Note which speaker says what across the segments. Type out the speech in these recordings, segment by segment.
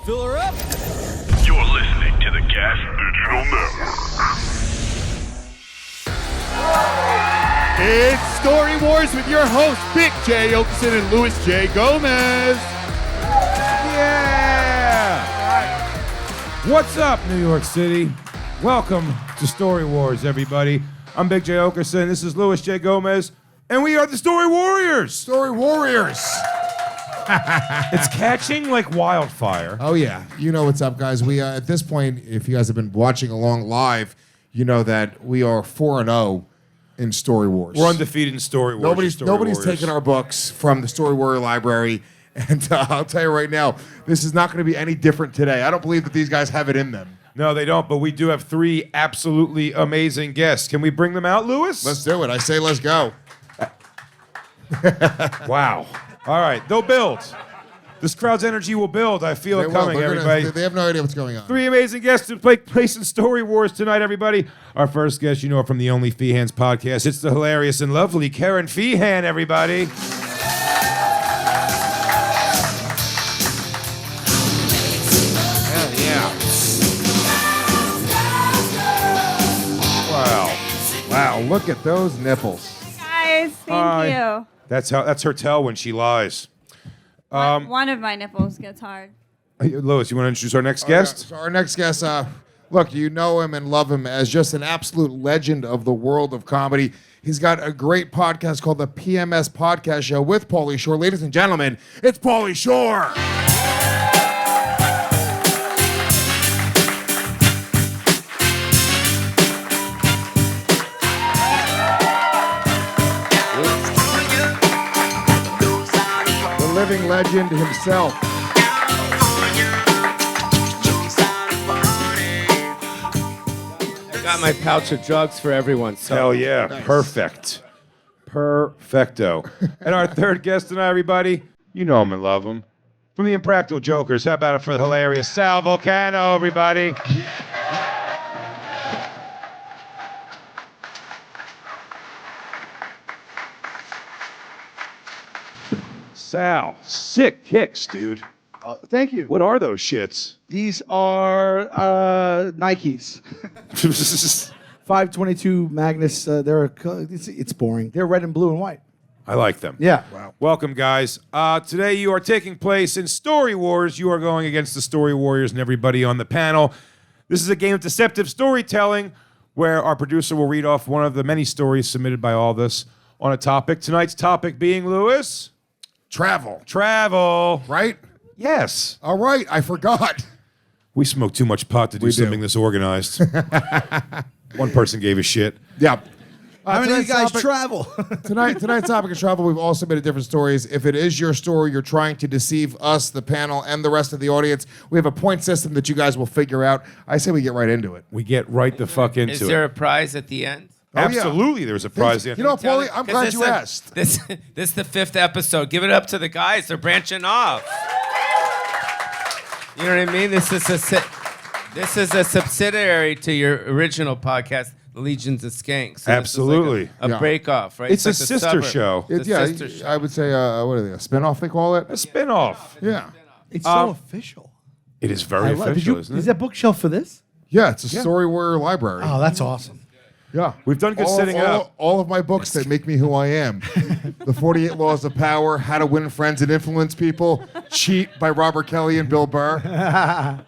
Speaker 1: Fill her up.
Speaker 2: You're listening to the Gas Digital Network.
Speaker 3: It's Story Wars with your hosts, Big Jay Oakerson and Louis J. Gomez.
Speaker 4: Yeah! What's up, New York City? Welcome to Story Wars, everybody. I'm Big Jay Oakerson. This is Louis J. Gomez, and we are the Story Warriors.
Speaker 3: Story Warriors.
Speaker 4: It's catching like wildfire.
Speaker 3: Oh, yeah. You know what's up, guys. We at this point, if you guys have been watching along live, you know that we are 4-0 in Story Wars.
Speaker 4: We're undefeated in Story Wars.
Speaker 3: Nobody's taken our books from the Story Warrior Library, and I'll tell you right now, this is not going to be any different today. I don't believe that these guys have it in them.
Speaker 4: No, they don't, but we do have three absolutely amazing guests. Can we bring them out, Louis?
Speaker 3: Let's do it. I say let's go.
Speaker 4: Wow. All right, they'll build. This crowd's energy will build. I feel it coming, everybody.
Speaker 3: They have no idea what's going on.
Speaker 4: Three amazing guests to take place in Story Wars tonight, everybody. Our first guest, you know from the Only Feehans podcast. It's the hilarious and lovely Kerryn Feehan, everybody. Hell yeah.
Speaker 3: Wow, look at those nipples.
Speaker 5: Guys, thank you.
Speaker 4: That's her tell when she lies.
Speaker 5: One of my nipples gets hard.
Speaker 4: Louis, you want to introduce our next guest?
Speaker 3: So our next guest, look, you know him and love him as just an absolute legend of the world of comedy. He's got a great podcast called the PMS Podcast Show with Pauly Shore. Ladies and gentlemen, it's Pauly Shore. Living legend himself.
Speaker 1: I got my pouch of drugs for everyone. So.
Speaker 4: Hell yeah.
Speaker 3: Nice.
Speaker 4: Perfect. Perfecto. And our third guest tonight, everybody, you know him and love him. From the Impractical Jokers, how about it for the hilarious Sal Vulcano, everybody? Sal, sick kicks, dude.
Speaker 6: Thank you.
Speaker 4: What are those shits?
Speaker 6: These are Nikes. 522 Magnus. It's boring. They're red and blue and white.
Speaker 4: I like them.
Speaker 6: Yeah.
Speaker 3: Wow.
Speaker 4: Welcome, guys. Today you are taking place in Story Wars. You are going against the Story Warriors and everybody on the panel. This is a game of deceptive storytelling where our producer will read off one of the many stories submitted by all of us on a topic. Tonight's topic being, Louis? Travel.
Speaker 3: Right?
Speaker 4: Yes.
Speaker 3: All right, I forgot.
Speaker 4: We smoked too much pot to do something this organized. One person gave a shit.
Speaker 3: Yeah.
Speaker 6: How many of you guys
Speaker 3: topic-
Speaker 6: travel?
Speaker 3: Tonight's topic of travel, we've all submitted different stories. If it is your story, you're trying to deceive us, the panel, and the rest of the audience, we have a point system that you guys will figure out. I say we get right into it.
Speaker 4: We get right the fuck into it.
Speaker 1: Is there a prize at the end?
Speaker 3: Oh, yeah.
Speaker 4: Absolutely, there's a prize.
Speaker 3: You know, Paulie, I'm glad you asked.
Speaker 1: This is the 5th episode. Give it up to the guys. They're branching off. You know what I mean? This is a subsidiary to your original podcast, The Legions of Skanks. So
Speaker 4: Absolutely.
Speaker 1: This is like a
Speaker 3: Yeah.
Speaker 1: break-off, right?
Speaker 4: It's a
Speaker 1: like the
Speaker 4: sister
Speaker 1: suburb.
Speaker 4: show.
Speaker 1: It's a
Speaker 3: Yeah,
Speaker 1: sister show.
Speaker 3: I would say, what are they, a spinoff they call it?
Speaker 4: A spin-off.
Speaker 3: Yeah.
Speaker 6: It's so official.
Speaker 4: It is very official, isn't it?
Speaker 6: Is that bookshelf for this?
Speaker 3: Yeah, it's a Story Warrior library.
Speaker 6: Oh, that's awesome.
Speaker 3: Yeah.
Speaker 4: We've done good setting it up.
Speaker 3: All of my books that make me who I am. The 48 Laws of Power, How to Win Friends and Influence People, Cheat by Robert Kelly and Bill Burr.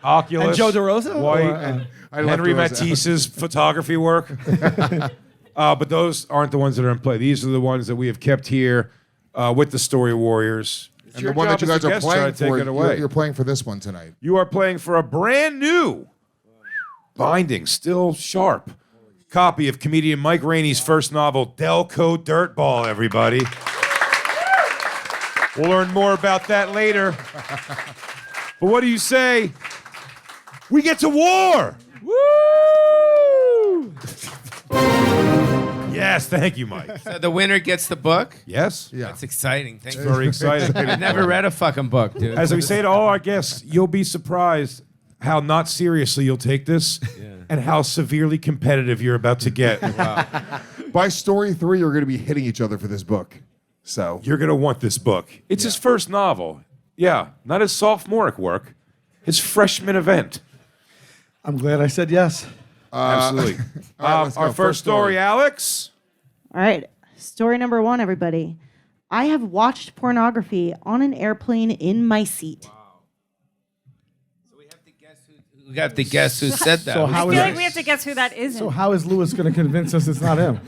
Speaker 4: Oculus.
Speaker 6: And Joe DeRosa?
Speaker 4: White.
Speaker 6: Or,
Speaker 4: and
Speaker 3: I left
Speaker 4: Henry
Speaker 3: those out.
Speaker 4: Matisse's photography work. But those aren't the ones that are in play. These are the ones that we have kept here with the Story Warriors.
Speaker 3: And the one that you guys are playing for,
Speaker 4: away.
Speaker 3: you're playing for this one tonight.
Speaker 4: You are playing for a brand new binding, still sharp copy of comedian Mike Rainey's first novel, Delco Dirtball, everybody. We'll learn more about that later. But what do you say? We get to war! Woo! Yes, thank you, Mike.
Speaker 1: So the winner gets the book?
Speaker 4: Yes?
Speaker 3: Yeah.
Speaker 1: That's exciting. Thank you.
Speaker 4: Very excited.
Speaker 1: I've never read a fucking book, dude.
Speaker 4: As we say to all our guests, you'll be surprised how not seriously you'll take this and how severely competitive you're about to get.
Speaker 3: By story 3, you're going to be hitting each other for this book. So
Speaker 4: You're going to want this book. It's his first novel. Yeah, not his sophomoric work. his freshman event.
Speaker 6: I'm glad I said yes.
Speaker 4: Absolutely.
Speaker 3: all right, let's
Speaker 4: Our
Speaker 3: go.
Speaker 4: first story, Alex.
Speaker 7: All right. Story number 1, everybody. I have watched pornography on an airplane in my seat.
Speaker 1: We have to guess who said that.
Speaker 6: So
Speaker 5: I
Speaker 6: how
Speaker 5: feel
Speaker 6: is
Speaker 5: like we have to guess who that isn't.
Speaker 6: So how is Lewis going to convince us it's not him?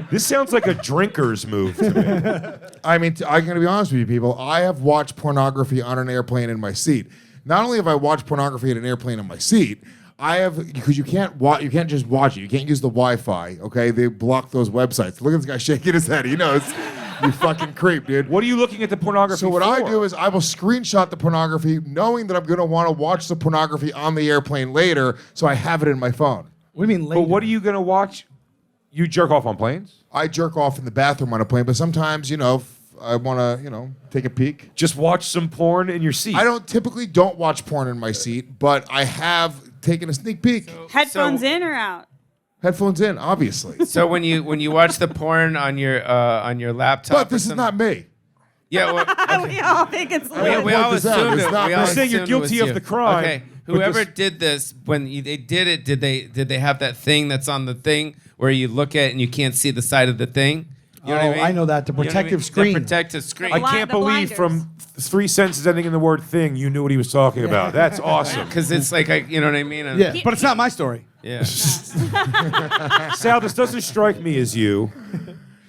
Speaker 4: This sounds like a drinker's move to me.
Speaker 3: I mean, I'm going to be honest with you, people. I have watched pornography on an airplane in my seat. Not only have I watched pornography in an airplane in my seat, I have, because you can't just watch it. You can't use the Wi-Fi. Okay, they block those websites. Look at this guy shaking his head. He knows. You fucking creep, dude.
Speaker 4: What are you looking at the pornography
Speaker 3: So what
Speaker 4: for?
Speaker 3: I do is I will screenshot the pornography, knowing that I'm going to want to watch the pornography on the airplane later, so I have it in my phone.
Speaker 6: What do you mean later?
Speaker 4: But what are you going to watch? You jerk off on planes?
Speaker 3: I jerk off in the bathroom on a plane, but sometimes, I want to, take a peek.
Speaker 4: Just watch some porn in your seat.
Speaker 3: I don't watch porn in my seat, but I have taken a sneak peek.
Speaker 5: Headphones in or out?
Speaker 3: Headphones in, obviously.
Speaker 1: So when you watch the porn on your laptop,
Speaker 3: But this is not me.
Speaker 1: Yeah, well,
Speaker 5: We all think it's
Speaker 1: we
Speaker 5: Louis.
Speaker 1: all
Speaker 3: this out.
Speaker 1: assumed
Speaker 3: It's
Speaker 1: it.
Speaker 3: not
Speaker 1: We all
Speaker 3: me.
Speaker 4: Saying you're
Speaker 1: assumed it was
Speaker 4: guilty of
Speaker 1: you.
Speaker 4: the crime,
Speaker 1: Okay,
Speaker 4: but
Speaker 1: whoever
Speaker 4: this-
Speaker 1: did this, when they did it, did they have that thing that's on the thing where you look at it and you can't see the side of the thing? You know what I mean?
Speaker 6: I know that. The
Speaker 1: You know what I
Speaker 6: protective
Speaker 1: mean?
Speaker 6: screen.
Speaker 1: The protective screen.
Speaker 4: I
Speaker 5: Blind-
Speaker 4: can't
Speaker 5: the
Speaker 4: believe
Speaker 5: blinders.
Speaker 4: from 3 sentences ending in the word thing, you knew what he was talking about. That's awesome.
Speaker 1: Because it's like, you know what I mean? And-
Speaker 6: Yeah, but it's not my story.
Speaker 1: Yeah.
Speaker 4: Sal, this doesn't strike me as you.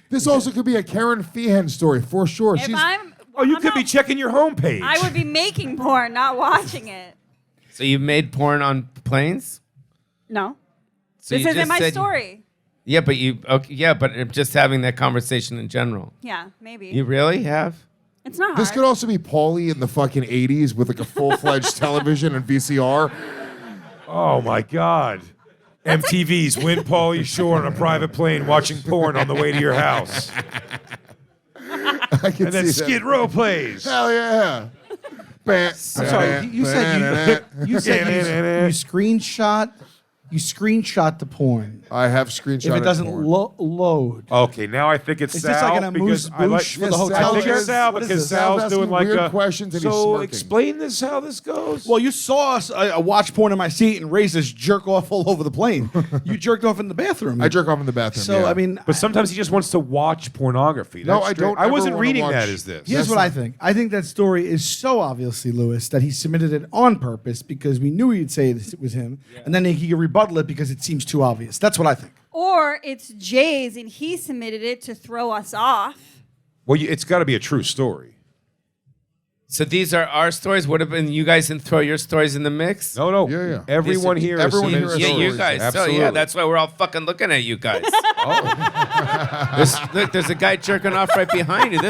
Speaker 3: This also could be a Kerryn Feehan story, for sure.
Speaker 5: If I'm,
Speaker 4: Oh, you
Speaker 5: I'm
Speaker 4: could be
Speaker 5: not-
Speaker 4: checking your homepage.
Speaker 5: I would be making porn, not watching it.
Speaker 1: So you made porn on planes?
Speaker 5: No.
Speaker 1: So
Speaker 5: This
Speaker 1: you
Speaker 5: isn't
Speaker 1: just
Speaker 5: my
Speaker 1: said-
Speaker 5: story.
Speaker 1: Yeah, but just having that conversation in general.
Speaker 5: Yeah, maybe.
Speaker 1: You really have?
Speaker 5: It's not
Speaker 3: This
Speaker 5: hard.
Speaker 3: could also be Pauly in the fucking 80s with like a full-fledged television and VCR.
Speaker 4: Oh, my God. MTV's Win Pauly Shore on a private plane watching porn on the way to your house.
Speaker 3: I can
Speaker 4: And then
Speaker 3: see that.
Speaker 4: Skid Row plays.
Speaker 3: Hell yeah. I'm
Speaker 6: Sorry, you said you screenshot the porn.
Speaker 3: I have screenshot.
Speaker 6: If it doesn't load.
Speaker 4: Okay, now I think it's
Speaker 6: Is
Speaker 4: Sal.
Speaker 6: this like an
Speaker 4: because I like,
Speaker 6: amuse-bouche for the
Speaker 3: Yes,
Speaker 6: hotel
Speaker 3: Sal
Speaker 4: I think
Speaker 6: chair?
Speaker 4: it's Sal
Speaker 6: What is
Speaker 4: because
Speaker 6: this?
Speaker 3: Sal's
Speaker 4: Sal's doing
Speaker 3: asking
Speaker 4: like
Speaker 3: weird
Speaker 4: a
Speaker 3: questions and he's
Speaker 4: so
Speaker 3: smirking.
Speaker 4: explain this how this goes.
Speaker 6: Well, you saw us watch porn in my seat and Ray says jerk off all over the plane. You jerked off in the bathroom.
Speaker 3: I jerk off in the bathroom.
Speaker 6: So,
Speaker 3: yeah.
Speaker 6: I mean,
Speaker 4: But sometimes he just wants to watch pornography.
Speaker 3: No,
Speaker 4: That's
Speaker 3: I
Speaker 4: straight-
Speaker 3: don't
Speaker 4: I
Speaker 3: ever
Speaker 4: wasn't
Speaker 3: wanna
Speaker 4: reading
Speaker 3: watch-
Speaker 4: that as this.
Speaker 6: here's what I think. I think that story is so obviously Lewis that he submitted it on purpose because we knew he'd say it was him, and then he could rebuttal it because it seems too obvious. That's what I think.
Speaker 5: Or it's Jay's and he submitted it to throw us off.
Speaker 4: Well, it's got to be a true story.
Speaker 1: So these are our stories. What have been you guys didn't throw your stories in the mix?
Speaker 4: No.
Speaker 3: Yeah, yeah.
Speaker 4: Everyone
Speaker 1: These are-
Speaker 4: here.
Speaker 3: everyone
Speaker 4: submitted
Speaker 3: here is
Speaker 1: Yeah,
Speaker 4: stories.
Speaker 1: you guys.
Speaker 4: Absolutely.
Speaker 1: So yeah, that's why we're all fucking looking at you guys. Look, there's a guy jerking off right behind you.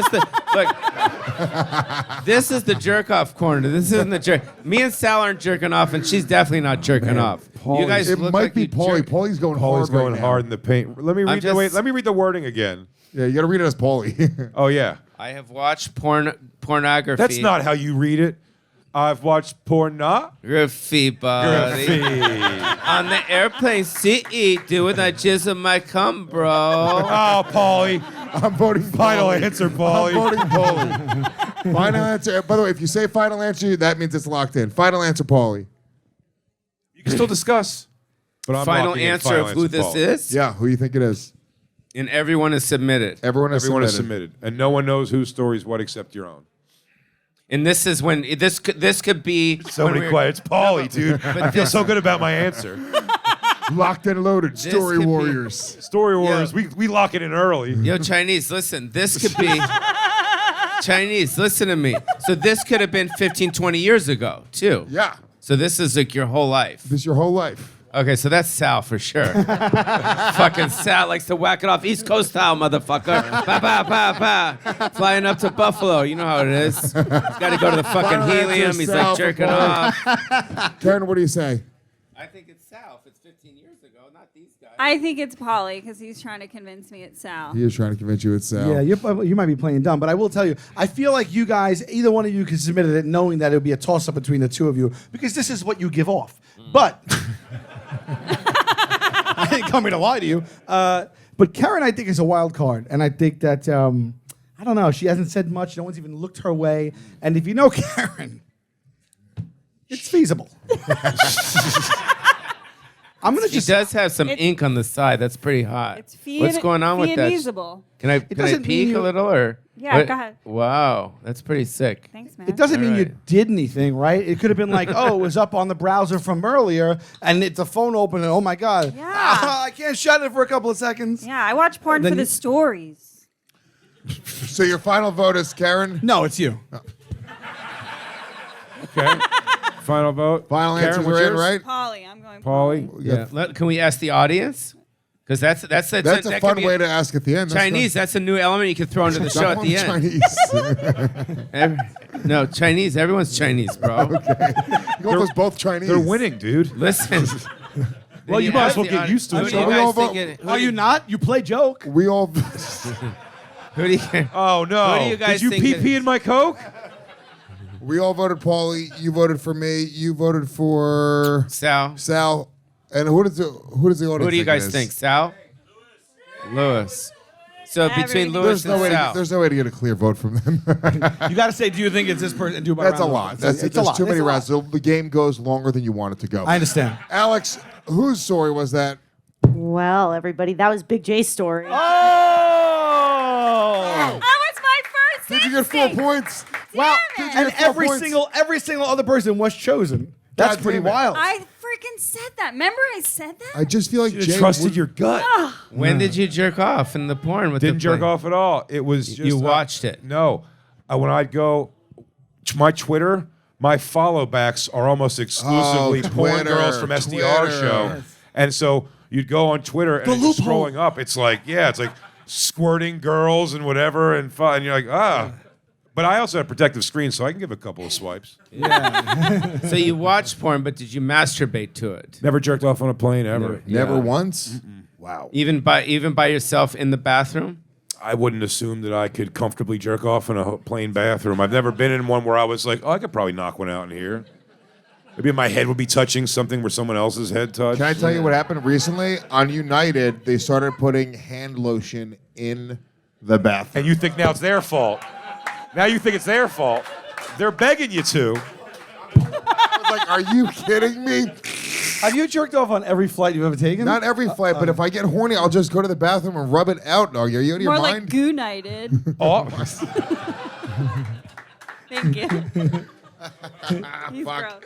Speaker 1: This is the jerk off corner. This isn't the jerk. Me and Sal aren't jerking off, and she's definitely not jerking off. You guys
Speaker 3: it
Speaker 1: look
Speaker 3: might
Speaker 1: like
Speaker 3: be
Speaker 1: you
Speaker 3: Pauly.
Speaker 1: jerk-
Speaker 3: Pauly's going
Speaker 4: Paul's
Speaker 3: hard
Speaker 4: going
Speaker 3: right now.
Speaker 4: hard in the paint. Let me read
Speaker 1: just-
Speaker 4: Let me read the wording again.
Speaker 3: Yeah, you got to read it as Pauly.
Speaker 4: Oh yeah,
Speaker 1: I have watched pornography.
Speaker 4: that's not how you read it. I've watched
Speaker 1: Graffiti, buddy. On the airplane seat, doing that jizz of my cum, bro.
Speaker 4: Oh, Pauly.
Speaker 3: I'm voting
Speaker 4: Final
Speaker 3: Pauly.
Speaker 4: answer,
Speaker 3: I'm
Speaker 4: Pauly.
Speaker 3: voting Pauly. Final answer. By the way, if you say final answer, that means it's locked in. Final answer, Pauly.
Speaker 4: You can still discuss. But I'm
Speaker 1: Final
Speaker 4: locking in
Speaker 1: answer
Speaker 4: final
Speaker 1: of who
Speaker 4: answer,
Speaker 1: this
Speaker 4: Pauly.
Speaker 1: is?
Speaker 3: Yeah, who you think it is?
Speaker 1: And everyone is submitted.
Speaker 3: Everyone has
Speaker 4: Everyone has
Speaker 3: submitted.
Speaker 4: submitted, and no one knows whose story is what except your own.
Speaker 1: And this is when this could be
Speaker 4: So
Speaker 1: when
Speaker 4: many
Speaker 1: we're-
Speaker 4: questions. It's Pauly, dude. I feel so good about my answer.
Speaker 3: Locked and loaded. Story
Speaker 1: could be-
Speaker 3: Warriors.
Speaker 4: Story Wars, we lock it in early.
Speaker 1: Yo, Chinese, listen. This could be Chinese. Listen to me. So this could have been 15, 20 years ago too.
Speaker 3: Yeah.
Speaker 1: So this is like your whole life.
Speaker 3: This is your whole life.
Speaker 1: Okay, so that's Sal for sure. Fucking Sal likes to whack it off East Coast style, motherfucker. Ba ba ba ba. Flying up to Buffalo, you know how it is. He's got to go to the fucking
Speaker 3: Final answer,
Speaker 1: helium. He's
Speaker 3: Sal
Speaker 1: like
Speaker 3: for
Speaker 1: jerking
Speaker 3: Pauly.
Speaker 1: off.
Speaker 3: Karen, what do you say?
Speaker 1: I think it's Sal. If it's 15 years ago, not these guys.
Speaker 5: I think it's Pauly because he's trying to convince me it's Sal.
Speaker 3: He is trying to convince you it's Sal.
Speaker 6: Yeah, you might be playing dumb, but I will tell you, I feel like you guys, either one of you could submit it knowing that it would be a toss-up between the two of you, because this is what you give off. But I ain't coming to lie to you. But Kerryn, I think, is a wild card, and I think that I don't know. She hasn't said much. No one's even looked her way. And if you know Kerryn, it's feasible. I'm gonna
Speaker 1: She
Speaker 6: just.
Speaker 1: does have some ink on the side. That's pretty hot.
Speaker 5: It's
Speaker 1: What's going on with that?
Speaker 5: feasible.
Speaker 1: Can I
Speaker 6: doesn't mean
Speaker 1: peek
Speaker 6: you-
Speaker 1: a little or?
Speaker 5: Yeah,
Speaker 1: what?
Speaker 5: go ahead.
Speaker 1: Wow, that's pretty sick.
Speaker 5: Thanks, man.
Speaker 6: It doesn't mean you
Speaker 1: Alright.
Speaker 6: did anything, right? It could have been like, oh, it was up on the browser from earlier, and it's a phone open, and oh my god,
Speaker 5: Yeah.
Speaker 6: I can't shut it for a couple of seconds.
Speaker 5: Yeah, I watch porn
Speaker 6: Then
Speaker 5: for the
Speaker 6: you-
Speaker 5: stories.
Speaker 3: So your final vote is Kerryn?
Speaker 6: No, it's you.
Speaker 4: Okay. Final vote.
Speaker 3: Final
Speaker 4: Kerryn,
Speaker 3: answers
Speaker 4: what's
Speaker 3: are in,
Speaker 4: yours?
Speaker 3: right?
Speaker 5: Pauly, I'm going.
Speaker 4: Pauly.
Speaker 1: Yeah. Can we ask the audience? Because that's
Speaker 3: That's a
Speaker 1: that
Speaker 3: fun
Speaker 1: could be
Speaker 3: way to ask at the end. That's
Speaker 1: Chinese. That's a new element you can throw into the show at the end.
Speaker 3: Chinese.
Speaker 1: No, Chinese. Everyone's Chinese, bro.
Speaker 3: You almost both Chinese.
Speaker 4: They're winning, dude.
Speaker 1: Listen.
Speaker 4: Well, you might as well get used to it.
Speaker 1: Who do
Speaker 3: So
Speaker 1: you
Speaker 3: we all
Speaker 1: guys
Speaker 3: vote-
Speaker 1: think it-
Speaker 6: Are you not? You play joke.
Speaker 3: We all.
Speaker 1: Who do you?
Speaker 4: Oh no!
Speaker 1: Who do you guys
Speaker 4: Did you
Speaker 1: think it
Speaker 4: pee
Speaker 1: is?
Speaker 4: in my Coke?
Speaker 3: We all voted Pauly. You voted for me. You voted for
Speaker 1: Sal.
Speaker 3: Sal. And who does the audience?
Speaker 1: Who do you guys
Speaker 3: it is?
Speaker 1: think? Sal. Lewis. So
Speaker 5: Everybody
Speaker 1: between
Speaker 5: thinks
Speaker 1: Lewis
Speaker 3: There's no
Speaker 1: and
Speaker 3: way.
Speaker 1: Sal.
Speaker 3: There's no way to get a clear vote from them.
Speaker 6: You got to say, do you think it's this person? And do it by
Speaker 3: That's a
Speaker 6: round
Speaker 3: lot.
Speaker 6: robin.
Speaker 3: That's
Speaker 6: It's a
Speaker 3: there's
Speaker 6: lot.
Speaker 3: too many
Speaker 6: It's a lot.
Speaker 3: rounds. So the game goes longer than you want it to go.
Speaker 6: I understand.
Speaker 3: Alex, whose story was that?
Speaker 7: Well, everybody, that was Big J's story.
Speaker 6: Oh!
Speaker 5: That was my first.
Speaker 3: Did you get 4
Speaker 5: instinct.
Speaker 3: points?
Speaker 6: Well,
Speaker 5: Damn it.
Speaker 6: and
Speaker 3: get 4
Speaker 6: every
Speaker 3: points?
Speaker 6: single other person was chosen. That's
Speaker 3: God
Speaker 6: pretty
Speaker 3: damn it.
Speaker 6: wild.
Speaker 5: I freaking said that. Remember I said that?
Speaker 3: I just feel like
Speaker 4: You
Speaker 3: Jay
Speaker 4: trusted
Speaker 3: would-
Speaker 4: your gut.
Speaker 1: When did you jerk off in the porn with
Speaker 4: Didn't
Speaker 1: the
Speaker 4: jerk
Speaker 1: plane?
Speaker 4: off at all. It was just
Speaker 1: You watched it.
Speaker 4: No, when I'd go, my Twitter, my follow backs are almost exclusively porn
Speaker 3: Twitter,
Speaker 4: girls from SDR
Speaker 3: Twitter.
Speaker 4: show, and so you'd go on Twitter and
Speaker 6: The
Speaker 4: it's just
Speaker 6: loophole.
Speaker 4: scrolling up. It's like it's like squirting girls and whatever and fun. And you're like But I also have protective screen, so I can give a couple of swipes.
Speaker 1: So you watched porn, but did you masturbate to it?
Speaker 4: Never jerked off on a plane ever.
Speaker 3: Never
Speaker 1: Yeah.
Speaker 3: once.
Speaker 4: Wow.
Speaker 1: Even by yourself in the bathroom?
Speaker 4: I wouldn't assume that I could comfortably jerk off in a plane bathroom. I've never been in one where I was like, oh, I could probably knock one out in here. Maybe my head would be touching something where someone else's head touched.
Speaker 3: Can I tell you what happened recently? On United, they started putting hand lotion in the bathroom.
Speaker 4: And you think now it's their fault. Now you think it's their fault. They're begging you to.
Speaker 3: I was like, are you kidding me?
Speaker 6: Have you jerked off on every flight you've ever taken?
Speaker 3: Not every flight, but if I get horny, I'll just go to the bathroom and rub it out. Dog, are you out of your
Speaker 5: More like
Speaker 3: mind?
Speaker 5: Goo Nighted.
Speaker 4: Oh,
Speaker 5: Thank you. He's
Speaker 3: Fuck.
Speaker 5: gross.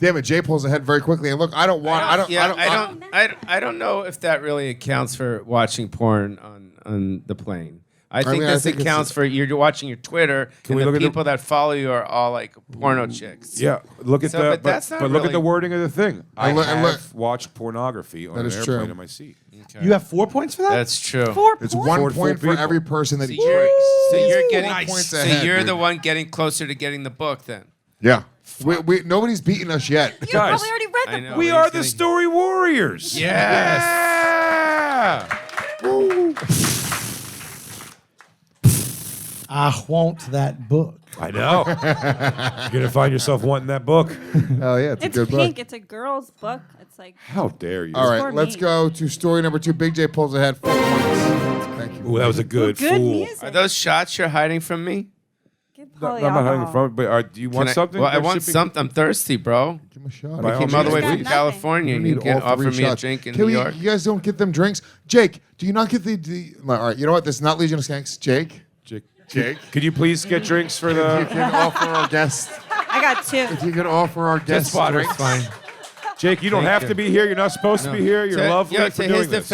Speaker 3: Damn it, Jay pulls ahead very quickly. And look, I don't want.
Speaker 1: I don't know if that really accounts for watching porn on the plane. I think
Speaker 3: mean, I
Speaker 1: this
Speaker 3: think it's-
Speaker 1: accounts for you're watching your Twitter and
Speaker 4: we
Speaker 1: the
Speaker 4: look at the-
Speaker 1: people that follow you are all like porno chicks.
Speaker 4: yeah. Look at
Speaker 1: So,
Speaker 4: the.
Speaker 1: but that's not
Speaker 4: but look at
Speaker 1: really-
Speaker 4: the wording of the thing. I
Speaker 3: And look- and
Speaker 4: have
Speaker 3: look-
Speaker 4: watched pornography on
Speaker 3: That
Speaker 4: an
Speaker 3: is
Speaker 4: airplane
Speaker 3: true.
Speaker 4: in my seat.
Speaker 6: You have 4 points for that?
Speaker 1: That's true.
Speaker 5: 4
Speaker 3: It's
Speaker 5: points?
Speaker 3: 1
Speaker 4: Four
Speaker 3: point for
Speaker 4: people.
Speaker 3: every person that
Speaker 1: So
Speaker 3: he
Speaker 1: you're, so
Speaker 3: He's
Speaker 1: you're
Speaker 3: 4
Speaker 1: getting
Speaker 3: points
Speaker 1: so
Speaker 3: ahead,
Speaker 1: you're
Speaker 3: dude.
Speaker 1: the one getting closer to getting the book then.
Speaker 3: Yeah. We nobody's beaten us yet.
Speaker 5: You
Speaker 4: Guys,
Speaker 5: probably already read
Speaker 1: I
Speaker 5: the
Speaker 1: know.
Speaker 5: book.
Speaker 4: We
Speaker 1: he's
Speaker 4: are the
Speaker 1: getting-
Speaker 4: Story Warriors.
Speaker 1: Yes.
Speaker 4: Yeah.
Speaker 6: I want that book.
Speaker 4: I know. You're gonna find yourself wanting that book.
Speaker 3: Oh yeah, it's a
Speaker 5: It's
Speaker 3: good
Speaker 5: pink.
Speaker 3: book.
Speaker 5: It's a girl's book. It's like
Speaker 4: How dare you?
Speaker 3: All
Speaker 5: for
Speaker 3: right, let's
Speaker 5: me.
Speaker 3: go to story number 2. Big J pulls ahead 4 points. Thank you.
Speaker 4: Ooh, that was a good
Speaker 5: good
Speaker 4: fool.
Speaker 5: music.
Speaker 1: Are those shots you're hiding from me?
Speaker 5: Give
Speaker 4: No,
Speaker 5: Pauly
Speaker 4: I'm not hiding
Speaker 5: alcohol.
Speaker 4: from it, but do you want
Speaker 1: Can I-
Speaker 4: something?
Speaker 1: Well, I
Speaker 4: They're
Speaker 1: want
Speaker 4: shipping-
Speaker 1: something. I'm thirsty, bro.
Speaker 3: Give him a shot.
Speaker 4: By
Speaker 1: I
Speaker 4: all
Speaker 1: came all the way
Speaker 4: means,
Speaker 1: from
Speaker 5: please.
Speaker 1: California.
Speaker 3: We
Speaker 1: You
Speaker 3: need
Speaker 1: can
Speaker 3: all
Speaker 1: offer
Speaker 3: 3
Speaker 1: me a
Speaker 3: shots.
Speaker 1: drink in
Speaker 3: Can
Speaker 1: New York.
Speaker 3: You guys don't get them drinks. Jake, do you not get the all right, you know what? This is not Legion of Skanks. Jake,
Speaker 4: Could you please get drinks for
Speaker 3: you
Speaker 4: the
Speaker 3: can offer our guest.
Speaker 5: I got 2.
Speaker 3: If you could offer our guest
Speaker 1: Just water,
Speaker 3: drinks.
Speaker 1: it's fine.
Speaker 4: Jake? You don't
Speaker 1: Thank
Speaker 4: have
Speaker 1: you.
Speaker 4: to be here. You're not supposed to be here. You're lovely
Speaker 1: yo,
Speaker 4: for
Speaker 1: to
Speaker 4: doing
Speaker 1: his
Speaker 4: this.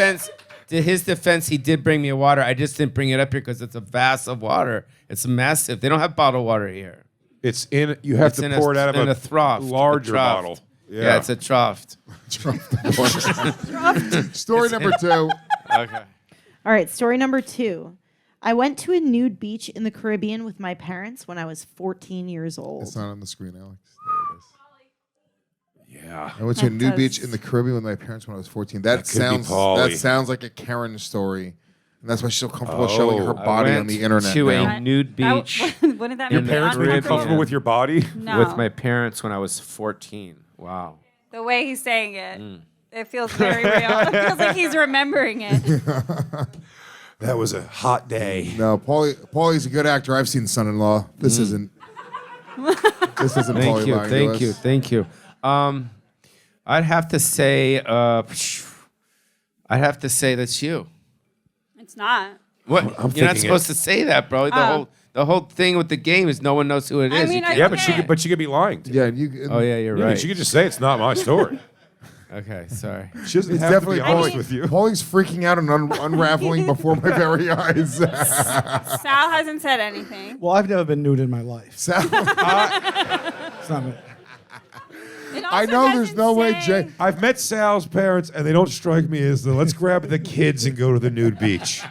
Speaker 1: defense, he did bring me a water. I just didn't bring it up here because it's a vase of water. It's massive. They don't have bottled water here.
Speaker 4: It's in. You have
Speaker 1: It's
Speaker 4: to
Speaker 1: in
Speaker 4: pour it out
Speaker 1: in
Speaker 4: of
Speaker 1: a trough,
Speaker 4: larger
Speaker 1: a trough.
Speaker 4: bottle.
Speaker 1: Yeah, it's a trough.
Speaker 3: Story number 2.
Speaker 1: Okay.
Speaker 7: All right, story number 2. I went to a nude beach in the Caribbean with my parents when I was 14 years old.
Speaker 3: It's not on the screen, Alex. There it is.
Speaker 4: Yeah.
Speaker 3: I went to a
Speaker 5: That
Speaker 3: nude
Speaker 5: does-
Speaker 3: beach in the Caribbean with my parents when I was 14. That
Speaker 4: could be
Speaker 3: sounds
Speaker 4: Pauly.
Speaker 3: like a Kerryn story. And that's why she's so comfortable showing her body on the internet
Speaker 1: to
Speaker 3: now.
Speaker 1: a nude beach
Speaker 5: Wouldn't that
Speaker 1: Your
Speaker 5: make
Speaker 4: Parents
Speaker 5: it
Speaker 4: were you
Speaker 1: Caribbean.
Speaker 4: comfortable with your body?
Speaker 5: No.
Speaker 1: with my parents when I was 14. Wow.
Speaker 5: The way he's saying it, it feels very real. It feels like he's remembering it.
Speaker 4: That was a hot day.
Speaker 3: No, Paulie's a good actor. I've seen Son-in-Law. This isn't. This isn't Pauly lying to us.
Speaker 1: Thank you. I'd have to say that's you.
Speaker 5: It's not.
Speaker 1: What?
Speaker 4: I'm
Speaker 1: You're not
Speaker 4: thinking
Speaker 1: supposed to say that, bro. The whole thing with the game is no one knows who it is.
Speaker 5: I mean,
Speaker 1: You can't-
Speaker 5: I
Speaker 4: Yeah,
Speaker 5: can't.
Speaker 4: but she could be lying to you.
Speaker 3: Yeah, you.
Speaker 1: oh yeah, you're
Speaker 4: Yeah,
Speaker 1: right.
Speaker 4: she could just say it's not my story.
Speaker 1: Okay, sorry.
Speaker 4: She doesn't
Speaker 3: It's
Speaker 4: have
Speaker 3: definitely
Speaker 4: to be honest
Speaker 3: Pauly.
Speaker 4: with you.
Speaker 3: Pauly's freaking out and unraveling before my very eyes.
Speaker 5: Sal hasn't said anything.
Speaker 6: Well, I've never been nude in my life.
Speaker 3: Sal,
Speaker 6: It's not me.
Speaker 5: It
Speaker 3: I
Speaker 5: also
Speaker 3: know there's
Speaker 5: doesn't
Speaker 3: no way
Speaker 5: say-
Speaker 3: Jay.
Speaker 4: I've met Sal's parents, and they don't strike me as the let's grab the kids and go to the nude beach.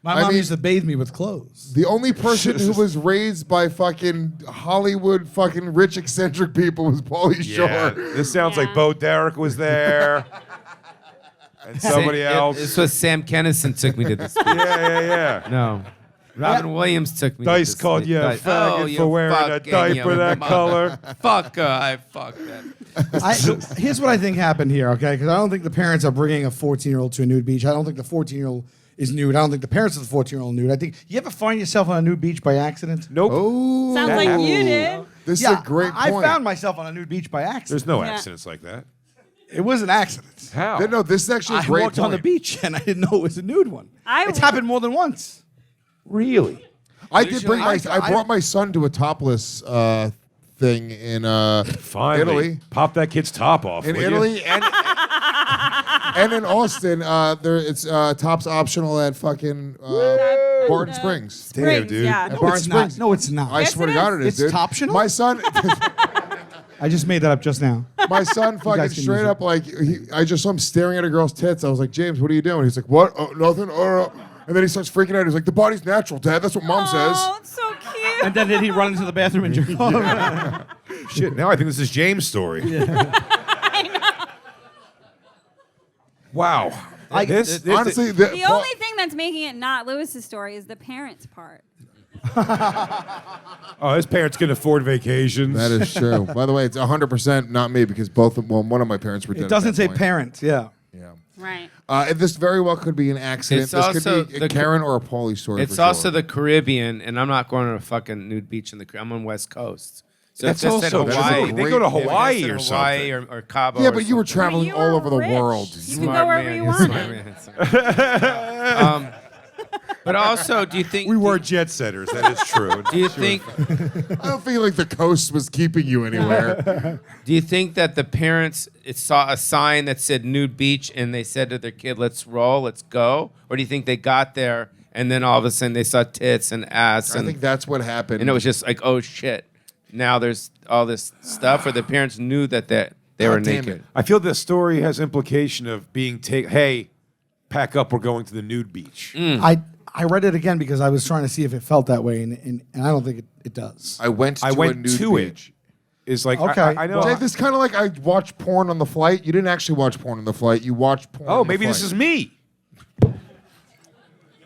Speaker 6: My
Speaker 3: I
Speaker 6: mom
Speaker 3: mean-
Speaker 6: used to bathe me with clothes.
Speaker 3: The only person who was raised by fucking Hollywood fucking rich eccentric people was Pauly Shore.
Speaker 4: This sounds like
Speaker 5: Yeah.
Speaker 4: Bo Derek was there. And somebody else.
Speaker 1: This was Sam Kennison took me to this.
Speaker 4: Yeah.
Speaker 1: No. Robin Williams took me.
Speaker 4: Dice
Speaker 1: to this
Speaker 4: called
Speaker 1: thing.
Speaker 4: you a
Speaker 1: Dice.
Speaker 4: faggot
Speaker 1: you
Speaker 4: for wearing a
Speaker 1: fucking
Speaker 4: diaper
Speaker 1: young
Speaker 4: that
Speaker 1: mother-
Speaker 4: color.
Speaker 1: Fuck her. I fuck that.
Speaker 6: Here's what I think happened here, okay? Because I don't think the parents are bringing a 14-year-old to a nude beach. I don't think the 14-year-old is nude. I don't think the parents of the 14-year-old nude. I think you ever find yourself on a nude beach by accident?
Speaker 4: Nope.
Speaker 3: Oh,
Speaker 5: Sounds like you did.
Speaker 3: this is a great
Speaker 6: I
Speaker 3: point.
Speaker 6: found myself on a nude beach by accident.
Speaker 4: There's no
Speaker 5: Yeah.
Speaker 4: accidents like that.
Speaker 6: It was an accident.
Speaker 4: How?
Speaker 3: No, this is actually a
Speaker 6: I
Speaker 3: great
Speaker 6: walked on the
Speaker 3: point.
Speaker 6: beach and I didn't know it was a nude one. It's happened more than once.
Speaker 4: Really?
Speaker 3: I did bring my.
Speaker 6: I-
Speaker 3: I brought my son to a topless thing in
Speaker 4: Finally.
Speaker 3: Italy.
Speaker 4: Pop that kid's top off.
Speaker 3: In
Speaker 4: will you?
Speaker 3: Italy and in Austin, it's tops optional at fucking Barton Springs.
Speaker 4: Damn, dude.
Speaker 5: Yeah.
Speaker 3: At
Speaker 6: No,
Speaker 3: Barton
Speaker 6: it's
Speaker 3: Springs.
Speaker 6: not. No, it's not.
Speaker 3: I
Speaker 5: Yes,
Speaker 3: swear
Speaker 5: it
Speaker 3: to God,
Speaker 5: is.
Speaker 3: it is,
Speaker 6: It's
Speaker 3: dude.
Speaker 6: optional?
Speaker 3: My son,
Speaker 6: I just made that up just now.
Speaker 3: my son, fucking
Speaker 6: guys can
Speaker 3: straight
Speaker 6: use
Speaker 3: up, like I just saw him staring at a girl's tits. I was like, James, what are you doing? He's like, what? Oh, nothing. Oh. And then he starts freaking out. He's like, the body's natural, Dad. That's what Mom
Speaker 5: Oh,
Speaker 3: says.
Speaker 5: it's so cute.
Speaker 6: And then did he run into the bathroom and jerk off?
Speaker 4: Shit, now I think this is James' story. Wow. This
Speaker 3: Honestly,
Speaker 5: The only thing that's making it not Lewis's story is the parents' part.
Speaker 4: Oh, his parents can afford vacations.
Speaker 3: that is true. By the way, it's 100% not me because one of my parents were dead.
Speaker 6: It doesn't
Speaker 3: at that
Speaker 6: say
Speaker 3: point.
Speaker 6: parents, yeah.
Speaker 3: Yeah.
Speaker 5: Right.
Speaker 3: This very well could be an accident.
Speaker 1: It's
Speaker 3: This
Speaker 1: also
Speaker 3: could be a
Speaker 1: the-
Speaker 3: Kerryn or a Pauly story.
Speaker 1: It's
Speaker 3: for
Speaker 1: also
Speaker 3: sure.
Speaker 1: the Caribbean, and I'm not going to a fucking nude beach in the Caribbean. I'm on West Coast. So
Speaker 4: That's
Speaker 1: if this said
Speaker 4: also true.
Speaker 1: Hawaii.
Speaker 4: They go to
Speaker 1: if this
Speaker 4: Hawaii
Speaker 1: said
Speaker 4: or
Speaker 1: Hawaii
Speaker 4: something.
Speaker 1: or Cabo.
Speaker 3: Yeah,
Speaker 1: or
Speaker 3: but you were
Speaker 1: something.
Speaker 3: traveling
Speaker 5: You
Speaker 3: all
Speaker 5: were
Speaker 3: over the
Speaker 5: rich.
Speaker 3: world.
Speaker 5: You can go wherever you want.
Speaker 1: But also, do you think
Speaker 4: We were jet setters. That is true.
Speaker 1: Do you think?
Speaker 3: I don't feel like the coast was keeping you anywhere.
Speaker 1: Do you think that the parents saw a sign that said nude beach and they said to their kid, "Let's roll, let's go," or do you think they got there and then all of a sudden they saw tits and ass
Speaker 3: I
Speaker 1: and
Speaker 3: think that's what happened.
Speaker 1: and it was just like, oh shit, now there's all this stuff, or the parents knew that they were
Speaker 3: God damn
Speaker 1: naked.
Speaker 3: it.
Speaker 4: I feel this story has implication of being hey, pack up, we're going to the nude beach.
Speaker 6: I read it again because I was trying to see if it felt that way, and I don't think it does.
Speaker 3: I went to
Speaker 4: I
Speaker 3: a
Speaker 4: went
Speaker 3: nude
Speaker 4: to
Speaker 3: beach.
Speaker 4: it. Is like
Speaker 6: Okay.
Speaker 4: I know.
Speaker 3: Jay, this kind of like I watched porn on the flight. You didn't actually watch porn on the flight. You watched porn.
Speaker 4: oh,
Speaker 3: on the
Speaker 4: maybe this
Speaker 3: flight.
Speaker 4: is me.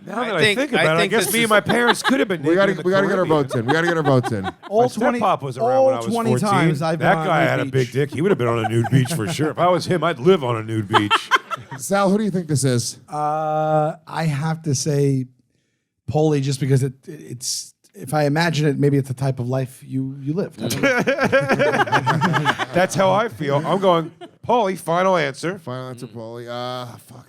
Speaker 4: Now that I
Speaker 1: think-
Speaker 4: think
Speaker 1: I
Speaker 4: about it, I
Speaker 1: think
Speaker 4: guess
Speaker 1: this
Speaker 4: me
Speaker 1: is-
Speaker 4: and my parents could have been.
Speaker 3: We
Speaker 4: naked
Speaker 3: got
Speaker 4: in
Speaker 3: to
Speaker 4: the
Speaker 3: get our
Speaker 4: Caribbean.
Speaker 3: votes in. We got to get our votes in.
Speaker 6: All
Speaker 4: My step-pop was around when I was
Speaker 6: 20
Speaker 4: 14.
Speaker 6: times I've
Speaker 4: that
Speaker 6: been on a
Speaker 4: guy
Speaker 6: nude
Speaker 4: had a
Speaker 6: beach.
Speaker 4: big dick. He would have been on a nude beach for sure. If I was him, I'd live on a nude beach.
Speaker 3: Sal, who do you think this is?
Speaker 6: I have to say Pauly, just because it's. If I imagine it, maybe it's the type of life you lived. I don't know.
Speaker 4: That's how I feel. I'm going, Pauly, final answer.
Speaker 3: Final answer, Pauly. Fuck.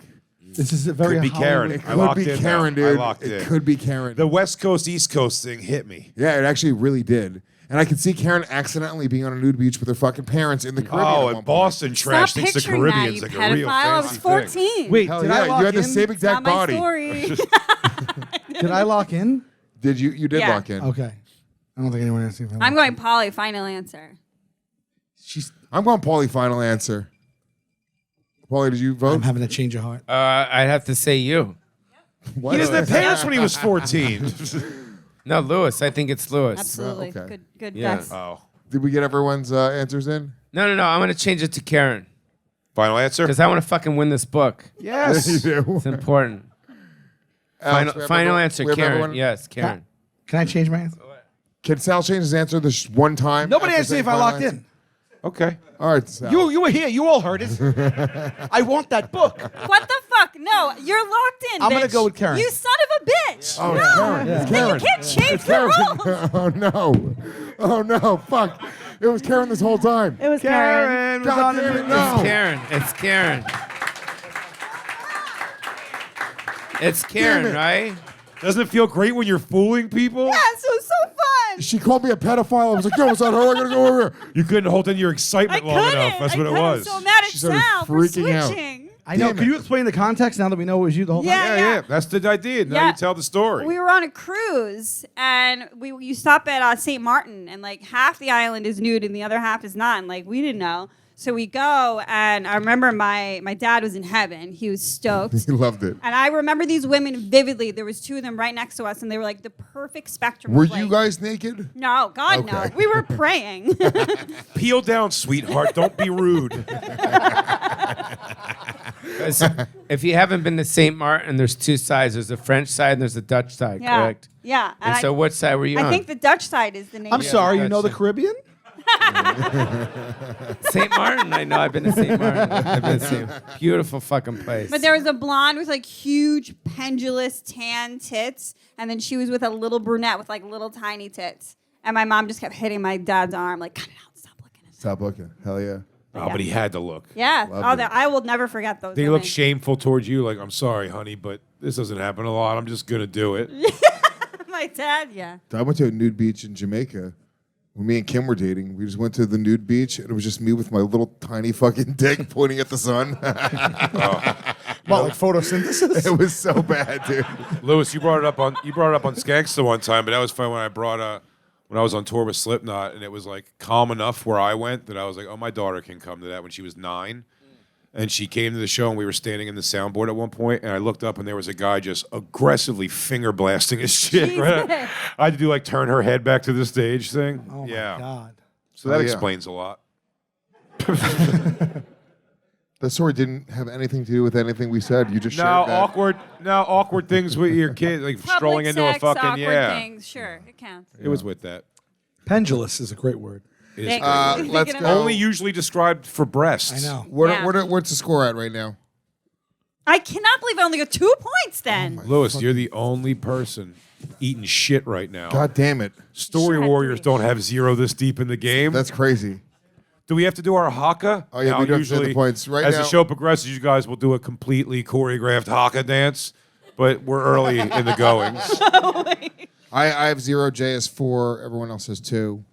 Speaker 6: This is a very
Speaker 4: Could be
Speaker 6: Hollywood-
Speaker 4: Kerryn.
Speaker 3: It
Speaker 4: I
Speaker 3: could
Speaker 4: locked
Speaker 3: be
Speaker 4: in
Speaker 3: Kerryn,
Speaker 4: now. I
Speaker 3: dude.
Speaker 4: locked
Speaker 3: It
Speaker 4: in.
Speaker 3: could be Kerryn.
Speaker 4: The West Coast, East Coast thing hit me.
Speaker 3: Yeah, it actually really did. And I could see Kerryn accidentally being on a nude beach with her fucking parents in the Caribbean.
Speaker 4: Oh,
Speaker 3: at one
Speaker 4: and
Speaker 3: point.
Speaker 4: Boston trash
Speaker 5: Stop
Speaker 4: thinks the
Speaker 5: picturing that,
Speaker 4: Caribbean's
Speaker 5: you
Speaker 4: like a real
Speaker 5: pedophile. I was
Speaker 4: fancy
Speaker 5: 14.
Speaker 4: thing.
Speaker 6: Wait,
Speaker 3: Hell
Speaker 6: did
Speaker 3: yeah,
Speaker 6: I lock
Speaker 3: you had the
Speaker 6: in?
Speaker 3: same
Speaker 5: Not
Speaker 3: exact
Speaker 5: my
Speaker 3: body.
Speaker 5: story.
Speaker 6: Did I lock in?
Speaker 3: Did you? You did
Speaker 5: Yeah.
Speaker 3: lock in.
Speaker 6: Okay. I don't think anyone asked me if I
Speaker 5: I'm
Speaker 6: locked
Speaker 5: going Polly. Final answer.
Speaker 6: She's.
Speaker 3: I'm going Pauly. Final answer. Pauly, did you vote?
Speaker 6: I'm having a change of heart.
Speaker 1: I'd have to say you.
Speaker 3: What?
Speaker 4: He doesn't have parents when he was 14.
Speaker 1: No, Lewis. I think it's Lewis.
Speaker 5: Absolutely.
Speaker 3: okay.
Speaker 5: Good
Speaker 1: Yeah.
Speaker 5: guess.
Speaker 4: Oh.
Speaker 3: Did we get everyone's answers in?
Speaker 1: No. I'm gonna change it to Kerryn
Speaker 4: Final answer?
Speaker 1: because I want to fucking win this book.
Speaker 4: Yes.
Speaker 3: you do.
Speaker 1: It's important.
Speaker 3: Alex, we have
Speaker 1: Final
Speaker 3: everyone-
Speaker 1: answer,
Speaker 3: we have
Speaker 1: Kerryn.
Speaker 3: everyone-
Speaker 1: Yes, Kerryn.
Speaker 6: Can I change my answer?
Speaker 3: Can Sal change his answer this one time?
Speaker 6: Nobody
Speaker 3: after
Speaker 6: asked me
Speaker 3: saying
Speaker 6: if I
Speaker 3: final
Speaker 6: locked
Speaker 3: answer?
Speaker 6: in.
Speaker 4: Okay.
Speaker 3: All right, Sal.
Speaker 6: You were here. You all heard it. I want that book.
Speaker 5: What the fuck? No, you're locked in.
Speaker 6: I'm gonna
Speaker 5: bitch.
Speaker 6: go with Kerryn.
Speaker 5: You son of a bitch.
Speaker 3: Oh,
Speaker 5: no.
Speaker 3: it's Kerryn. It's
Speaker 5: No,
Speaker 3: Kerryn.
Speaker 5: you can't change the rules.
Speaker 3: Oh no! Oh no! Fuck! It was Kerryn this whole time.
Speaker 7: It was Kerryn.
Speaker 6: Kerryn was
Speaker 3: God
Speaker 6: on
Speaker 3: damn
Speaker 6: the
Speaker 3: it! No.
Speaker 1: Karen. It's Karen. It's Karen, right?
Speaker 4: Doesn't it feel great when you're fooling people?
Speaker 5: Yes, it was so fun.
Speaker 3: She called me a pedophile. I was like, no, it's not her. I gotta go over here.
Speaker 4: You couldn't hold in your
Speaker 5: I
Speaker 4: excitement long
Speaker 5: couldn't.
Speaker 4: enough. That's what it
Speaker 5: I'm
Speaker 4: was.
Speaker 5: so mad at
Speaker 3: She started
Speaker 5: Sal for
Speaker 3: freaking out.
Speaker 5: switching.
Speaker 6: I know.
Speaker 3: Damn
Speaker 6: Could
Speaker 3: it.
Speaker 6: you explain the context now that we know it was you the whole time?
Speaker 5: Yeah.
Speaker 4: That's the idea. Now
Speaker 5: Yeah.
Speaker 4: you tell the story.
Speaker 5: We were on a cruise and you stop at St. Martin and like half the island is nude and the other half is not. And like we didn't know. So we go and I remember my dad was in heaven. He was stoked.
Speaker 3: He loved it.
Speaker 5: And I remember these women vividly. There was two of them right next to us and they were like the perfect spectrum.
Speaker 3: Were
Speaker 5: of,
Speaker 3: you
Speaker 5: like,
Speaker 3: guys naked?
Speaker 5: No, God, no.
Speaker 3: Okay.
Speaker 5: We were praying.
Speaker 4: Peel down, sweetheart. Don't be rude.
Speaker 1: 'Cause if you haven't been to St. Martin, there's two sides. There's the French side and there's the Dutch side,
Speaker 5: Yeah.
Speaker 1: correct?
Speaker 5: Yeah.
Speaker 1: And so what side were you
Speaker 5: I
Speaker 1: on?
Speaker 5: think the Dutch side is the name.
Speaker 6: I'm
Speaker 5: of it.
Speaker 6: sorry. You know the
Speaker 1: Gotcha.
Speaker 6: Caribbean?
Speaker 1: St. Martin. I know. I've been to St. Martin. I've been to St. Beautiful fucking place.
Speaker 5: But there was a blonde with like huge pendulous tan tits, and then she was with a little brunette with like little tiny tits. And my mom just kept hitting my dad's arm, like, cut it out, stop looking at
Speaker 3: Stop looking. Hell yeah.
Speaker 4: Oh, but he had to look.
Speaker 5: Yeah.
Speaker 3: Loved it.
Speaker 5: I will never forget those.
Speaker 4: They
Speaker 5: women.
Speaker 4: look shameful towards you. Like, I'm sorry, honey, but this doesn't happen a lot. I'm just going to do it.
Speaker 5: My dad, yeah.
Speaker 3: I went to a nude beach in Jamaica. When me and Kim were dating, we just went to the nude beach, and it was just me with my little tiny fucking dick pointing at the sun.
Speaker 6: What, like photosynthesis?
Speaker 3: It was so bad, dude.
Speaker 4: Lewis, you brought it up on Skanksta one time, but that was fun when I was on tour with Slipknot, and it was like calm enough where I went that I was like, oh, my daughter can come to that when she was 9. And she came to the show, and we were standing in the soundboard at one point, and I looked up, and there was a guy just aggressively finger blasting his chick. Right?
Speaker 5: Jesus.
Speaker 4: I had to do like turn her head back to the stage thing.
Speaker 6: Oh, my
Speaker 4: yeah.
Speaker 6: God.
Speaker 4: So that
Speaker 3: Oh, yeah.
Speaker 4: explains a lot.
Speaker 3: That story didn't have anything to do with anything we said. You just
Speaker 4: Now
Speaker 3: shared that.
Speaker 4: awkward things with your kid, like
Speaker 5: Public
Speaker 4: strolling into
Speaker 5: sex,
Speaker 4: a fucking
Speaker 5: awkward things. Sure, it counts.
Speaker 4: It was with that.
Speaker 6: Pendulous is a great word.
Speaker 4: It is
Speaker 5: Thank
Speaker 4: great.
Speaker 5: you.
Speaker 3: Let's
Speaker 5: Thinking
Speaker 3: go.
Speaker 5: about-
Speaker 4: Only usually described for breasts.
Speaker 6: I know.
Speaker 3: What's the score at right now?
Speaker 5: I cannot believe I only got 2 points then.
Speaker 4: Lewis, you're the only person eating shit right now.
Speaker 3: God damn it.
Speaker 4: Story
Speaker 5: Shut up,
Speaker 4: Warriors
Speaker 5: bitch.
Speaker 4: don't have 0 this deep in the game.
Speaker 3: That's crazy.
Speaker 4: Do we have to do our haka?
Speaker 3: Oh, yeah,
Speaker 4: Now,
Speaker 3: we do have to do the
Speaker 4: usually,
Speaker 3: points. Right
Speaker 4: as
Speaker 3: now-
Speaker 4: the show progresses, you guys will do a completely choreographed haka dance, but we're early in the goings.
Speaker 3: I have 0, Jay has 4, everyone else has 2.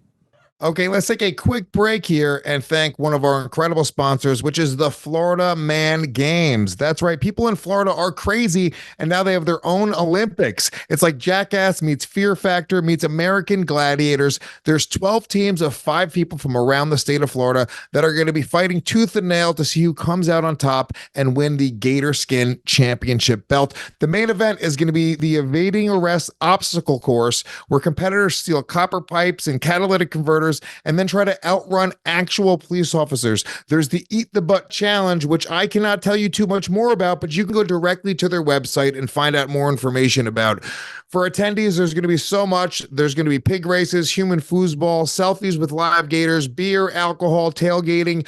Speaker 3: Okay, let's take a quick break here and thank one of our incredible sponsors, which is the Florida Man Games. That's right. People in Florida are crazy, and now they have their own Olympics. It's like Jackass meets Fear Factor meets American Gladiators. There's 12 teams of 5 people from around the state of Florida that are going to be fighting tooth and nail to see who comes out on top and win the Gator Skin Championship belt. The main event is going to be the Evading Arrest Obstacle Course, where competitors steal copper pipes and catalytic converters and then try to outrun actual police officers. There's the Eat the Butt Challenge, which I cannot tell you too much more about, but you can go directly to their website and find out more information about. For attendees, there's going to be so much. There's going to be pig races, human foosball, selfies with live gators, beer, alcohol, tailgating.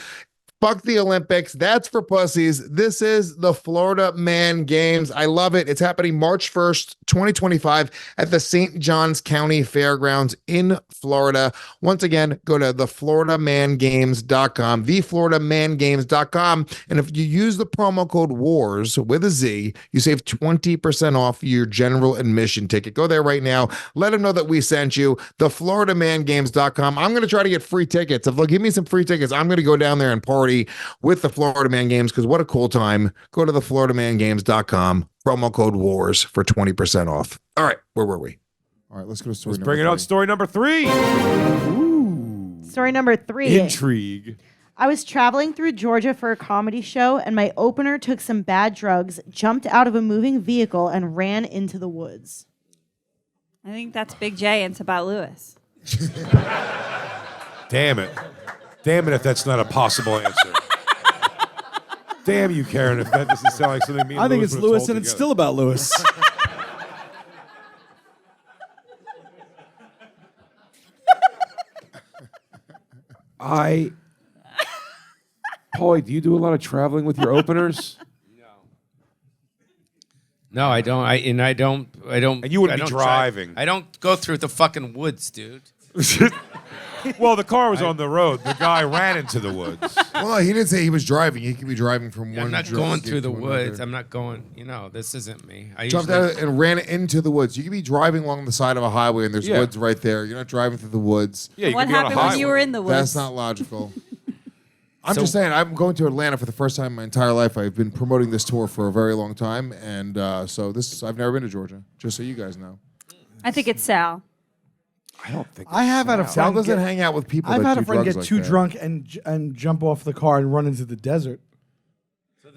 Speaker 3: Fuck the Olympics. That's for pussies. This is the Florida Man Games. I love it. It's happening March 1st, 2025 at the St. Johns County Fairgrounds in Florida. Once again, go to thefloridamangames.com, thefloridamangames.com. And if you use the promo code WARS with a Z, you save 20% off your general admission ticket. Go there right now. Let them know that we sent you. Thefloridamangames.com. I'm going to try to get free tickets. If they'll give me some free tickets, I'm going to go down there and party with the Florida Man Games, because what a cool time. Go to thefloridamangames.com, promo code WARS for 20% off. All right, where were we? All right, let's go to story
Speaker 4: Let's
Speaker 3: number
Speaker 4: bring it on
Speaker 3: 3.
Speaker 4: story number 3.
Speaker 7: Story number 3.
Speaker 4: Intrigue.
Speaker 7: I was traveling through Georgia for a comedy show, and my opener took some bad drugs, jumped out of a moving vehicle, and ran into the woods.
Speaker 5: I think that's Big J and it's about Lewis.
Speaker 4: Damn it. Damn it if that's not a possible answer. Damn you, Kerryn, if that doesn't sound like something me and
Speaker 6: I think
Speaker 4: Lewis
Speaker 6: it's
Speaker 4: would've
Speaker 6: Lewis,
Speaker 4: told
Speaker 6: and it's
Speaker 4: together.
Speaker 6: still about Lewis.
Speaker 4: Pauly, do you do a lot of traveling with your openers?
Speaker 1: No, I don't. I don't.
Speaker 4: And you wouldn't
Speaker 1: I
Speaker 4: be
Speaker 1: don't
Speaker 4: driving.
Speaker 1: I don't go through the fucking woods, dude.
Speaker 4: Well, the car was on the road. The guy ran into the woods.
Speaker 3: Well, no, he didn't say he was driving. He could be driving from one.
Speaker 1: I'm not
Speaker 3: drug
Speaker 1: going
Speaker 3: state
Speaker 1: through the
Speaker 3: to
Speaker 1: woods.
Speaker 3: another.
Speaker 1: I'm not going. This isn't me. I
Speaker 3: Jumped
Speaker 1: usually,
Speaker 3: out and ran into the woods. You could be driving along the side of a highway and there's
Speaker 4: Yeah.
Speaker 3: woods right there. You're not driving through the woods.
Speaker 4: Yeah, you
Speaker 5: What
Speaker 4: could be on a
Speaker 5: happened when
Speaker 4: highway.
Speaker 5: you were in the woods?
Speaker 3: That's not logical. I'm
Speaker 1: So-
Speaker 3: just saying, I'm going to Atlanta for the first time in my entire life. I've been promoting this tour for a very long time, and so I've never been to Georgia. Just so you guys know,
Speaker 5: I think it's Sal.
Speaker 4: I don't think.
Speaker 6: I have had a
Speaker 3: Sal
Speaker 6: friend.
Speaker 3: doesn't
Speaker 6: Get,
Speaker 3: hang out with people.
Speaker 6: I've
Speaker 3: that
Speaker 6: had
Speaker 3: do
Speaker 6: a friend
Speaker 3: drugs
Speaker 6: get
Speaker 3: like
Speaker 6: too
Speaker 3: that.
Speaker 6: drunk and jump off the car and run into the desert.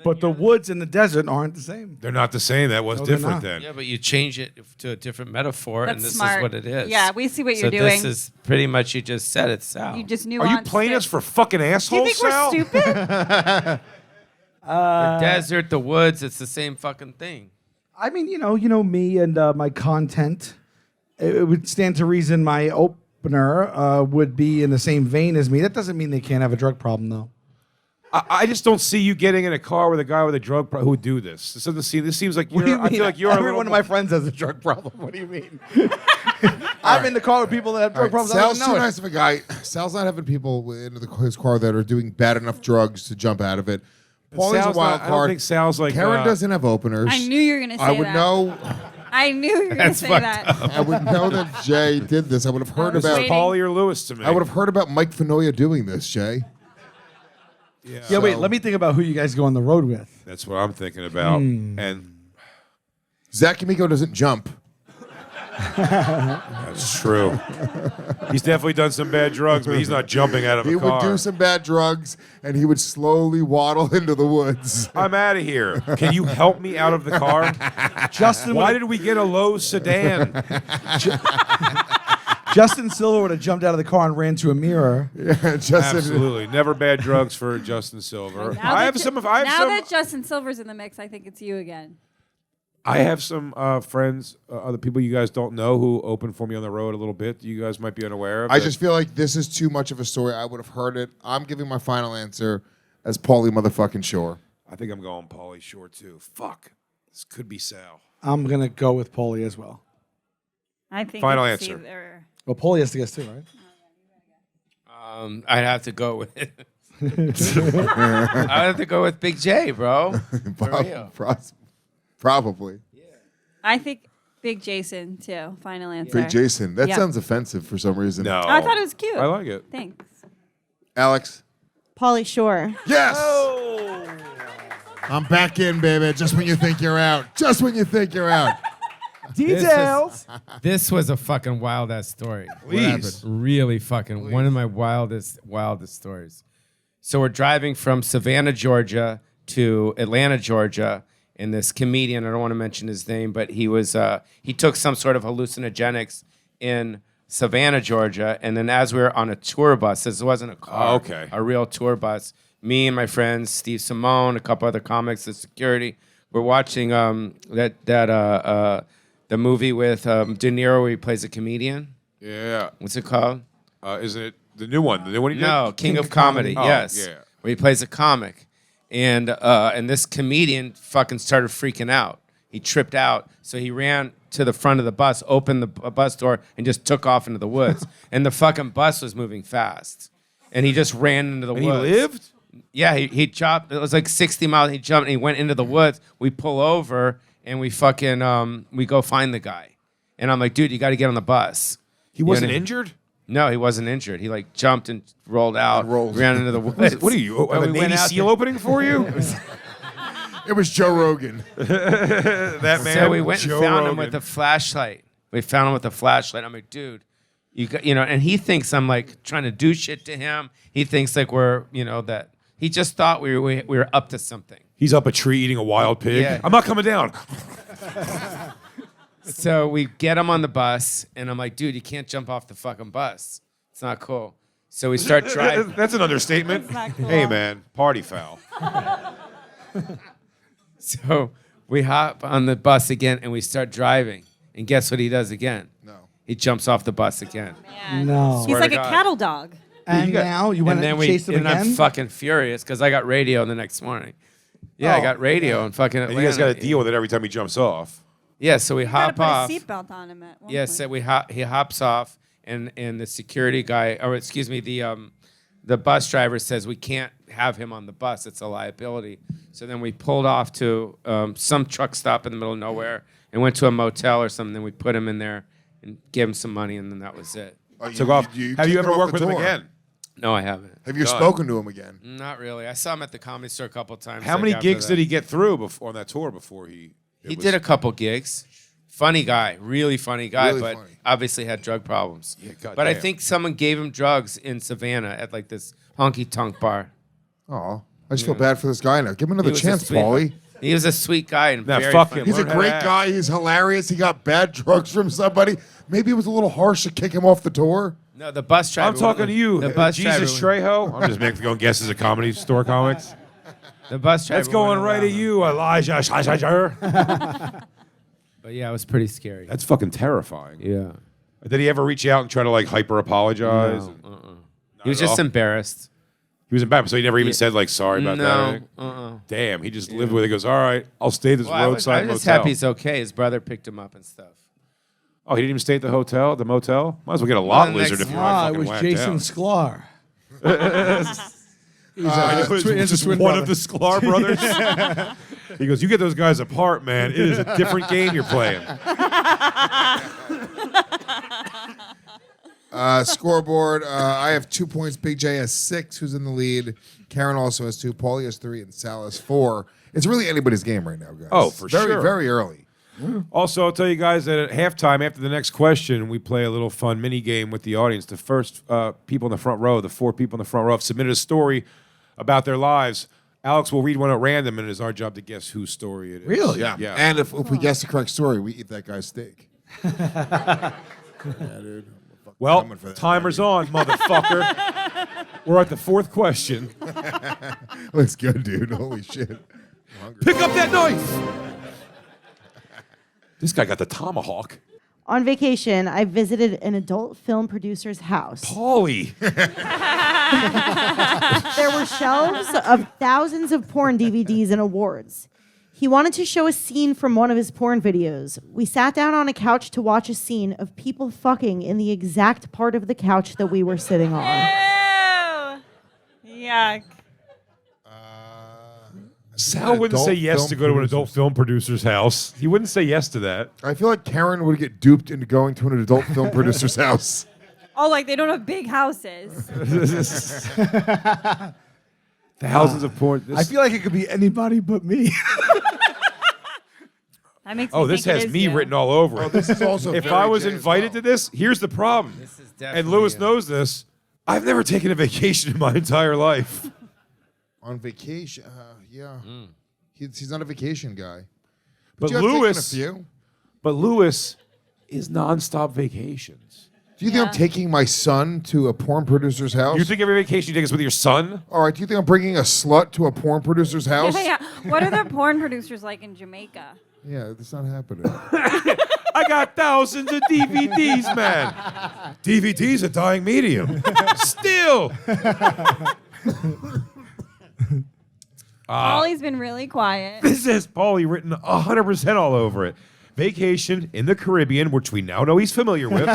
Speaker 6: But the woods and the desert aren't the same.
Speaker 4: They're not the same. That was
Speaker 6: No, they're
Speaker 4: different
Speaker 6: not.
Speaker 4: then.
Speaker 1: yeah, but you change it to a different metaphor, and
Speaker 5: That's
Speaker 1: this
Speaker 5: smart.
Speaker 1: is what it is.
Speaker 5: Yeah, we see what
Speaker 1: so
Speaker 5: you're doing.
Speaker 1: this is pretty much you just said it, Sal.
Speaker 5: You just knew.
Speaker 4: Are you playing us for fucking
Speaker 5: Do you
Speaker 4: assholes,
Speaker 5: think
Speaker 4: Sal?
Speaker 5: we're stupid?
Speaker 1: the desert, the woods. It's the same fucking thing.
Speaker 6: I mean, you know me and my content. It would stand to reason my opener would be in the same vein as me. That doesn't mean they can't have a drug problem, though.
Speaker 4: I just don't see you getting in a car with a guy with a drug problem who would do this. This seems like
Speaker 6: What do
Speaker 4: you're.
Speaker 6: you
Speaker 4: I
Speaker 6: mean?
Speaker 4: feel like you're a
Speaker 6: Every
Speaker 4: little
Speaker 6: one of
Speaker 4: more-
Speaker 6: my friends has a drug problem. What do you mean? I'm in the car with people that have
Speaker 3: All
Speaker 6: drug
Speaker 3: right,
Speaker 6: problems. I
Speaker 3: Sal's
Speaker 6: don't
Speaker 3: too
Speaker 6: know it.
Speaker 3: nice of a guy. Sal's not having people into his car that are doing bad enough drugs to jump out of it. Paulie's a
Speaker 4: Sal's
Speaker 3: wild
Speaker 4: not- I don't
Speaker 3: card.
Speaker 4: think Sal's like
Speaker 3: Kerryn
Speaker 4: uh,
Speaker 3: doesn't have openers.
Speaker 5: I knew you were gonna say
Speaker 3: I would
Speaker 5: that.
Speaker 3: know.
Speaker 5: I knew you were gonna
Speaker 1: That's
Speaker 5: say
Speaker 1: fucked
Speaker 5: that.
Speaker 3: I would know that Jay did this. I would have heard
Speaker 5: was
Speaker 3: about.
Speaker 5: waiting.
Speaker 4: Pauly or Lewis to me.
Speaker 3: I would have heard about Mike Fenoya doing this, Jay.
Speaker 6: Yeah, wait. Let me think about who you guys go on the road with.
Speaker 4: That's what I'm thinking about. And
Speaker 3: Zach Yamiko doesn't jump.
Speaker 4: that's true. He's definitely done some bad drugs, but he's not jumping out of
Speaker 3: He
Speaker 4: a car.
Speaker 3: would do some bad drugs, and he would slowly waddle into the woods.
Speaker 4: I'm out of here. Can you help me out of the car?
Speaker 6: Justin,
Speaker 4: Why did we get a low sedan?
Speaker 6: Justin Silver would have jumped out of the car and ran to a mirror.
Speaker 3: Justin,
Speaker 4: Absolutely, never bad drugs for Justin Silver.
Speaker 5: Now
Speaker 4: I
Speaker 5: that
Speaker 4: have
Speaker 5: Ju-
Speaker 4: some.
Speaker 5: now that Justin Silver's in the mix, I think it's you again.
Speaker 4: I have some friends, other people you guys don't know who open for me on the road a little bit. You guys might be unaware of.
Speaker 3: I
Speaker 4: that.
Speaker 3: just feel like this is too much of a story. I would have heard it. I'm giving my final answer as Pauly motherfucking Shore.
Speaker 4: I think I'm going Pauly Shore too. Fuck, this could be Sal.
Speaker 6: I'm gonna go with Pauly as well.
Speaker 5: I think
Speaker 4: Final
Speaker 5: it's
Speaker 4: answer.
Speaker 5: either-
Speaker 6: Well, Pauly has to guess too, right?
Speaker 1: I'd have to go with. I'd have to go with Big J, bro. For real.
Speaker 3: Probably.
Speaker 5: I think Big Jason too. Final answer.
Speaker 3: Big Jason. That
Speaker 5: Yeah.
Speaker 3: sounds offensive for some reason.
Speaker 4: No,
Speaker 5: I thought it was cute.
Speaker 4: I like it.
Speaker 5: Thanks.
Speaker 3: Alex.
Speaker 7: Pauly Shore.
Speaker 3: Yes. I'm back in, baby. Just when you think you're out. Just when you think you're out.
Speaker 6: Details.
Speaker 1: This was a fucking wild ass story.
Speaker 4: Please.
Speaker 1: Really fucking one of my wildest stories. So we're driving from Savannah, Georgia to Atlanta, Georgia, and this comedian, I don't want to mention his name, but he took some sort of hallucinogenics in Savannah, Georgia, and then as we were on a tour bus, this wasn't a car,
Speaker 4: Okay.
Speaker 1: a real tour bus, me and my friends, Steve Simone, a couple other comics, the security, we're watching the movie with De Niro where he plays a comedian.
Speaker 4: Yeah.
Speaker 1: What's it called?
Speaker 4: Isn't it the new one? The new one he did?
Speaker 1: No, King of Comedy.
Speaker 4: Oh,
Speaker 1: Yes,
Speaker 4: yeah.
Speaker 1: where he plays a comic, and this comedian fucking started freaking out. He tripped out, so he ran to the front of the bus, opened the bus door, and just took off into the woods. And the fucking bus was moving fast, and he just ran into the
Speaker 4: And
Speaker 1: woods.
Speaker 4: he lived?
Speaker 1: Yeah, he chopped. It was like 60 miles. He jumped and he went into the woods. We pull over and we fucking we go find the guy. And I'm like, dude, you got to get on the bus.
Speaker 4: He wasn't
Speaker 1: know-
Speaker 4: injured?
Speaker 1: No, he wasn't injured. He like jumped and rolled out,
Speaker 3: rolled.
Speaker 1: ran into the woods.
Speaker 4: What are you?
Speaker 1: And
Speaker 4: A
Speaker 1: we went
Speaker 4: Navy
Speaker 1: out
Speaker 4: SEAL
Speaker 1: there.
Speaker 4: opening for you?
Speaker 3: It was Joe Rogan.
Speaker 4: That man.
Speaker 1: So we went and
Speaker 4: Joe
Speaker 1: found him
Speaker 4: Rogan.
Speaker 1: with a flashlight. We found him with a flashlight. I'm like, dude, and he thinks I'm like trying to do shit to him. He thinks like we're, that he just thought we were up to something.
Speaker 4: He's up a tree eating a wild pig.
Speaker 1: Yeah.
Speaker 4: I'm not coming down.
Speaker 1: So we get him on the bus, and I'm like, dude, you can't jump off the fucking bus. It's not cool. So we start driving.
Speaker 4: That's an understatement.
Speaker 5: That's not cool.
Speaker 4: Hey, man, party foul.
Speaker 1: So we hop on the bus again, and we start driving. And guess what he does again?
Speaker 3: No.
Speaker 1: He jumps off the bus again.
Speaker 5: Man.
Speaker 6: No.
Speaker 5: He's
Speaker 1: Swear
Speaker 5: like
Speaker 1: to
Speaker 5: a
Speaker 1: God.
Speaker 5: cattle dog.
Speaker 6: And now you went and chased him
Speaker 1: and
Speaker 6: again?
Speaker 1: I'm fucking furious because I got radio the next morning. Yeah, I got radio in fucking Atlanta.
Speaker 4: And you guys got to deal with it every time he jumps off.
Speaker 1: Yeah, so we hop
Speaker 5: Gotta
Speaker 1: off.
Speaker 5: put a seatbelt on him at one
Speaker 1: Yeah,
Speaker 5: point.
Speaker 1: so he hops off, and the security guy, or excuse me, the bus driver says we can't have him on the bus. It's a liability. So then we pulled off to some truck stop in the middle of nowhere and went to a motel or something. Then we put him in there and gave him some money, and then that was it.
Speaker 4: Took off. Have
Speaker 3: kicked
Speaker 4: you ever
Speaker 3: off
Speaker 4: worked
Speaker 3: the
Speaker 4: with him
Speaker 3: tour.
Speaker 4: again?
Speaker 1: No, I haven't.
Speaker 3: Have you spoken to him again?
Speaker 1: Not really. I saw him at the Comedy Store a couple times.
Speaker 4: How many gigs did he get through before on that tour before he?
Speaker 1: He did a couple gigs. Funny guy, really funny guy,
Speaker 3: Really
Speaker 1: but
Speaker 3: funny.
Speaker 1: obviously had drug problems.
Speaker 4: Yeah,
Speaker 1: but I
Speaker 4: goddamn.
Speaker 1: think someone gave him drugs in Savannah at like this honky tonk bar.
Speaker 3: Oh, I just feel bad for this guy now. Give him another
Speaker 1: He was a
Speaker 3: chance,
Speaker 1: sweet-
Speaker 3: Pauly.
Speaker 1: He was a sweet guy and
Speaker 4: Nah,
Speaker 1: very
Speaker 4: fuck
Speaker 1: funny.
Speaker 4: him.
Speaker 3: He's a
Speaker 4: Learn how to
Speaker 3: great
Speaker 4: act.
Speaker 3: guy. He's hilarious. He got bad drugs from somebody. Maybe it was a little harsh to kick him off the tour.
Speaker 1: No, the bus driver.
Speaker 4: I'm talking to you,
Speaker 1: The bus
Speaker 4: Jesus
Speaker 1: driver.
Speaker 4: Trejo. I'm just making going guesses at Comedy Store comics.
Speaker 1: The bus driver.
Speaker 4: That's going
Speaker 1: went
Speaker 4: right at
Speaker 1: around.
Speaker 4: you, Elijah.
Speaker 1: But yeah, it was pretty scary.
Speaker 4: That's fucking terrifying.
Speaker 1: yeah.
Speaker 4: Did he ever reach out and try to like hyper apologize?
Speaker 1: No, He was
Speaker 4: at
Speaker 1: just
Speaker 4: all?
Speaker 1: embarrassed.
Speaker 4: He was embarrassed, so he never even said like sorry about that.
Speaker 1: No.
Speaker 4: Damn, he just lived with it. He goes, all right, I'll stay at this
Speaker 1: Well, I was
Speaker 4: roadside
Speaker 1: just
Speaker 4: motel.
Speaker 1: happy he's okay. His brother picked him up and stuff.
Speaker 4: Oh, he didn't even stay at the hotel, the motel. Might as well get a lot
Speaker 1: the
Speaker 4: lizard
Speaker 1: next-
Speaker 4: if you're not
Speaker 6: Ah, it
Speaker 4: fucking
Speaker 6: was
Speaker 4: whacked
Speaker 6: Jason
Speaker 4: out.
Speaker 6: Sklar.
Speaker 4: It's just one of the Sklar brothers. He goes, you get those guys apart, man. It is a different game you're playing.
Speaker 3: Scoreboard. I have 2 points. Big J has 6. Who's in the lead? Kerryn also has 2. Pauly has 3, and Sal has 4. It's really anybody's game right now, guys.
Speaker 4: Oh, for
Speaker 3: very,
Speaker 4: sure.
Speaker 3: Very early.
Speaker 4: Also, I'll tell you guys that at halftime, after the next question, we play a little fun mini game with the audience. The first people in the front row, the 4 people in the front row, have submitted a story about their lives. Alex will read one at random, and it is our job to guess whose story it is.
Speaker 6: Really?
Speaker 3: Yeah.
Speaker 4: Yeah.
Speaker 3: And if we guess the correct story, we eat that guy's steak. Yeah, dude.
Speaker 4: Well,
Speaker 3: coming for that,
Speaker 4: timer's on, motherfucker. We're at the 4th question.
Speaker 3: Looks good, dude. Holy shit. I'm hungry.
Speaker 4: Pick up that knife. This guy got the tomahawk.
Speaker 7: On vacation, I visited an adult film producer's house.
Speaker 4: Pauly.
Speaker 7: There were shelves of thousands of porn DVDs and awards. He wanted to show a scene from one of his porn videos. We sat down on a couch to watch a scene of people fucking in the exact part of the couch that we were sitting on.
Speaker 5: Ew. Yuck.
Speaker 4: Sal wouldn't say yes to go to an adult film producer's house. He wouldn't say yes to that.
Speaker 3: I feel like Kerryn would get duped into going to an adult film producer's house.
Speaker 5: Oh, like they don't have big houses.
Speaker 4: Thousands of porn.
Speaker 6: I feel like it could be anybody but me.
Speaker 5: That makes
Speaker 4: Oh,
Speaker 5: me
Speaker 4: this
Speaker 5: think it
Speaker 4: has
Speaker 5: is
Speaker 4: me
Speaker 5: you.
Speaker 4: written all over it.
Speaker 3: This is also
Speaker 4: If
Speaker 3: very
Speaker 4: I was
Speaker 3: Jay as
Speaker 4: invited
Speaker 3: well.
Speaker 4: to this, here's the problem.
Speaker 1: This is
Speaker 4: And
Speaker 1: definitely
Speaker 4: Lewis
Speaker 1: you.
Speaker 4: knows this. I've never taken a vacation in my entire life.
Speaker 3: On vacation, yeah. He's not a vacation guy.
Speaker 4: But
Speaker 3: you have taken
Speaker 4: Lewis,
Speaker 3: a few.
Speaker 4: but Lewis is nonstop vacations.
Speaker 3: Do you think I'm
Speaker 5: Yeah.
Speaker 3: taking my son to a porn producer's house?
Speaker 4: You think every vacation you take is with your son?
Speaker 3: All right. Do you think I'm bringing a slut to a porn producer's house?
Speaker 5: Yeah, yeah. What are the porn producers like in Jamaica?
Speaker 3: Yeah, that's not happening.
Speaker 4: I got thousands of DVDs, man. DVD's a dying medium. Still.
Speaker 5: Ollie's been really quiet.
Speaker 4: This has Pauly written 100% all over it. Vacation in the Caribbean, which we now know he's familiar with.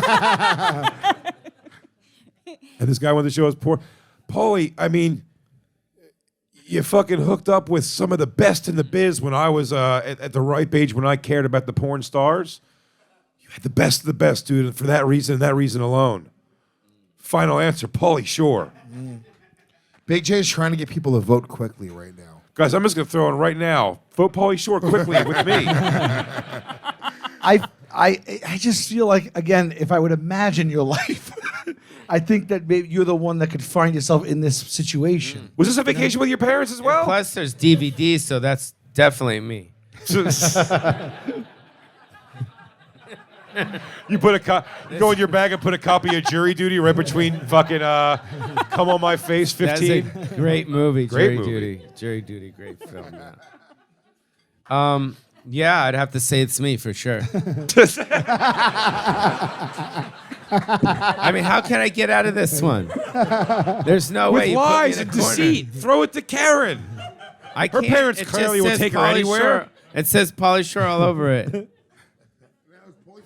Speaker 4: And this guy wanted to show us porn. Pauly, I mean, you fucking hooked up with some of the best in the biz when I was at the ripe age when I cared about the porn stars. You had the best of the best, dude, and for that reason and that reason alone. Final answer, Pauly Shore.
Speaker 3: Big J is trying to get people to vote quickly right now.
Speaker 4: Guys, I'm just going to throw in right now. Vote Pauly Shore quickly with me.
Speaker 6: I just feel like, again, if I would imagine your life, I think that maybe you're the one that could find yourself in this situation.
Speaker 4: Was this a vacation with your parents as well?
Speaker 1: Plus, there's DVDs, so that's definitely me.
Speaker 4: You put go in your bag and put a copy of Jury Duty right between fucking Come On My Face 15.
Speaker 1: That's a great movie.
Speaker 4: Great
Speaker 1: Jury
Speaker 4: movie.
Speaker 1: Duty. Jury Duty, great film. Yeah. Yeah, I'd have to say it's me for sure. I mean, how can I get out of this one? There's no way.
Speaker 4: With
Speaker 1: You put me
Speaker 4: lies
Speaker 1: in a
Speaker 4: and
Speaker 1: corner.
Speaker 4: deceit. Throw it to Kerryn.
Speaker 1: I
Speaker 4: Her
Speaker 1: can't-
Speaker 4: parents
Speaker 1: it
Speaker 4: clearly
Speaker 1: just
Speaker 4: will
Speaker 1: says
Speaker 4: take her
Speaker 1: Pauly
Speaker 4: anywhere.
Speaker 1: Shore. It says Pauly Shore all over it.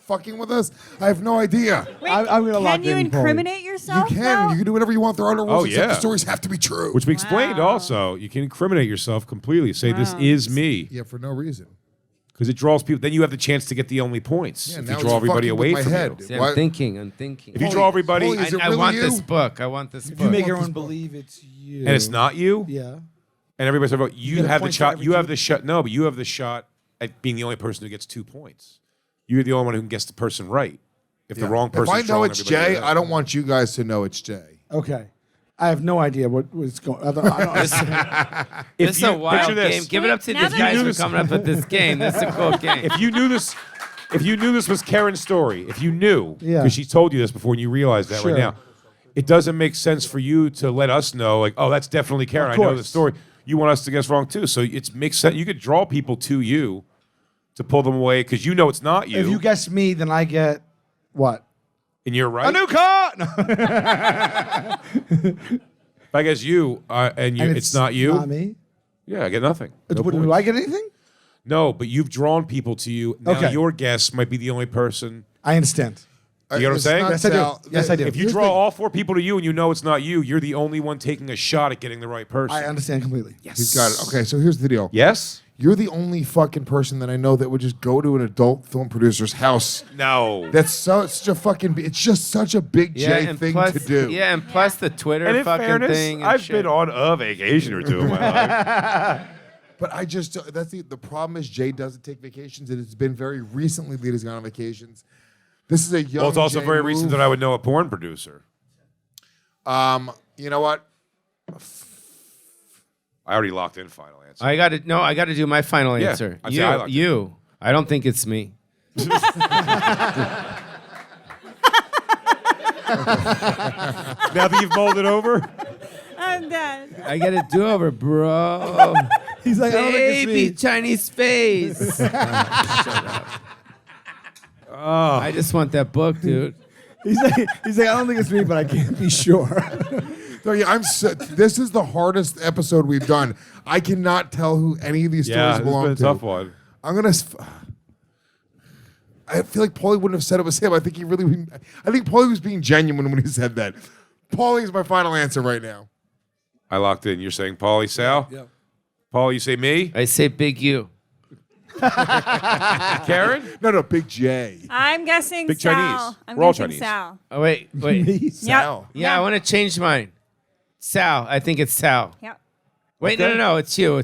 Speaker 3: Fucking with us? I have no idea.
Speaker 5: Wait,
Speaker 6: I'm gonna lock
Speaker 5: can you
Speaker 6: in Pauly.
Speaker 5: incriminate
Speaker 3: You
Speaker 5: yourself?
Speaker 3: can.
Speaker 5: though?
Speaker 3: You can do whatever you want. There are no rules.
Speaker 4: Oh,
Speaker 3: except
Speaker 4: yeah.
Speaker 3: the stories have to be true.
Speaker 4: Which we explained
Speaker 5: Wow.
Speaker 4: also. You can incriminate yourself completely. Say, this
Speaker 5: Wow.
Speaker 4: is me.
Speaker 3: Yeah, for no reason.
Speaker 4: Because it draws people. Then you have the chance to get the only points.
Speaker 3: Yeah,
Speaker 4: if
Speaker 3: now
Speaker 4: you
Speaker 3: it's
Speaker 4: draw everybody
Speaker 3: fucking with
Speaker 4: away
Speaker 3: my
Speaker 4: from
Speaker 3: head.
Speaker 4: you.
Speaker 1: See, I'm
Speaker 3: What?
Speaker 1: thinking.
Speaker 4: If you draw everybody
Speaker 3: Pauly, is it
Speaker 1: I
Speaker 3: really
Speaker 1: want
Speaker 3: you?
Speaker 1: this book. I want this
Speaker 6: If
Speaker 1: book.
Speaker 6: you make
Speaker 3: want
Speaker 6: everyone
Speaker 3: this book.
Speaker 6: believe it's you.
Speaker 4: and it's not you,
Speaker 6: Yeah.
Speaker 4: and everybody's talking about you
Speaker 6: get a
Speaker 4: have the
Speaker 6: point for
Speaker 4: shot.
Speaker 6: every
Speaker 4: You have
Speaker 6: two?
Speaker 4: the shot. No, but you have the shot at being the only person who gets 2 points. You're the only one who can guess the person right. If the wrong person,
Speaker 3: If I know it's Jay, I don't want you guys to know it's Jay.
Speaker 6: Okay. I have no idea what was going. I don't
Speaker 1: This is a wild game. Give it up to
Speaker 5: Now
Speaker 1: these
Speaker 5: that-
Speaker 1: guys
Speaker 4: You
Speaker 1: for
Speaker 4: knew this-
Speaker 1: coming up with this game. This is a cool game.
Speaker 4: If you knew this was Kerryn's story, if you knew,
Speaker 6: Yeah.
Speaker 4: because she told you this before and you realize that
Speaker 6: Sure.
Speaker 4: right now, it doesn't make sense for you to let us know, like, oh, that's definitely Kerryn. I know the
Speaker 6: course.
Speaker 4: story. You want us to guess wrong too. So it makes sense. You could draw people to you to pull them away because you know it's not you.
Speaker 6: If you guess me, then I get what?
Speaker 4: and you're right.
Speaker 6: A new car. No.
Speaker 4: If I guess you and you,
Speaker 6: And
Speaker 4: it's not you.
Speaker 6: Not me.
Speaker 4: Yeah, I get nothing. No
Speaker 6: Do
Speaker 4: points.
Speaker 6: I get anything?
Speaker 4: No, but you've drawn people to you. Now
Speaker 6: Okay.
Speaker 4: your guess might be the only person.
Speaker 6: I understand.
Speaker 4: You know what I'm
Speaker 3: It's
Speaker 4: saying?
Speaker 3: not
Speaker 6: Yes, I do.
Speaker 3: Sal-
Speaker 6: Yes, I do.
Speaker 4: If you
Speaker 3: Here's
Speaker 4: draw
Speaker 3: the-
Speaker 4: all 4 people to you and you know it's not you, you're the only one taking a shot at getting the right person.
Speaker 6: I understand completely.
Speaker 3: He's got it. Okay, so here's the deal.
Speaker 4: Yes?
Speaker 3: You're the only fucking person that I know that would just go to an adult film producer's house.
Speaker 4: No.
Speaker 3: That's such a fucking. It's just such a big J
Speaker 1: and
Speaker 3: thing
Speaker 1: plus,
Speaker 3: to do.
Speaker 1: Yeah, and plus the Twitter
Speaker 4: And in
Speaker 1: fucking
Speaker 4: fairness,
Speaker 1: thing. And
Speaker 4: I've
Speaker 1: shit.
Speaker 4: been on a vacation or two in my life.
Speaker 3: But I just that's the problem is Jay doesn't take vacations, and it's been very recently that he's gone on vacations. This is a young.
Speaker 4: Well, it's also
Speaker 3: Jay
Speaker 4: very
Speaker 3: move.
Speaker 4: recent that I would know a porn producer.
Speaker 3: You know what?
Speaker 4: I already locked in final answer.
Speaker 1: I got to do my final
Speaker 4: Yeah,
Speaker 1: answer.
Speaker 4: I'd say I like it.
Speaker 1: You. I don't think it's me.
Speaker 4: Now that you've mulled it over,
Speaker 5: I'm dead.
Speaker 1: I get a do-over, bro.
Speaker 6: He's like, I don't think it's
Speaker 1: Baby
Speaker 6: me.
Speaker 1: Chinese face. Shut up. I just want that book, dude.
Speaker 6: He's like, I don't think it's me, but I can't be sure.
Speaker 3: No, yeah, this is the hardest episode we've done. I cannot tell who any of these
Speaker 4: yeah,
Speaker 3: stories
Speaker 4: it's
Speaker 3: belong
Speaker 4: been a
Speaker 3: to.
Speaker 4: tough one.
Speaker 3: I'm gonna. I feel like Pauly wouldn't have said it was him. I think Pauly was being genuine when he said that. Pauly is my final answer right now.
Speaker 4: I locked in. You're saying Pauly, Sal?
Speaker 3: Yeah.
Speaker 4: Paul, you say me?
Speaker 1: I say big you.
Speaker 4: Kerryn?
Speaker 3: No, Big J.
Speaker 5: I'm guessing
Speaker 4: Big
Speaker 5: Sal.
Speaker 4: Chinese.
Speaker 5: I'm
Speaker 4: We're all
Speaker 5: guessing
Speaker 4: Chinese.
Speaker 5: Sal.
Speaker 1: Oh, wait.
Speaker 5: Yep.
Speaker 3: Sal.
Speaker 1: Yeah, I want to change mine. Sal. I think it's Sal.
Speaker 5: Yep.
Speaker 1: Wait,
Speaker 4: Okay.
Speaker 1: no. It's you.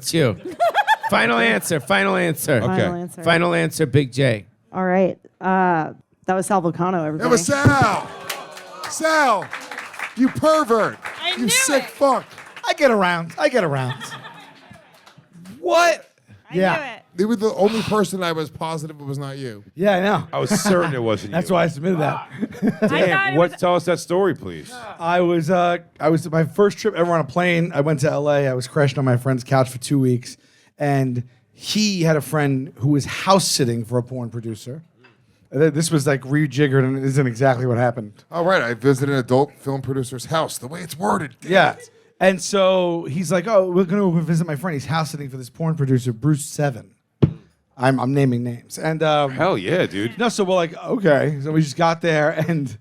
Speaker 1: Final answer.
Speaker 7: Final answer.
Speaker 1: Final answer, Big J.
Speaker 7: All right. That was Sal Vulcano, everybody.
Speaker 3: That was Sal. Sal, you pervert.
Speaker 5: I
Speaker 3: you
Speaker 5: knew
Speaker 3: sick
Speaker 5: it.
Speaker 3: fuck.
Speaker 6: I get around.
Speaker 4: What?
Speaker 5: I
Speaker 6: Yeah.
Speaker 5: knew it.
Speaker 3: You were the only person I was positive it was not you.
Speaker 6: Yeah, I know.
Speaker 4: I was certain it wasn't
Speaker 6: That's
Speaker 4: you.
Speaker 6: why I submitted that.
Speaker 5: I thought
Speaker 4: Damn,
Speaker 5: it was-
Speaker 4: tell us that story, please.
Speaker 6: I was my first trip ever on a plane. I went to LA. I was crashing on my friend's couch for 2 weeks, and he had a friend who was house sitting for a porn producer. This was like rejiggered, and it isn't exactly what happened.
Speaker 3: All right, I visited an adult film producer's house. The way it's worded.
Speaker 6: Yeah. And so he's like, "Oh, we're gonna go visit my friend. He's house sitting for this porn producer, Bruce Seven." I'm naming names, and
Speaker 4: Hell yeah, dude.
Speaker 6: no, so we're like, okay. So we just got there, and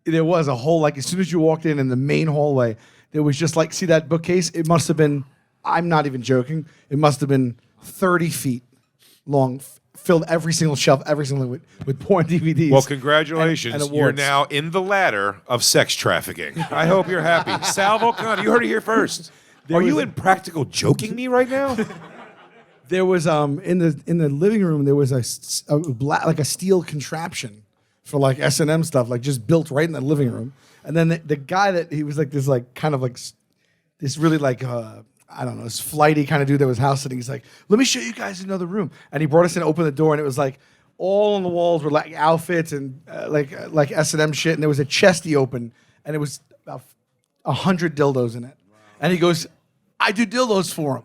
Speaker 6: there was a whole, like, as soon as you walked in the main hallway, there was just like, see that bookcase? It must have been, I'm not even joking, it must have been 30 feet long, filled every single shelf, every single with porn DVDs.
Speaker 4: Well, congratulations.
Speaker 6: and
Speaker 4: You're
Speaker 6: awards.
Speaker 4: now in the ladder of sex trafficking. I hope you're happy. Sal Vulcano, you heard it here first. Are you
Speaker 6: was-
Speaker 4: in practical joking me right now?
Speaker 6: There was in the living room there was like a steel contraption for like S&M stuff, like just built right in the living room. And then the guy that he was like this like kind of like this really like I don't know, this flighty kind of dude that was house sitting. He's like, let me show you guys another room. And he brought us in, opened the door, and it was like all on the walls were like outfits and like S&M shit. And there was a chest he opened, and it was about 100 dildos in it. And he goes, I do dildos for him.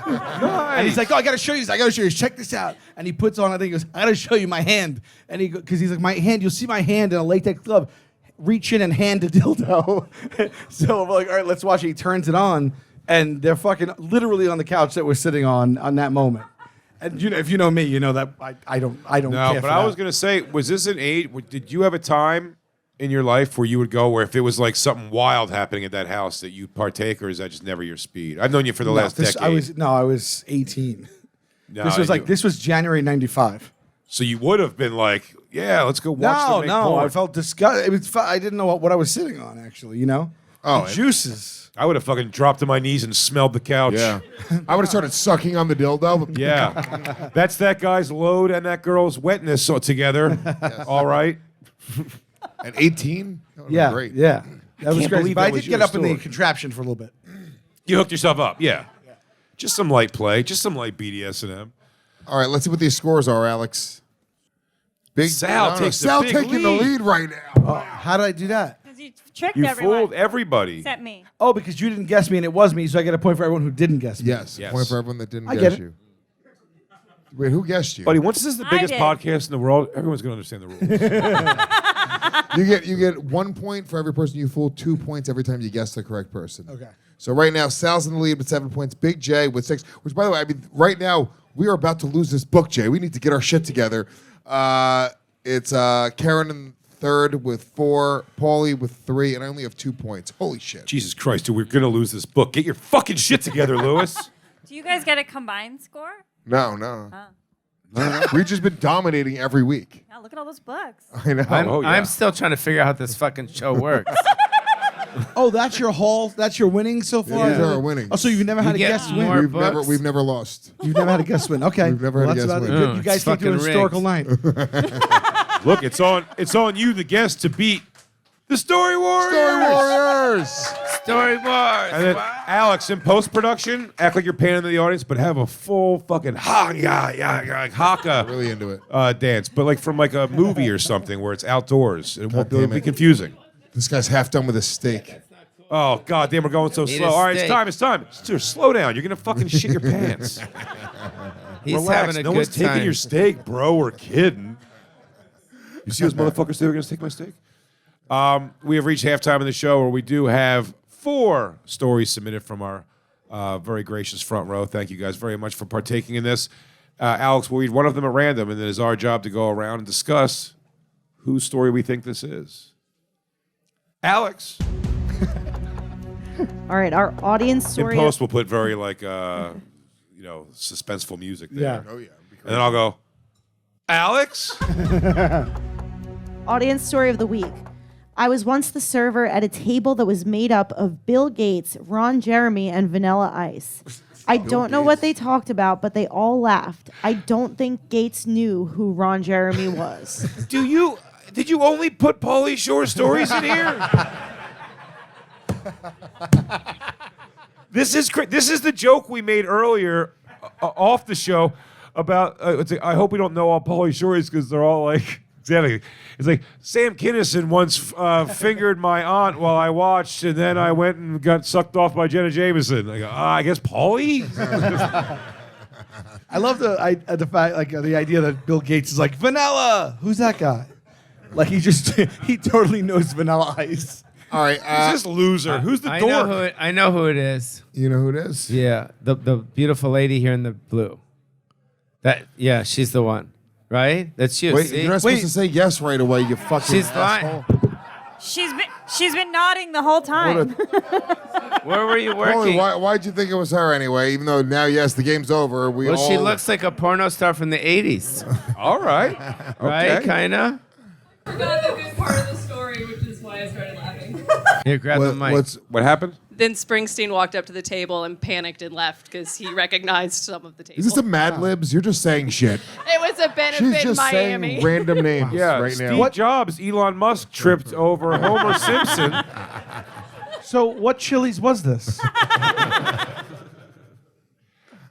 Speaker 6: And he's like, oh, I gotta show you this. I gotta show you this. Check this out. And he puts on, I think he goes, I gotta show you my hand. And because he's like, my hand, you'll see my hand in a latex glove. Reach in and hand a dildo. So we're like, all right, let's watch it. He turns it on, and they're fucking literally on the couch that we're sitting on that moment. And you know, if you know me, you know that I don't
Speaker 4: No,
Speaker 6: care
Speaker 4: but
Speaker 6: for
Speaker 4: I
Speaker 6: that.
Speaker 4: was gonna say, was this an age? Did you have a time in your life where you would go where if it was like something wild happening at that house that you partake, or is that just never your speed? I've known you for the last decade.
Speaker 6: I was 18.
Speaker 4: No,
Speaker 6: This was January '95.
Speaker 4: So you would have been like, yeah, let's go watch them make porn.
Speaker 6: I felt disgusted. I didn't know what I was sitting on, actually, you know?
Speaker 3: Oh,
Speaker 6: The juices.
Speaker 4: I would have fucking dropped to my knees and smelled the couch.
Speaker 3: Yeah. I would have started sucking on the dildo.
Speaker 4: Yeah. That's that guy's load and that girl's wetness together. All right.
Speaker 3: At 18?
Speaker 6: Yeah,
Speaker 3: Great.
Speaker 6: yeah. That was
Speaker 4: can't
Speaker 6: crazy.
Speaker 4: believe
Speaker 6: But
Speaker 4: that
Speaker 6: I
Speaker 4: was
Speaker 6: did get
Speaker 4: your
Speaker 6: up in the
Speaker 4: story.
Speaker 6: contraption for a little bit.
Speaker 4: You hooked yourself up. Yeah. Just some light play. Just some light BDSM.
Speaker 3: All right, let's see what these scores are, Alex. Big
Speaker 4: Sal takes the
Speaker 3: Sal
Speaker 4: big
Speaker 3: taking the
Speaker 4: lead.
Speaker 3: lead right now.
Speaker 6: How did I do that?
Speaker 5: Because you tricked
Speaker 4: You
Speaker 5: everyone.
Speaker 4: fooled everybody.
Speaker 5: Except me.
Speaker 6: Oh, because you didn't guess me and it was me, so I get a point for everyone who didn't guess me.
Speaker 3: Yes.
Speaker 4: Yes.
Speaker 3: Point for everyone that didn't
Speaker 6: I
Speaker 3: guess
Speaker 6: get it.
Speaker 3: you. Wait, who guessed you?
Speaker 4: Buddy, once this is the
Speaker 5: I
Speaker 4: biggest
Speaker 5: did.
Speaker 4: podcast in the world, everyone's going to understand the rules.
Speaker 3: You get 1 point for every person you fool, 2 points every time you guess the correct person.
Speaker 6: Okay.
Speaker 3: So right now, Sal's in the lead with 7 points. Big J with 6. Which, by the way, I mean, right now we are about to lose this book, Jay. We need to get our shit together. It's Kerryn in third with 4, Pauly with 3, and I only have 2 points. Holy shit!
Speaker 4: Jesus Christ, dude, we're going to lose this book. Get your fucking shit together, Lewis.
Speaker 5: Do you guys get a combined score?
Speaker 3: No. We've just been dominating every week.
Speaker 5: Yeah, look at all those books.
Speaker 3: I know.
Speaker 1: I'm still trying to figure out how this fucking show works.
Speaker 6: Oh, that's your haul? That's your winnings so far?
Speaker 3: These are our winnings.
Speaker 6: Oh, so you've never had a
Speaker 1: get
Speaker 6: guest
Speaker 1: more
Speaker 6: win?
Speaker 1: books?
Speaker 3: We've never lost.
Speaker 6: You've never had a guest win. Okay.
Speaker 3: We've never had a
Speaker 6: that's
Speaker 3: guest
Speaker 6: about
Speaker 3: win.
Speaker 6: it.
Speaker 1: Oh,
Speaker 6: You guys
Speaker 1: it's
Speaker 6: can't do an
Speaker 1: fucking
Speaker 6: historical
Speaker 1: rigged.
Speaker 6: night.
Speaker 4: Look, it's on you, the guest, to beat the Story Warriors.
Speaker 3: Story Warriors.
Speaker 1: Story Warz.
Speaker 4: And then
Speaker 1: Wow.
Speaker 4: Alex, in post-production, act like you're panning to the audience, but have a full fucking haka
Speaker 3: Really into it.
Speaker 4: dance, but like from like a movie or something where it's outdoors. It won't
Speaker 3: damn
Speaker 4: be
Speaker 3: it.
Speaker 4: confusing.
Speaker 3: This guy's half done with his steak.
Speaker 4: Oh god damn, we're going so
Speaker 1: Need
Speaker 4: slow.
Speaker 1: a
Speaker 4: All right,
Speaker 1: steak.
Speaker 4: it's time. Dude, slow down. You're gonna fucking shit your pants.
Speaker 1: He's
Speaker 4: Relax.
Speaker 1: having a
Speaker 4: No
Speaker 1: good
Speaker 4: one's
Speaker 1: time.
Speaker 4: taking your steak, bro. We're kidding. You see those motherfuckers say we're gonna take my steak? We have reached halftime of the show where we do have 4 stories submitted from our very gracious front row. Thank you guys very much for partaking in this. Alex will read one of them at random, and then it's our job to go around and discuss whose story we think this is. Alex.
Speaker 7: All right, our audience story.
Speaker 4: In post, we'll put very like suspenseful music there.
Speaker 6: Yeah.
Speaker 3: Oh yeah.
Speaker 4: And then I'll go, Alex.
Speaker 7: Audience story of the week. I was once the server at a table that was made up of Bill Gates, Ron Jeremy, and Vanilla Ice. I don't know what they talked about, but they all laughed. I don't think Gates knew who Ron Jeremy was.
Speaker 4: Did you only put Pauly Shore stories in here? This is the joke we made earlier off the show about. I hope we don't know all Pauly Shores because they're all like exactly. It's like Sam Kinison once fingered my aunt while I watched, and then I went and got sucked off by Jenna Jameson. I go, I guess Pauly.
Speaker 6: I love the fact, like the idea that Bill Gates is like, Vanilla! Who's that guy? Like he totally knows Vanilla Ice.
Speaker 3: All right.
Speaker 4: Who's this loser? Who's the
Speaker 1: I
Speaker 4: dork?
Speaker 1: know who it is.
Speaker 3: You know who it is?
Speaker 1: Yeah, the beautiful lady here in the blue. She's the one, right? That's you.
Speaker 3: Wait,
Speaker 1: see?
Speaker 3: you're not supposed to say yes right away. You fucking
Speaker 1: She's
Speaker 3: asshole.
Speaker 1: lying.
Speaker 5: She's been nodding the whole time.
Speaker 1: Where were you
Speaker 3: Pauly,
Speaker 1: working?
Speaker 3: why'd you think it was her anyway? Even though now, yes, the game's over.
Speaker 1: Well, she looks like a porno star from the 80s,
Speaker 4: All right.
Speaker 1: right?
Speaker 4: Okay.
Speaker 1: Kinda.
Speaker 8: Forgot the good part of the story, which is why I started laughing.
Speaker 1: Here, grab the mic.
Speaker 4: What happened?
Speaker 8: Then Springsteen walked up to the table and panicked and left because he recognized some of the table.
Speaker 3: Is this a Mad Libs? You're just saying shit.
Speaker 8: It was a
Speaker 3: She's
Speaker 8: benefit in
Speaker 3: just
Speaker 8: Miami.
Speaker 3: saying random names
Speaker 4: Yeah,
Speaker 3: right
Speaker 4: Steve
Speaker 3: now.
Speaker 4: Jobs, Elon Musk tripped over Homer Simpson.
Speaker 6: So what Chili's was this?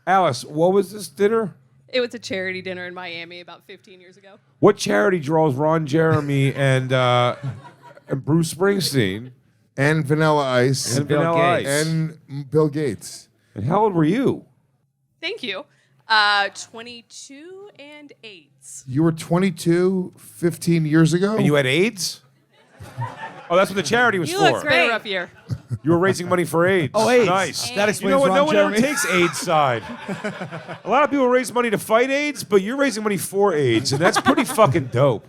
Speaker 4: Alice, what was this dinner?
Speaker 8: It was a charity dinner in Miami about 15 years ago.
Speaker 4: What charity draws Ron Jeremy and Bruce Springsteen
Speaker 3: And Vanilla Ice.
Speaker 4: and
Speaker 1: Bill
Speaker 4: Vanilla
Speaker 1: Gates.
Speaker 4: Ice?
Speaker 3: And Bill Gates.
Speaker 4: And how old were you?
Speaker 8: Thank you. 22 and 8.
Speaker 3: You were 22 15 years ago?
Speaker 4: And you had AIDS? Oh, that's what the charity was
Speaker 5: You
Speaker 4: for.
Speaker 5: look
Speaker 8: It's been
Speaker 5: great.
Speaker 8: a rough year.
Speaker 4: You were raising money for AIDS.
Speaker 6: Oh, AIDS.
Speaker 4: Nice.
Speaker 6: That explains
Speaker 4: You know what?
Speaker 6: Ron
Speaker 4: No one ever
Speaker 6: Jeremy.
Speaker 4: takes AIDS side. A lot of people raise money to fight AIDS, but you're raising money for AIDS, and that's pretty fucking dope.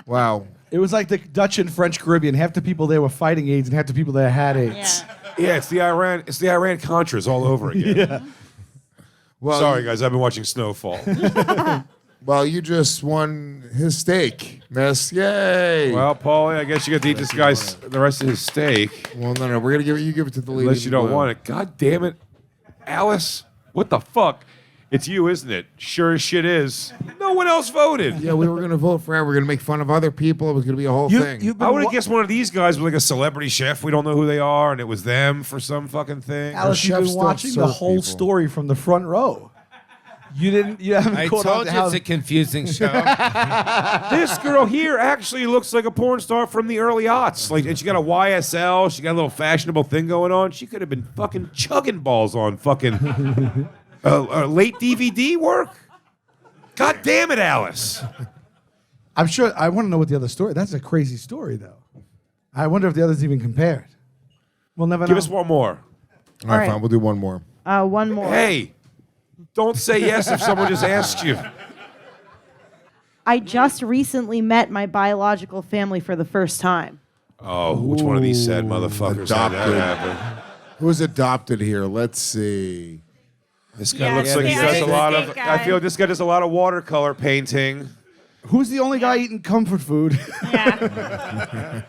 Speaker 3: Wow.
Speaker 6: It was like the Dutch and French Caribbean. Half the people there were fighting AIDS, and half the people there had AIDS.
Speaker 5: Yeah.
Speaker 4: Yeah, it's the Iran Contras all over again.
Speaker 6: Yeah.
Speaker 3: Well,
Speaker 4: Sorry, guys, I've been watching Snowfall.
Speaker 3: Well, you just won his steak, miss. Yay.
Speaker 4: Well, Paulie, I guess you got to eat this guy's the rest of his steak,
Speaker 3: Well, no, we're gonna give it to the lady.
Speaker 4: unless you
Speaker 3: in
Speaker 4: don't
Speaker 3: blue.
Speaker 4: want it. God damn it, Alice! What the fuck? It's you, isn't it? Sure as shit is. No one else voted.
Speaker 3: Yeah, we were gonna vote for it. We're gonna make fun of other people. It was gonna be a whole thing.
Speaker 4: I would have guessed one of these guys was like a celebrity chef. We don't know who they are, and it was them for some fucking thing.
Speaker 6: Alice, you've
Speaker 3: chefs
Speaker 6: been
Speaker 3: don't
Speaker 6: watching the
Speaker 3: serve
Speaker 6: whole
Speaker 3: people.
Speaker 6: story from the front row. You haven't
Speaker 1: I
Speaker 6: caught on
Speaker 1: told
Speaker 6: to
Speaker 1: you
Speaker 6: how
Speaker 1: it's a confusing show.
Speaker 4: This girl here actually looks like a porn star from the early aughts. Like, and she got a YSL. She got a little fashionable thing going on. She could have been fucking chugging balls on fucking late DVD work. God damn it, Alice.
Speaker 6: I'm sure. I want to know what the other story. That's a crazy story, though. I wonder if the others even compared. We'll never
Speaker 4: Give
Speaker 6: know.
Speaker 4: us one more.
Speaker 3: All right,
Speaker 7: right.
Speaker 3: fine. We'll do one more.
Speaker 7: One more.
Speaker 4: Hey, don't say yes if someone just asks you.
Speaker 7: I just recently met my biological family for the first time.
Speaker 4: Oh, which one of these sad motherfuckers had that
Speaker 3: Adopted.
Speaker 4: happen?
Speaker 3: Who's adopted here? Let's see.
Speaker 4: This guy
Speaker 5: Yeah,
Speaker 4: looks like he
Speaker 1: yeah,
Speaker 4: does
Speaker 1: he's
Speaker 4: a
Speaker 1: a
Speaker 4: lot of.
Speaker 5: big
Speaker 4: I
Speaker 5: guy.
Speaker 4: feel this guy does a lot of watercolor painting.
Speaker 6: Who's the only guy eating comfort food?
Speaker 5: Yeah.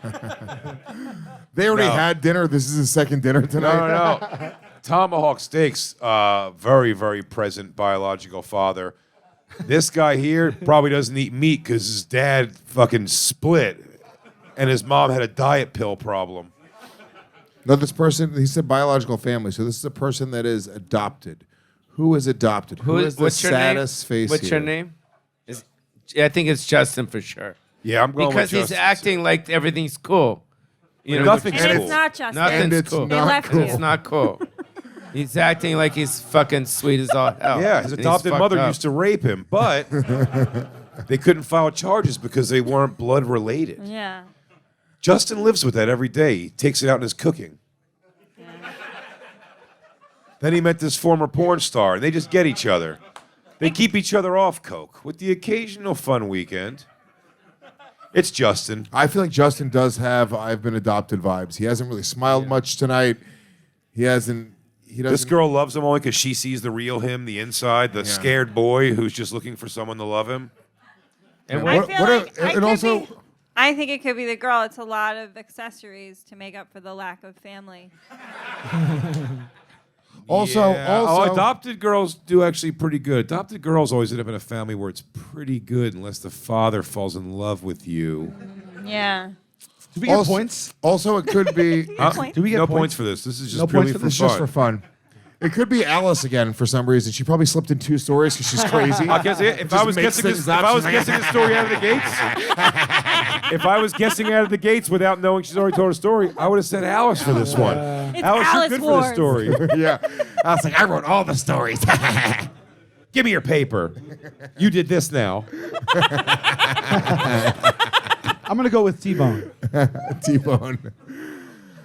Speaker 3: They already
Speaker 4: No.
Speaker 3: had dinner. This is his second dinner tonight.
Speaker 4: No. Tomahawk steaks, very, very present biological father. This guy here probably doesn't eat meat because his dad fucking split and his mom had a diet pill problem.
Speaker 3: No, this person, he said biological family. So this is a person that is adopted. Who is adopted? Who is the
Speaker 1: what's your
Speaker 3: saddest
Speaker 1: name?
Speaker 3: face
Speaker 1: What's
Speaker 3: here?
Speaker 1: your name? I think it's Justin for sure.
Speaker 4: Yeah, I'm going
Speaker 1: Because
Speaker 4: with
Speaker 1: he's
Speaker 4: Justin.
Speaker 1: acting like everything's cool. You know,
Speaker 4: Nothing's
Speaker 5: And
Speaker 4: cool.
Speaker 5: it's not just
Speaker 1: Nothing's
Speaker 3: And it's
Speaker 1: cool.
Speaker 5: They
Speaker 3: not
Speaker 5: left
Speaker 3: cool.
Speaker 5: you.
Speaker 1: It's not cool. He's acting like he's fucking sweet as all hell.
Speaker 4: Yeah, his
Speaker 1: And he's
Speaker 4: adopted
Speaker 1: fucked
Speaker 4: mother
Speaker 1: up.
Speaker 4: used to rape him, but they couldn't file charges because they weren't blood related.
Speaker 5: Yeah.
Speaker 4: Justin lives with that every day. He takes it out in his cooking. Then he met this former porn star, and they just get each other. They keep each other off coke with the occasional fun weekend. It's Justin.
Speaker 3: I feel like Justin does have I've been adopted vibes. He hasn't really smiled much tonight. He doesn't.
Speaker 4: This girl loves him only because she sees the real him, the inside, the scared boy who's just looking for someone to love him.
Speaker 1: And
Speaker 5: I
Speaker 3: What-
Speaker 5: feel
Speaker 3: what are-
Speaker 5: like I
Speaker 3: and
Speaker 5: could
Speaker 3: also-
Speaker 5: be, I think it could be the girl. It's a lot of accessories to make up for the lack of family.
Speaker 3: Also,
Speaker 4: adopted girls do actually pretty good. Adopted girls always end up in a family where it's pretty good unless the father falls in love with you.
Speaker 5: Yeah.
Speaker 6: Do we get
Speaker 3: Also-
Speaker 6: points?
Speaker 3: Also, it could be
Speaker 6: Do we get
Speaker 4: No
Speaker 6: points?
Speaker 4: points for this. This is just
Speaker 6: No
Speaker 4: purely
Speaker 6: points for
Speaker 4: for
Speaker 6: this?
Speaker 4: fun.
Speaker 3: just for fun. It could be Alice again for some reason. She probably slipped in two stories because she's crazy.
Speaker 4: I guess if I was guessing this, story out of the gates, if I was guessing out of the gates without knowing she's already told a story, I would have said Alice for this one.
Speaker 5: It's
Speaker 4: Alice,
Speaker 5: Alice
Speaker 4: you're good
Speaker 5: Wars.
Speaker 4: for this story.
Speaker 3: Yeah, I was like, I wrote all the stories.
Speaker 4: Give me your paper. You did this now.
Speaker 6: I'm gonna go with T-Bone.
Speaker 3: T-Bone.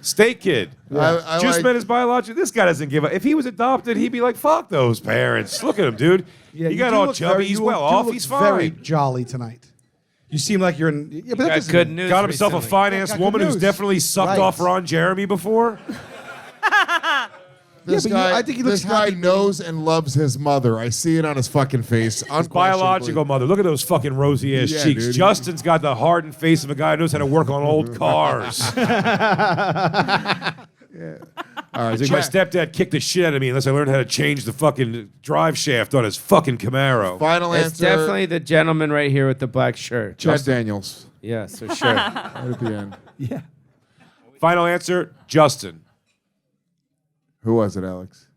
Speaker 4: Steak Kid.
Speaker 3: I
Speaker 4: Just
Speaker 3: like-
Speaker 4: met his biological. This guy doesn't give a. If he was adopted, he'd be like, "Fuck those parents." Look at him, dude.
Speaker 6: Yeah,
Speaker 4: he
Speaker 6: you
Speaker 4: got
Speaker 6: do
Speaker 4: all
Speaker 6: look
Speaker 4: chubby.
Speaker 6: very-
Speaker 4: He's
Speaker 6: you
Speaker 4: well
Speaker 6: do
Speaker 4: off.
Speaker 6: look
Speaker 4: He's
Speaker 6: very
Speaker 4: fine.
Speaker 6: jolly tonight. You seem like you're in. Yeah, but that
Speaker 1: got
Speaker 6: doesn't-
Speaker 1: good news.
Speaker 4: Got himself a
Speaker 1: recently.
Speaker 4: finance
Speaker 6: Got good
Speaker 4: woman who's
Speaker 6: news.
Speaker 4: definitely sucked
Speaker 6: Right.
Speaker 4: off Ron Jeremy before.
Speaker 3: This
Speaker 6: but you-
Speaker 3: guy,
Speaker 6: I think he looks
Speaker 3: this guy
Speaker 6: happy.
Speaker 3: knows and loves his mother. I see it on his fucking face.
Speaker 4: His biological mother. Look at those fucking rosy ass
Speaker 3: Yeah,
Speaker 4: cheeks.
Speaker 3: dude.
Speaker 4: Justin's got the hardened face of a guy who knows how to work on old cars.
Speaker 3: All right,
Speaker 4: He's like, my stepdad kicked the shit out of me unless I learned how to change the fucking drive shaft on his fucking Camaro.
Speaker 3: final
Speaker 1: It's
Speaker 3: answer.
Speaker 1: definitely the gentleman right here with the black shirt.
Speaker 3: Chad Daniels.
Speaker 1: Yes, for sure.
Speaker 3: Right at the end.
Speaker 6: Yeah.
Speaker 4: Final answer, Justin.
Speaker 3: Who was it, Alex?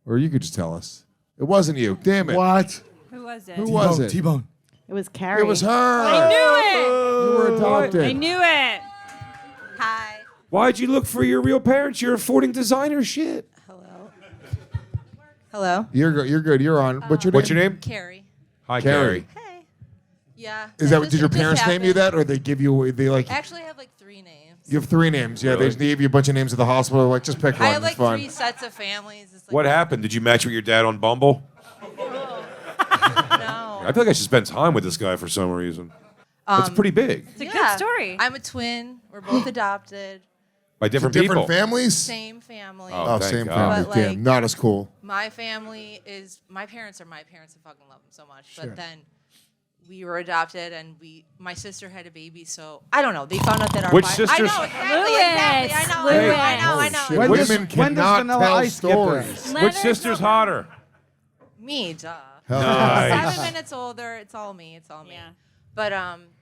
Speaker 3: Or you could just tell us. It wasn't you. Damn it.
Speaker 6: What?
Speaker 5: Who was it?
Speaker 3: Who was it?
Speaker 6: T-Bone.
Speaker 7: It was Carrie.
Speaker 3: It was her.
Speaker 5: I knew
Speaker 3: You were adopted.
Speaker 5: it. I knew it. Hi.
Speaker 4: Why'd you look for your real parents? You're affording designer shit.
Speaker 5: Hello.
Speaker 9: Hello.
Speaker 3: You're good. You're on. What's your name?
Speaker 4: What's your name?
Speaker 9: Carrie.
Speaker 4: Hi,
Speaker 3: Carrie.
Speaker 9: Hey. Yeah.
Speaker 3: Is that
Speaker 9: just-
Speaker 3: did your
Speaker 9: it just
Speaker 3: parents name you
Speaker 9: happened.
Speaker 3: that, or they give you they like?
Speaker 9: Actually, I have like 3 names.
Speaker 3: You have 3 names. Yeah,
Speaker 4: Really?
Speaker 3: they gave you a bunch of names at the hospital. Like, just pick one.
Speaker 9: I have like
Speaker 3: it's fine.
Speaker 9: 3 sets of families. It's like,
Speaker 4: What happened? Did you match with your dad on Bumble?
Speaker 9: No.
Speaker 4: I feel like I should spend time with this guy for some reason. That's pretty big.
Speaker 5: It's a good story.
Speaker 9: I'm a twin. We're both adopted.
Speaker 4: By different
Speaker 3: Different
Speaker 4: people.
Speaker 3: families.
Speaker 9: Same family.
Speaker 3: Oh,
Speaker 4: thank
Speaker 3: same
Speaker 4: God.
Speaker 3: family.
Speaker 9: But,
Speaker 3: Damn,
Speaker 9: like-
Speaker 3: not as cool.
Speaker 9: My family is my parents are my parents. I fucking love them so much. But then we were adopted, and my sister had a baby. So I don't know. They found out that our
Speaker 4: Which
Speaker 9: I
Speaker 4: sisters-
Speaker 9: know exactly.
Speaker 5: Lewis.
Speaker 9: I know.
Speaker 5: Lewis.
Speaker 9: I know.
Speaker 3: Shit,
Speaker 6: When does-
Speaker 3: women
Speaker 6: when does
Speaker 3: cannot
Speaker 6: Vanilla
Speaker 3: tell
Speaker 6: Ice get there?
Speaker 3: stories.
Speaker 5: Let
Speaker 4: Which
Speaker 5: her
Speaker 4: sister's
Speaker 5: go.
Speaker 4: hotter?
Speaker 9: Me, duh.
Speaker 4: Nice.
Speaker 9: 7 minutes older. It's all me. It's all me.
Speaker 5: Yeah.
Speaker 9: But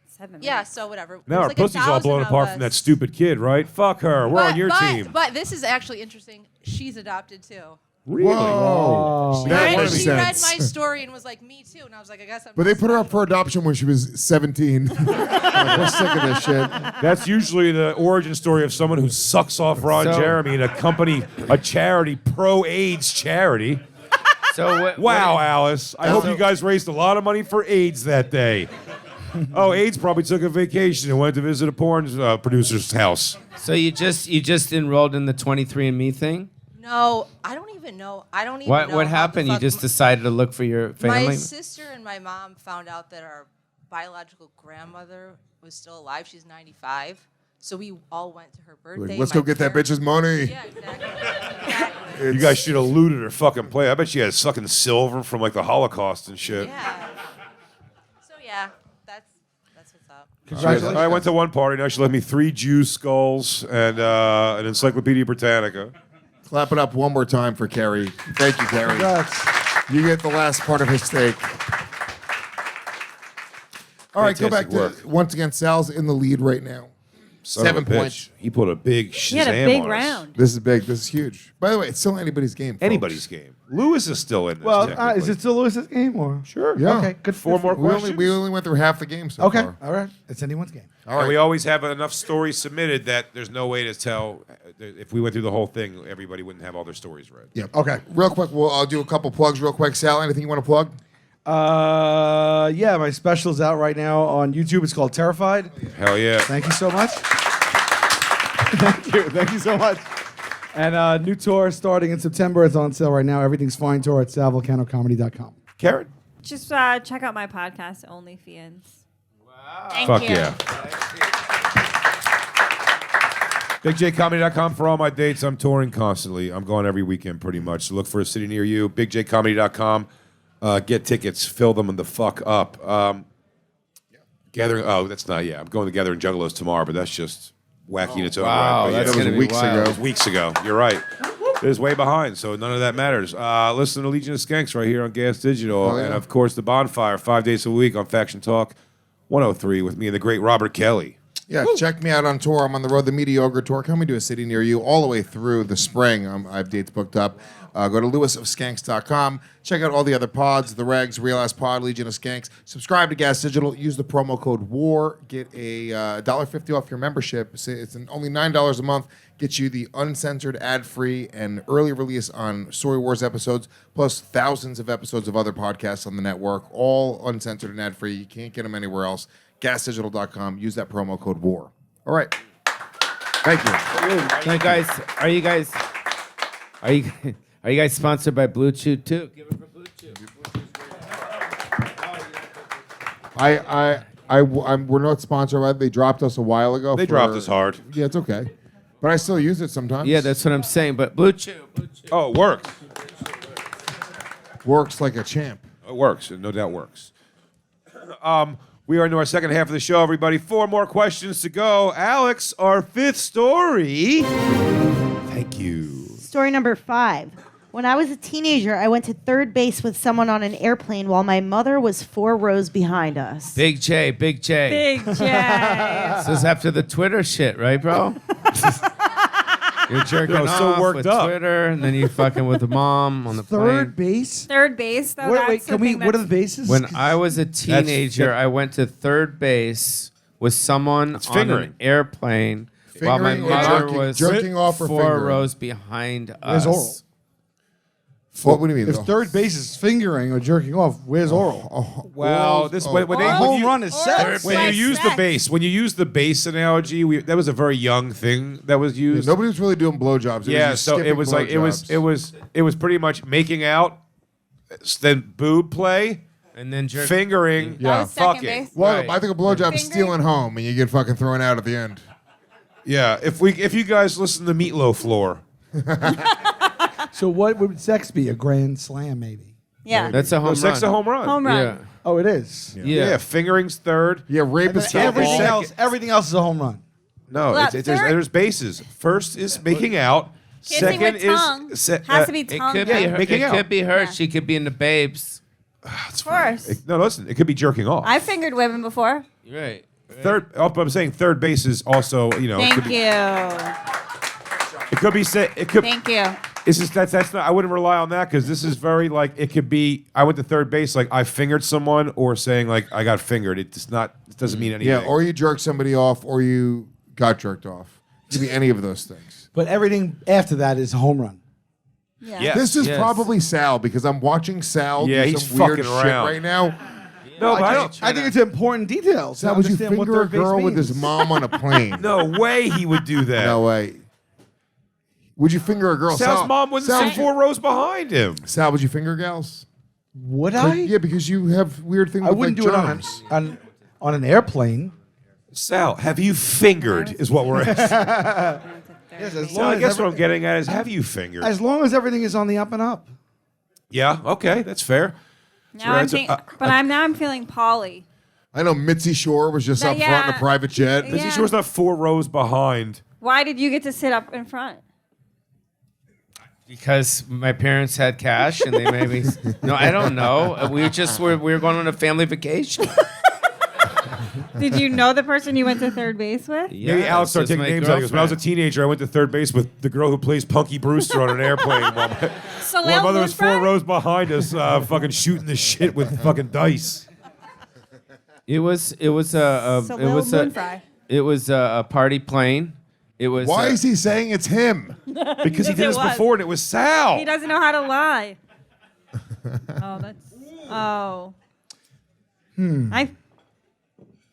Speaker 5: 7
Speaker 9: yeah.
Speaker 5: minutes.
Speaker 9: So whatever.
Speaker 4: Now
Speaker 9: There's
Speaker 4: our
Speaker 9: like
Speaker 4: pussy's all
Speaker 9: 1,000
Speaker 4: blown
Speaker 9: of
Speaker 4: apart from that
Speaker 9: us.
Speaker 4: stupid kid, right? Fuck her. We're on your team.
Speaker 9: But this is actually interesting. She's adopted too.
Speaker 4: Really?
Speaker 3: Whoa. That
Speaker 9: And
Speaker 3: makes
Speaker 9: she read my
Speaker 3: sense.
Speaker 9: story and was like, "Me too." And I was like, "I guess I'm."
Speaker 3: But they
Speaker 9: not
Speaker 3: put her up
Speaker 9: special.
Speaker 3: for adoption when she was 17. Like, we're sick of this shit.
Speaker 4: That's usually the origin story of someone who sucks off Ron
Speaker 1: So-
Speaker 4: Jeremy and a charity, pro-AIDS charity.
Speaker 1: So what?
Speaker 4: Wow, Alice. I hope
Speaker 1: So-
Speaker 4: you guys raised a lot of money for AIDS that day. Oh, AIDS probably took a vacation and went to visit a porn producer's house.
Speaker 1: So you just enrolled in the 23andMe thing?
Speaker 9: No, I don't even know. I don't even
Speaker 1: What
Speaker 9: know.
Speaker 1: what
Speaker 9: how the
Speaker 1: happened? You
Speaker 9: fuck-
Speaker 1: just decided to look for your family?
Speaker 9: My sister and my mom found out that our biological grandmother was still alive. She's 95. So we all went to her birthday.
Speaker 3: Like, let's
Speaker 9: My
Speaker 3: go get that
Speaker 9: parents-
Speaker 3: bitch's money.
Speaker 9: Yeah, exactly.
Speaker 4: You guys should have looted her fucking play. I bet she had sucking silver from like the Holocaust and shit.
Speaker 9: Yeah. So yeah, that's what's up.
Speaker 6: Congratulations.
Speaker 4: I went to one party. Now she left me 3 Jew skulls and an Encyclopedia Britannica.
Speaker 3: Clap it up one more time for Carrie. Thank you, Carrie.
Speaker 6: Congrats.
Speaker 3: You get the last part of his steak. All right, go back
Speaker 4: Fantastic
Speaker 3: to
Speaker 4: work.
Speaker 3: once again. Sal's in the lead right now.
Speaker 4: Son of a
Speaker 3: 7
Speaker 4: bitch.
Speaker 3: points.
Speaker 4: He put a big Shazam
Speaker 5: He had a big
Speaker 4: on us.
Speaker 5: round.
Speaker 3: This is big. This is huge. By the way, it's still anybody's game. folks.
Speaker 4: Anybody's game. Lewis is still in this.
Speaker 6: Well, is
Speaker 4: technically.
Speaker 6: it still Lewis's game or?
Speaker 4: Sure.
Speaker 3: Yeah.
Speaker 6: Okay, good.
Speaker 4: 4 more
Speaker 3: We
Speaker 4: questions.
Speaker 3: only went through half the game so
Speaker 6: Okay,
Speaker 3: far.
Speaker 6: all right. It's anyone's game.
Speaker 3: All
Speaker 4: And we
Speaker 3: right.
Speaker 4: always have enough stories submitted that there's no way to tell. If we went through the whole thing, everybody wouldn't have all their stories read.
Speaker 3: Yeah.
Speaker 6: Okay.
Speaker 3: Real quick, I'll do a couple plugs real quick. Sal, anything you want to plug?
Speaker 6: Yeah, my special's out right now on YouTube. It's called Terrified.
Speaker 4: Hell yeah.
Speaker 6: Thank you so much. Thank you so much. And new tour starting in September. It's on sale right now. Everything's Fine tour at salvulcanocomedy.com.
Speaker 4: Kerryn?
Speaker 5: Just check out my podcast, Only Fians. Thank
Speaker 4: Fuck
Speaker 5: you.
Speaker 4: yeah. BigJComedy.com for all my dates. I'm touring constantly. I'm going every weekend pretty much. So look for a city near you. BigJComedy.com. Get tickets. Fill them the fuck up. Gathering. Oh, that's not. Yeah, I'm going to Gathering Juggalos tomorrow, but that's just wacky in its own
Speaker 1: wow,
Speaker 4: right. But
Speaker 1: that's
Speaker 3: That was
Speaker 1: gonna be
Speaker 3: weeks
Speaker 1: wild.
Speaker 3: ago.
Speaker 4: It was weeks ago. You're right. It was way behind, so none of that matters. Listen to Legion of Skanks right here on Gas Digital.
Speaker 3: Oh, yeah.
Speaker 4: And, of course, The Bonfire, 5 days a week on Faction Talk 103 with me and the great Robert Kelly.
Speaker 3: Yeah, check me out on tour. I'm on the road, the Mediocre Tour, coming to a city near you all the way through the spring. I have dates booked up. Go to lewisofskanks.com. Check out all the other pods, The Regs, Real Ass Pod, Legion of Skanks. Subscribe to Gas Digital. Use the promo code WAR. Get a $1.50 off your membership. It's only $9 a month. Gets you the uncensored, ad-free, and early release on Story Warz episodes, plus thousands of episodes of other podcasts on the network, all uncensored and ad-free. You can't get them anywhere else. GasDigital.com. Use that promo code WAR. All right. Thank you.
Speaker 1: Are you guys sponsored by Blue Chew too? Give it for Blue Chew.
Speaker 3: We're not sponsored by it. They dropped us a while ago.
Speaker 4: They dropped us hard.
Speaker 3: Yeah, it's okay. But I still use it sometimes.
Speaker 1: Yeah, that's what I'm saying. But Blue Chew.
Speaker 4: Oh, it works.
Speaker 3: Works like a champ.
Speaker 4: It works. It no doubt works. We are into our second half of the show, everybody. 4 more questions to go. Alex, our 5th story. Thank you.
Speaker 7: Story number 5. When I was a teenager, I went to third base with someone on an airplane while my mother was 4 rows behind us.
Speaker 1: Big J.
Speaker 5: Big J.
Speaker 1: This is after the Twitter shit, right, bro? You're jerking
Speaker 4: Yo, so
Speaker 1: off
Speaker 4: worked
Speaker 1: with
Speaker 4: up.
Speaker 1: Twitter, and then you fucking with the mom on the
Speaker 6: Third
Speaker 1: plane.
Speaker 6: base.
Speaker 5: Third base, though.
Speaker 6: Wait,
Speaker 5: that's the
Speaker 6: can we?
Speaker 5: thing
Speaker 6: What are the
Speaker 5: that's-
Speaker 6: bases?
Speaker 1: When I was a teenager,
Speaker 4: that-
Speaker 1: I went to third base with someone
Speaker 4: It's
Speaker 1: on
Speaker 4: fingering.
Speaker 1: an airplane while my
Speaker 3: Fingering or
Speaker 1: mother
Speaker 3: jerking-
Speaker 1: was
Speaker 3: jerking off or
Speaker 1: 4
Speaker 3: fingering?
Speaker 1: rows behind
Speaker 6: Where's
Speaker 1: us.
Speaker 6: oral?
Speaker 3: What do you mean?
Speaker 6: If third base is fingering or jerking off, where's oral?
Speaker 4: Well, this when they
Speaker 6: A home run is sex.
Speaker 4: when you use the base, when you use the base analogy, that was a very young thing that was used.
Speaker 3: Nobody was really doing blowjobs.
Speaker 4: Yeah, so it was like it was pretty much making out, then boob play,
Speaker 1: And then jerk.
Speaker 4: fingering,
Speaker 5: That was second
Speaker 4: fucking.
Speaker 5: base.
Speaker 3: Well,
Speaker 1: Right.
Speaker 3: I think a blowjob is
Speaker 5: Finger-
Speaker 3: stealing home, and you get fucking thrown out at the end.
Speaker 4: Yeah, if you guys listen to Meatloaf Floor,
Speaker 6: So what would sex be? A grand slam, maybe?
Speaker 5: Yeah.
Speaker 1: That's a home run.
Speaker 4: sex a home run.
Speaker 5: Home run.
Speaker 1: Yeah.
Speaker 6: Oh, it is.
Speaker 4: Yeah, fingering's third.
Speaker 3: Yeah, rape
Speaker 6: And
Speaker 3: is
Speaker 6: then everything
Speaker 3: football.
Speaker 6: else is a home run.
Speaker 4: No,
Speaker 5: Well,
Speaker 4: there's bases. First is making out.
Speaker 5: Kissing
Speaker 4: Second
Speaker 5: with tongue.
Speaker 4: is
Speaker 5: Has to be
Speaker 1: It
Speaker 5: tongue.
Speaker 1: could be her.
Speaker 4: making
Speaker 1: It
Speaker 4: out.
Speaker 1: could be her.
Speaker 5: Yeah.
Speaker 1: She could be in the babes.
Speaker 5: Of course.
Speaker 4: No, listen, it could be jerking off.
Speaker 5: I've fingered women before.
Speaker 1: Right.
Speaker 4: Third, I'm saying third base is also, you know,
Speaker 5: Thank
Speaker 4: could be,
Speaker 5: you.
Speaker 4: it could be said. It could.
Speaker 5: Thank you.
Speaker 4: It's just that's not. I wouldn't rely on that because this is very like it could be. I went to third base like I fingered someone or saying like I got fingered. It's not. It doesn't mean anything.
Speaker 3: Yeah, or you jerk somebody off, or you got jerked off. It could be any of those things.
Speaker 6: But everything after that is a home run.
Speaker 5: Yeah.
Speaker 4: Yes.
Speaker 3: This is
Speaker 1: Yes.
Speaker 3: probably Sal because I'm watching Sal
Speaker 4: Yeah,
Speaker 3: do
Speaker 4: he's
Speaker 3: some weird
Speaker 4: fucking
Speaker 3: shit
Speaker 4: around.
Speaker 3: right now.
Speaker 4: No, but I don't.
Speaker 6: I think it's important details.
Speaker 3: Sal,
Speaker 6: to
Speaker 3: would you
Speaker 6: understand what
Speaker 3: finger a
Speaker 6: third base
Speaker 3: girl with
Speaker 6: means.
Speaker 3: his mom on a plane?
Speaker 4: No way he would do that.
Speaker 3: No way. Would you finger a girl?
Speaker 4: Sal's mom wouldn't
Speaker 3: Sal,
Speaker 4: sit 4 rows behind him.
Speaker 3: Sal, would you finger gals?
Speaker 6: Would I?
Speaker 3: Yeah, because you have weird things
Speaker 6: I
Speaker 3: with
Speaker 6: wouldn't
Speaker 3: like
Speaker 6: do it
Speaker 3: germs.
Speaker 6: on an airplane.
Speaker 4: Sal, have you fingered? Is what we're asking.
Speaker 6: Yes, as
Speaker 4: So I guess what I'm getting at is have you fingered?
Speaker 6: as long as everything is on the up and up.
Speaker 4: Yeah. Okay, that's fair.
Speaker 5: Now I'm
Speaker 4: So,
Speaker 5: think, but I'm feeling Pauly.
Speaker 3: I know Mitzi Shore was just up front in a private jet.
Speaker 5: Yeah.
Speaker 4: He sure was not 4 rows behind.
Speaker 5: Why did you get to sit up in front?
Speaker 1: Because my parents had cash and they made me. No, I don't know. We were going on a family vacation.
Speaker 5: Did you know the person you went to third base with?
Speaker 4: Maybe
Speaker 1: Yeah,
Speaker 4: Alex started
Speaker 1: this is
Speaker 4: taking
Speaker 1: my
Speaker 4: names out. He goes, when I was a
Speaker 1: girlfriend.
Speaker 4: teenager, I went to third base with the girl who plays Punky Brewster on an airplane. While my mother was 4 rows behind us, fucking shooting the shit with fucking dice.
Speaker 1: It was
Speaker 5: Moonfry.
Speaker 1: a party plane. It was.
Speaker 3: Why is he saying it's him?
Speaker 4: Because he did this
Speaker 5: was.
Speaker 4: before and it was Sal.
Speaker 5: He doesn't know how to lie. Oh, that's. Oh. I.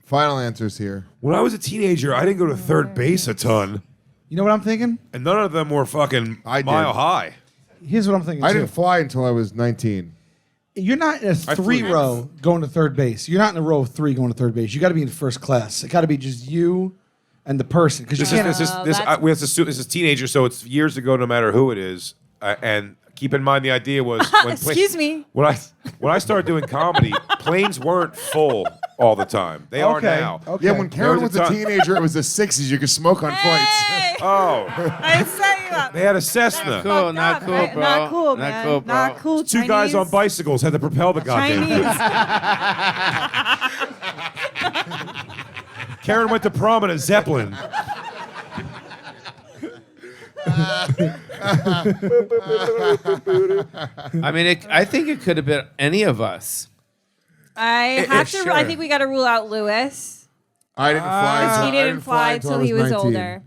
Speaker 3: Final answers here.
Speaker 4: When I was a teenager, I didn't go to third base a ton,
Speaker 6: You know what I'm thinking?
Speaker 4: and none of them were fucking
Speaker 3: I did.
Speaker 4: mile high.
Speaker 6: Here's what I'm thinking.
Speaker 3: I
Speaker 6: too.
Speaker 3: didn't fly until I was 19.
Speaker 6: You're not in a
Speaker 4: flew.
Speaker 6: 3-row going to third base. You're not in a row of 3 going to third base. You got to be in first class. It got to be just you and the person because you
Speaker 4: This is
Speaker 6: can't.
Speaker 4: we have to assume this is teenager, so it's years ago, no matter who it is. And keep in mind, the idea was when
Speaker 5: Excuse me.
Speaker 4: When I started doing comedy, planes weren't full all the time. They are
Speaker 6: Okay.
Speaker 4: now.
Speaker 6: Okay.
Speaker 3: Yeah, when Kerryn
Speaker 4: was
Speaker 3: was
Speaker 4: a
Speaker 3: a
Speaker 4: time-
Speaker 3: teenager, it was the 60s. You could smoke on flights.
Speaker 5: Hey!
Speaker 4: Oh,
Speaker 5: I set you up.
Speaker 4: they had a Cessna.
Speaker 1: Cool,
Speaker 5: Fucked
Speaker 1: not
Speaker 5: up,
Speaker 1: cool,
Speaker 5: right?
Speaker 1: bro.
Speaker 5: Not cool,
Speaker 1: Not
Speaker 5: man.
Speaker 1: cool, bro.
Speaker 5: Not cool.
Speaker 4: 2 guys on
Speaker 5: Chinese.
Speaker 4: bicycles had to propel the goddamn thing.
Speaker 5: Chinese.
Speaker 4: Kerryn went to prom in a Zeppelin.
Speaker 1: I mean, I think it could have been any of us.
Speaker 5: I have to.
Speaker 1: sure.
Speaker 5: I think we got to rule out Lewis.
Speaker 3: I didn't fly.
Speaker 5: Because
Speaker 3: until-
Speaker 5: he
Speaker 3: I
Speaker 5: didn't fly
Speaker 3: until
Speaker 5: till
Speaker 3: I
Speaker 5: he was
Speaker 3: 19.
Speaker 5: older.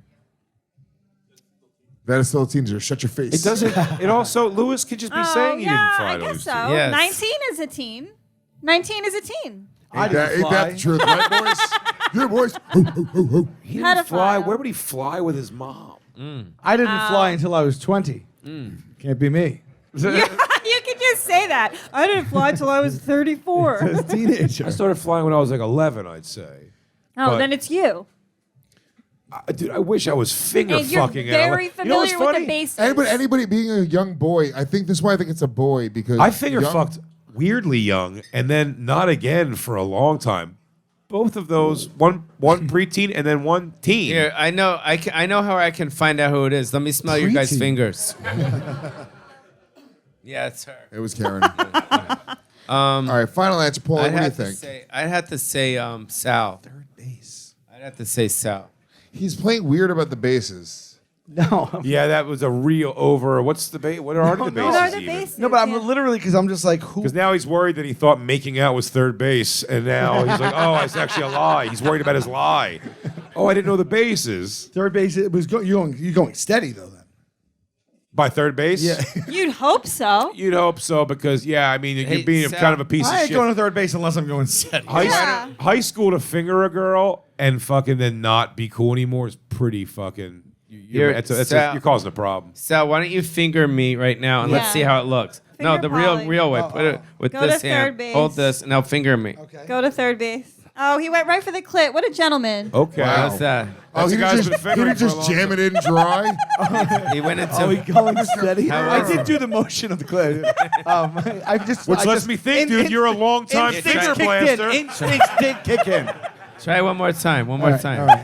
Speaker 3: That is still a teenager. Shut your face.
Speaker 4: It doesn't. It also Lewis could just be saying he didn't fly.
Speaker 5: I
Speaker 4: till he
Speaker 5: guess
Speaker 4: was
Speaker 5: so.
Speaker 4: 2.
Speaker 1: Yes.
Speaker 5: 19 is a teen. 19 is a teen.
Speaker 6: I
Speaker 3: Ain't
Speaker 6: didn't
Speaker 3: that
Speaker 6: fly.
Speaker 3: the truth, right, boys? Yeah, boys. Ho, ho, ho, ho.
Speaker 4: He
Speaker 5: Had
Speaker 4: didn't
Speaker 5: a
Speaker 4: fly.
Speaker 5: file.
Speaker 4: Where would he fly with his mom?
Speaker 6: I didn't fly until I was 20. Can't be me.
Speaker 5: You can just say that. I didn't fly till I was 34.
Speaker 6: As a teenager.
Speaker 4: I started flying when I was like 11, I'd say.
Speaker 5: Oh,
Speaker 4: But-
Speaker 5: then it's you.
Speaker 4: Dude, I wish I was finger
Speaker 5: And you're
Speaker 4: fucking.
Speaker 5: very
Speaker 4: You know
Speaker 5: familiar
Speaker 4: what's
Speaker 5: with
Speaker 4: funny?
Speaker 5: the basics.
Speaker 3: Anybody being a young boy, I think this is why I think it's a boy because
Speaker 4: I finger
Speaker 3: young-
Speaker 4: fucked weirdly young, and then not again for a long time. Both of those, one preteen and then one teen.
Speaker 1: Here, I know how I can find out who it is. Let me smell your guys'
Speaker 6: Preteen.
Speaker 1: fingers. Yeah, it's her.
Speaker 3: It was Kerryn. All right, final answer, Paul. What do you think?
Speaker 1: I'd have to say Sal.
Speaker 3: Third base.
Speaker 1: I'd have to say Sal.
Speaker 3: He's playing weird about the bases.
Speaker 6: No.
Speaker 4: Yeah, that was a real over. What's the base? What are the bases?
Speaker 5: What are the
Speaker 4: even?
Speaker 5: basics?
Speaker 6: No, but I'm
Speaker 5: Yeah.
Speaker 6: literally because I'm just like, who?
Speaker 4: Because now he's worried that he thought making out was third base, and now he's like, oh, it's actually a lie. He's worried about his lie. Oh, I didn't know the bases.
Speaker 6: Third base, it was you're going steady though then.
Speaker 4: By third base?
Speaker 6: Yeah.
Speaker 5: You'd hope so.
Speaker 4: You'd hope so because, yeah, I mean,
Speaker 1: Hey,
Speaker 4: you're being
Speaker 1: Sal,
Speaker 4: kind of a piece
Speaker 6: I
Speaker 4: of
Speaker 6: ain't
Speaker 4: shit.
Speaker 6: going to third base unless I'm going steady.
Speaker 4: High school to finger a girl and fucking then not be cool anymore is pretty fucking. You're causing a problem.
Speaker 1: Sal, why don't you finger me right now and let's
Speaker 5: Yeah.
Speaker 1: see how it looks? No,
Speaker 5: Finger
Speaker 1: the
Speaker 5: Pauly.
Speaker 1: real way. Put it with
Speaker 5: Go
Speaker 1: this
Speaker 5: to
Speaker 1: hand.
Speaker 5: third base.
Speaker 1: Hold this and now finger me.
Speaker 6: Okay.
Speaker 5: Go to third base. Oh, he went right for the clit. What a gentleman.
Speaker 4: Okay.
Speaker 3: Wow.
Speaker 1: How's that?
Speaker 3: Oh,
Speaker 4: That's
Speaker 3: he
Speaker 4: a guy's
Speaker 3: just,
Speaker 4: been
Speaker 3: he
Speaker 4: fingering
Speaker 3: didn't
Speaker 4: for a
Speaker 3: just
Speaker 4: long
Speaker 3: jam it in dry.
Speaker 1: He went into.
Speaker 6: Oh, he going steady?
Speaker 1: How
Speaker 6: I
Speaker 1: was
Speaker 6: did
Speaker 1: it?
Speaker 6: do the motion of the clip.
Speaker 4: Which lets me think, dude, you're a long-time
Speaker 6: instincts
Speaker 4: finger
Speaker 6: kicked
Speaker 4: blaster.
Speaker 6: in. Instincts did kick in.
Speaker 1: Try one more time. One more time.
Speaker 6: All right.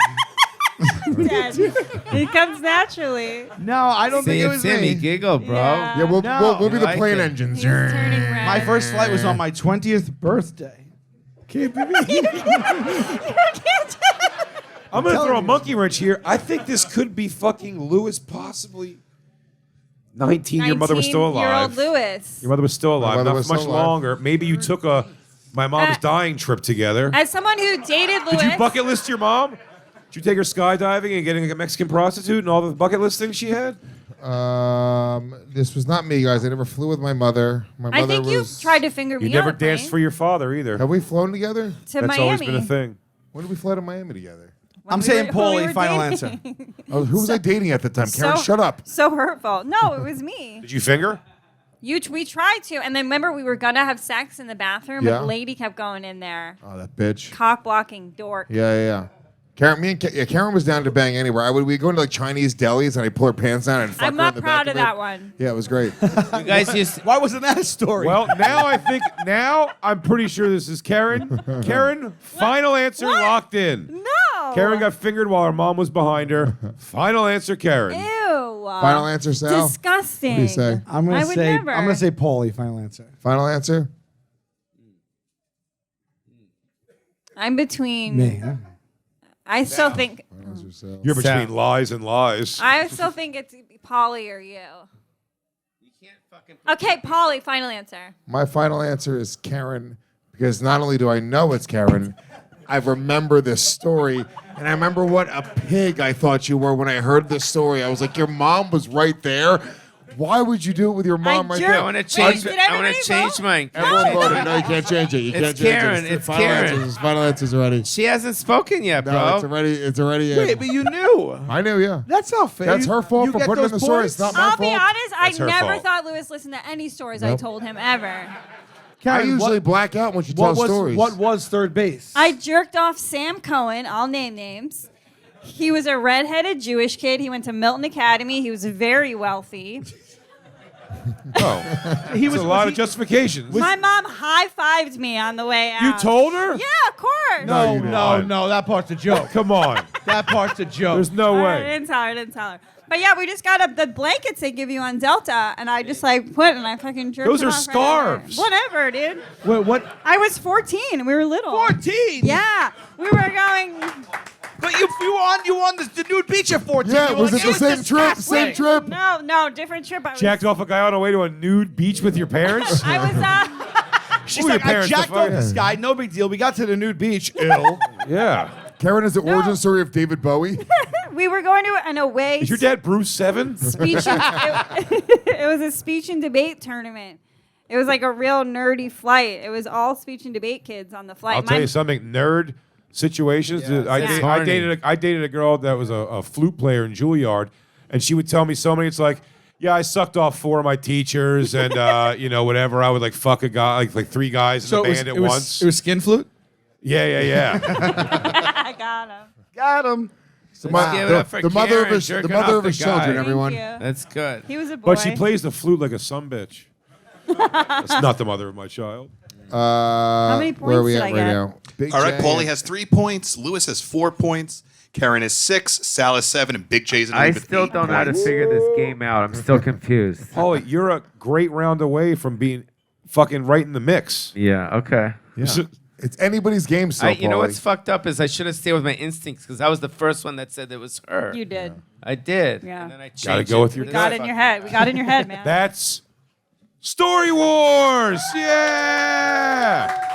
Speaker 5: Dad. It comes naturally.
Speaker 6: No, I don't
Speaker 1: See,
Speaker 6: think it
Speaker 1: it's
Speaker 6: was
Speaker 1: him. He
Speaker 6: me.
Speaker 1: giggled, bro.
Speaker 5: Yeah.
Speaker 3: Yeah, we'll be
Speaker 1: I
Speaker 3: the
Speaker 1: like
Speaker 3: plane
Speaker 1: it.
Speaker 3: engines.
Speaker 5: He's turning red.
Speaker 6: My first flight was on my 20th birthday. Can't be me.
Speaker 4: I'm going to
Speaker 6: telling
Speaker 4: throw a
Speaker 6: you.
Speaker 4: monkey wrench here. I think this could be fucking Lewis, possibly 19. Your mother was still alive.
Speaker 5: 19-year-old Lewis.
Speaker 4: Your mother was still alive.
Speaker 3: mother
Speaker 4: Not
Speaker 3: was
Speaker 4: much
Speaker 3: still alive.
Speaker 4: longer. Maybe you took my mom's dying trip together.
Speaker 5: As someone who dated Lewis.
Speaker 4: Did you bucket list your mom? Did you take her skydiving and getting a Mexican prostitute and all the bucket list things she had?
Speaker 3: This was not me, guys. I never flew with my mother. My
Speaker 5: I
Speaker 3: mother
Speaker 5: think you
Speaker 3: was.
Speaker 5: tried to finger me
Speaker 4: You never
Speaker 5: on a
Speaker 4: danced
Speaker 5: plane
Speaker 4: for your father either.
Speaker 3: Have we flown together?
Speaker 5: to
Speaker 4: That's
Speaker 5: Miami.
Speaker 4: always been a thing.
Speaker 3: When did we fly to Miami together?
Speaker 5: When
Speaker 6: I'm
Speaker 5: we
Speaker 6: saying
Speaker 5: were- when we
Speaker 6: Pauly,
Speaker 5: were
Speaker 6: final
Speaker 5: dating.
Speaker 6: answer.
Speaker 3: Oh, who was I dating at the time? Karen, shut up.
Speaker 5: So hurtful. No, it was me.
Speaker 4: Did you finger?
Speaker 5: We tried to, and then remember we were gonna have sex in the bathroom,
Speaker 3: Yeah.
Speaker 5: but the lady kept going in there,
Speaker 3: Oh, that bitch.
Speaker 5: cock blocking dork.
Speaker 3: Yeah. Karen, Karen was down to bang anywhere. We go into like Chinese delis and I pull her pants down and fuck
Speaker 5: I'm
Speaker 3: her
Speaker 5: not
Speaker 3: in the
Speaker 5: proud
Speaker 3: back
Speaker 5: of
Speaker 3: it.
Speaker 5: that one.
Speaker 3: Yeah, it was great.
Speaker 1: You guys used.
Speaker 6: Why wasn't that a story?
Speaker 4: Well, now I'm pretty sure this is Karen. Karen, final answer locked in.
Speaker 5: No.
Speaker 4: Karen got fingered while her mom was behind her. Final answer, Karen.
Speaker 5: Ew.
Speaker 3: Final answer, Sal.
Speaker 5: Disgusting.
Speaker 3: What do you say?
Speaker 6: I'm gonna
Speaker 5: I would
Speaker 6: say
Speaker 5: never.
Speaker 6: I'm gonna say Pauly. Final answer.
Speaker 3: Final answer?
Speaker 5: I'm between.
Speaker 6: Me. Huh?
Speaker 5: I still think.
Speaker 3: Final answer, Sal.
Speaker 4: You're
Speaker 1: Sal.
Speaker 4: between lies and lies.
Speaker 5: I still think it's Pauly or you. Okay, Pauly. Final answer.
Speaker 3: My final answer is Karen, because not only do I know it's Karen, I remember this story, and I remember what a pig I thought you were when I heard this story. I was like, your mom was right there. Why would you do it with your mom right
Speaker 5: jerked.
Speaker 3: there?
Speaker 1: I want to
Speaker 5: Wait,
Speaker 1: change.
Speaker 5: did
Speaker 1: I want
Speaker 5: everybody
Speaker 1: to change
Speaker 5: vote?
Speaker 1: mine.
Speaker 3: Everyone voted. No, you can't change it. You
Speaker 1: It's
Speaker 3: can't change
Speaker 1: Karen.
Speaker 3: it.
Speaker 1: It's
Speaker 3: final
Speaker 1: Karen.
Speaker 3: Answers. Final answers already.
Speaker 1: She hasn't spoken yet,
Speaker 3: No,
Speaker 1: bro.
Speaker 3: it's already in.
Speaker 6: Wait, but you knew.
Speaker 3: I knew, yeah.
Speaker 6: That's not fair.
Speaker 3: That's her fault
Speaker 6: You
Speaker 3: for
Speaker 6: get
Speaker 3: putting it in
Speaker 6: those
Speaker 3: the story.
Speaker 6: points?
Speaker 3: It's not my
Speaker 5: I'll
Speaker 3: fault.
Speaker 5: be honest.
Speaker 4: That's
Speaker 5: I
Speaker 4: her
Speaker 5: never
Speaker 4: fault.
Speaker 5: thought Lewis listened to any stories I
Speaker 3: Nope.
Speaker 5: told him ever.
Speaker 3: I
Speaker 6: Karen,
Speaker 3: usually black out when she
Speaker 6: what
Speaker 3: tells
Speaker 6: was
Speaker 3: stories.
Speaker 6: what was third base?
Speaker 5: I jerked off Sam Cohen. I'll name names. He was a redheaded Jewish kid. He went to Milton Academy. He was very wealthy.
Speaker 4: Oh,
Speaker 6: He
Speaker 4: a lot of justifications.
Speaker 5: My mom high-fived me on the way out.
Speaker 4: You told her?
Speaker 5: Yeah, of course.
Speaker 3: No, you didn't.
Speaker 6: no. That part's a joke.
Speaker 4: Come on.
Speaker 6: That part's a joke.
Speaker 4: There's no
Speaker 5: I
Speaker 4: way.
Speaker 5: didn't tell her. But yeah, we just got the blankets they give you on Delta, and I just like put and I fucking jerked
Speaker 4: Those
Speaker 5: them
Speaker 4: are
Speaker 5: off right there.
Speaker 4: scarves.
Speaker 5: Whatever, dude.
Speaker 6: Wait, what?
Speaker 5: I was 14. We were little.
Speaker 6: 14.
Speaker 5: Yeah, we were going.
Speaker 6: But you on the nude beach at 14.
Speaker 3: Yeah,
Speaker 6: You were
Speaker 3: was
Speaker 6: like,
Speaker 3: it the same trip?
Speaker 6: disgusting.
Speaker 3: Same trip?
Speaker 5: No, different trip. I was,
Speaker 4: Jacked off a guy on the way to a nude beach with your parents?
Speaker 5: I was.
Speaker 6: She's
Speaker 4: Who were
Speaker 6: like,
Speaker 4: your
Speaker 6: I
Speaker 4: parents,
Speaker 6: jacked
Speaker 4: the
Speaker 6: off
Speaker 4: fuck?
Speaker 6: this guy. No big deal. We got to the nude beach. Ill.
Speaker 4: Yeah.
Speaker 3: Karen is the origin story of David Bowie.
Speaker 5: We were going to an away
Speaker 4: Is your dad Bruce Seven?
Speaker 5: speech. It was a speech and debate tournament. It was like a real nerdy flight. It was all speech and debate kids on the flight.
Speaker 4: I'll tell you something. Nerd situations.
Speaker 1: it's
Speaker 4: I
Speaker 1: horny.
Speaker 4: dated a girl that was a flute player in Juilliard, and she would tell me so many. It's like, yeah, I sucked off 4 of my teachers, and whatever. I would like fuck a guy, like 3 guys in the band at once.
Speaker 6: It was skin flute.
Speaker 4: Yeah.
Speaker 5: I got him.
Speaker 6: Got him.
Speaker 3: The,
Speaker 1: Let's give it up for
Speaker 3: the mother of
Speaker 1: Karen
Speaker 3: his, the
Speaker 1: jerking
Speaker 3: mother
Speaker 1: off
Speaker 3: of his
Speaker 1: the guy.
Speaker 3: children,
Speaker 1: Thank
Speaker 3: everyone.
Speaker 5: Thank you.
Speaker 1: That's good.
Speaker 5: He was a boy.
Speaker 4: But she plays the flute like a sumbitch. That's not the mother of my child.
Speaker 5: How many
Speaker 3: Where are
Speaker 5: points
Speaker 3: we
Speaker 5: did
Speaker 3: at
Speaker 5: I
Speaker 3: right
Speaker 5: get?
Speaker 3: now? Big
Speaker 10: All right,
Speaker 3: J
Speaker 10: Pauly
Speaker 3: and-
Speaker 10: has 3 points. Lewis has 4 points. Karen is 6. Sal is 7. And Big J's in
Speaker 1: I
Speaker 10: with
Speaker 1: still
Speaker 10: 8
Speaker 1: don't know how to
Speaker 10: points.
Speaker 1: figure this game out. I'm still confused.
Speaker 4: Pauly, you're a great round away from being fucking right in the mix.
Speaker 1: Yeah. Okay.
Speaker 3: It's anybody's game still,
Speaker 1: You know
Speaker 3: Pauly.
Speaker 1: what's fucked up is I should have stayed with my instincts because I was the first one that said it was her.
Speaker 5: You did.
Speaker 1: I did.
Speaker 5: Yeah.
Speaker 1: And then I changed
Speaker 4: Gotta go
Speaker 1: it
Speaker 4: with your
Speaker 1: to
Speaker 5: We got
Speaker 1: this
Speaker 5: in your
Speaker 1: fuck-
Speaker 5: head. We got in your head, man.
Speaker 4: That's Story Wars. Yeah.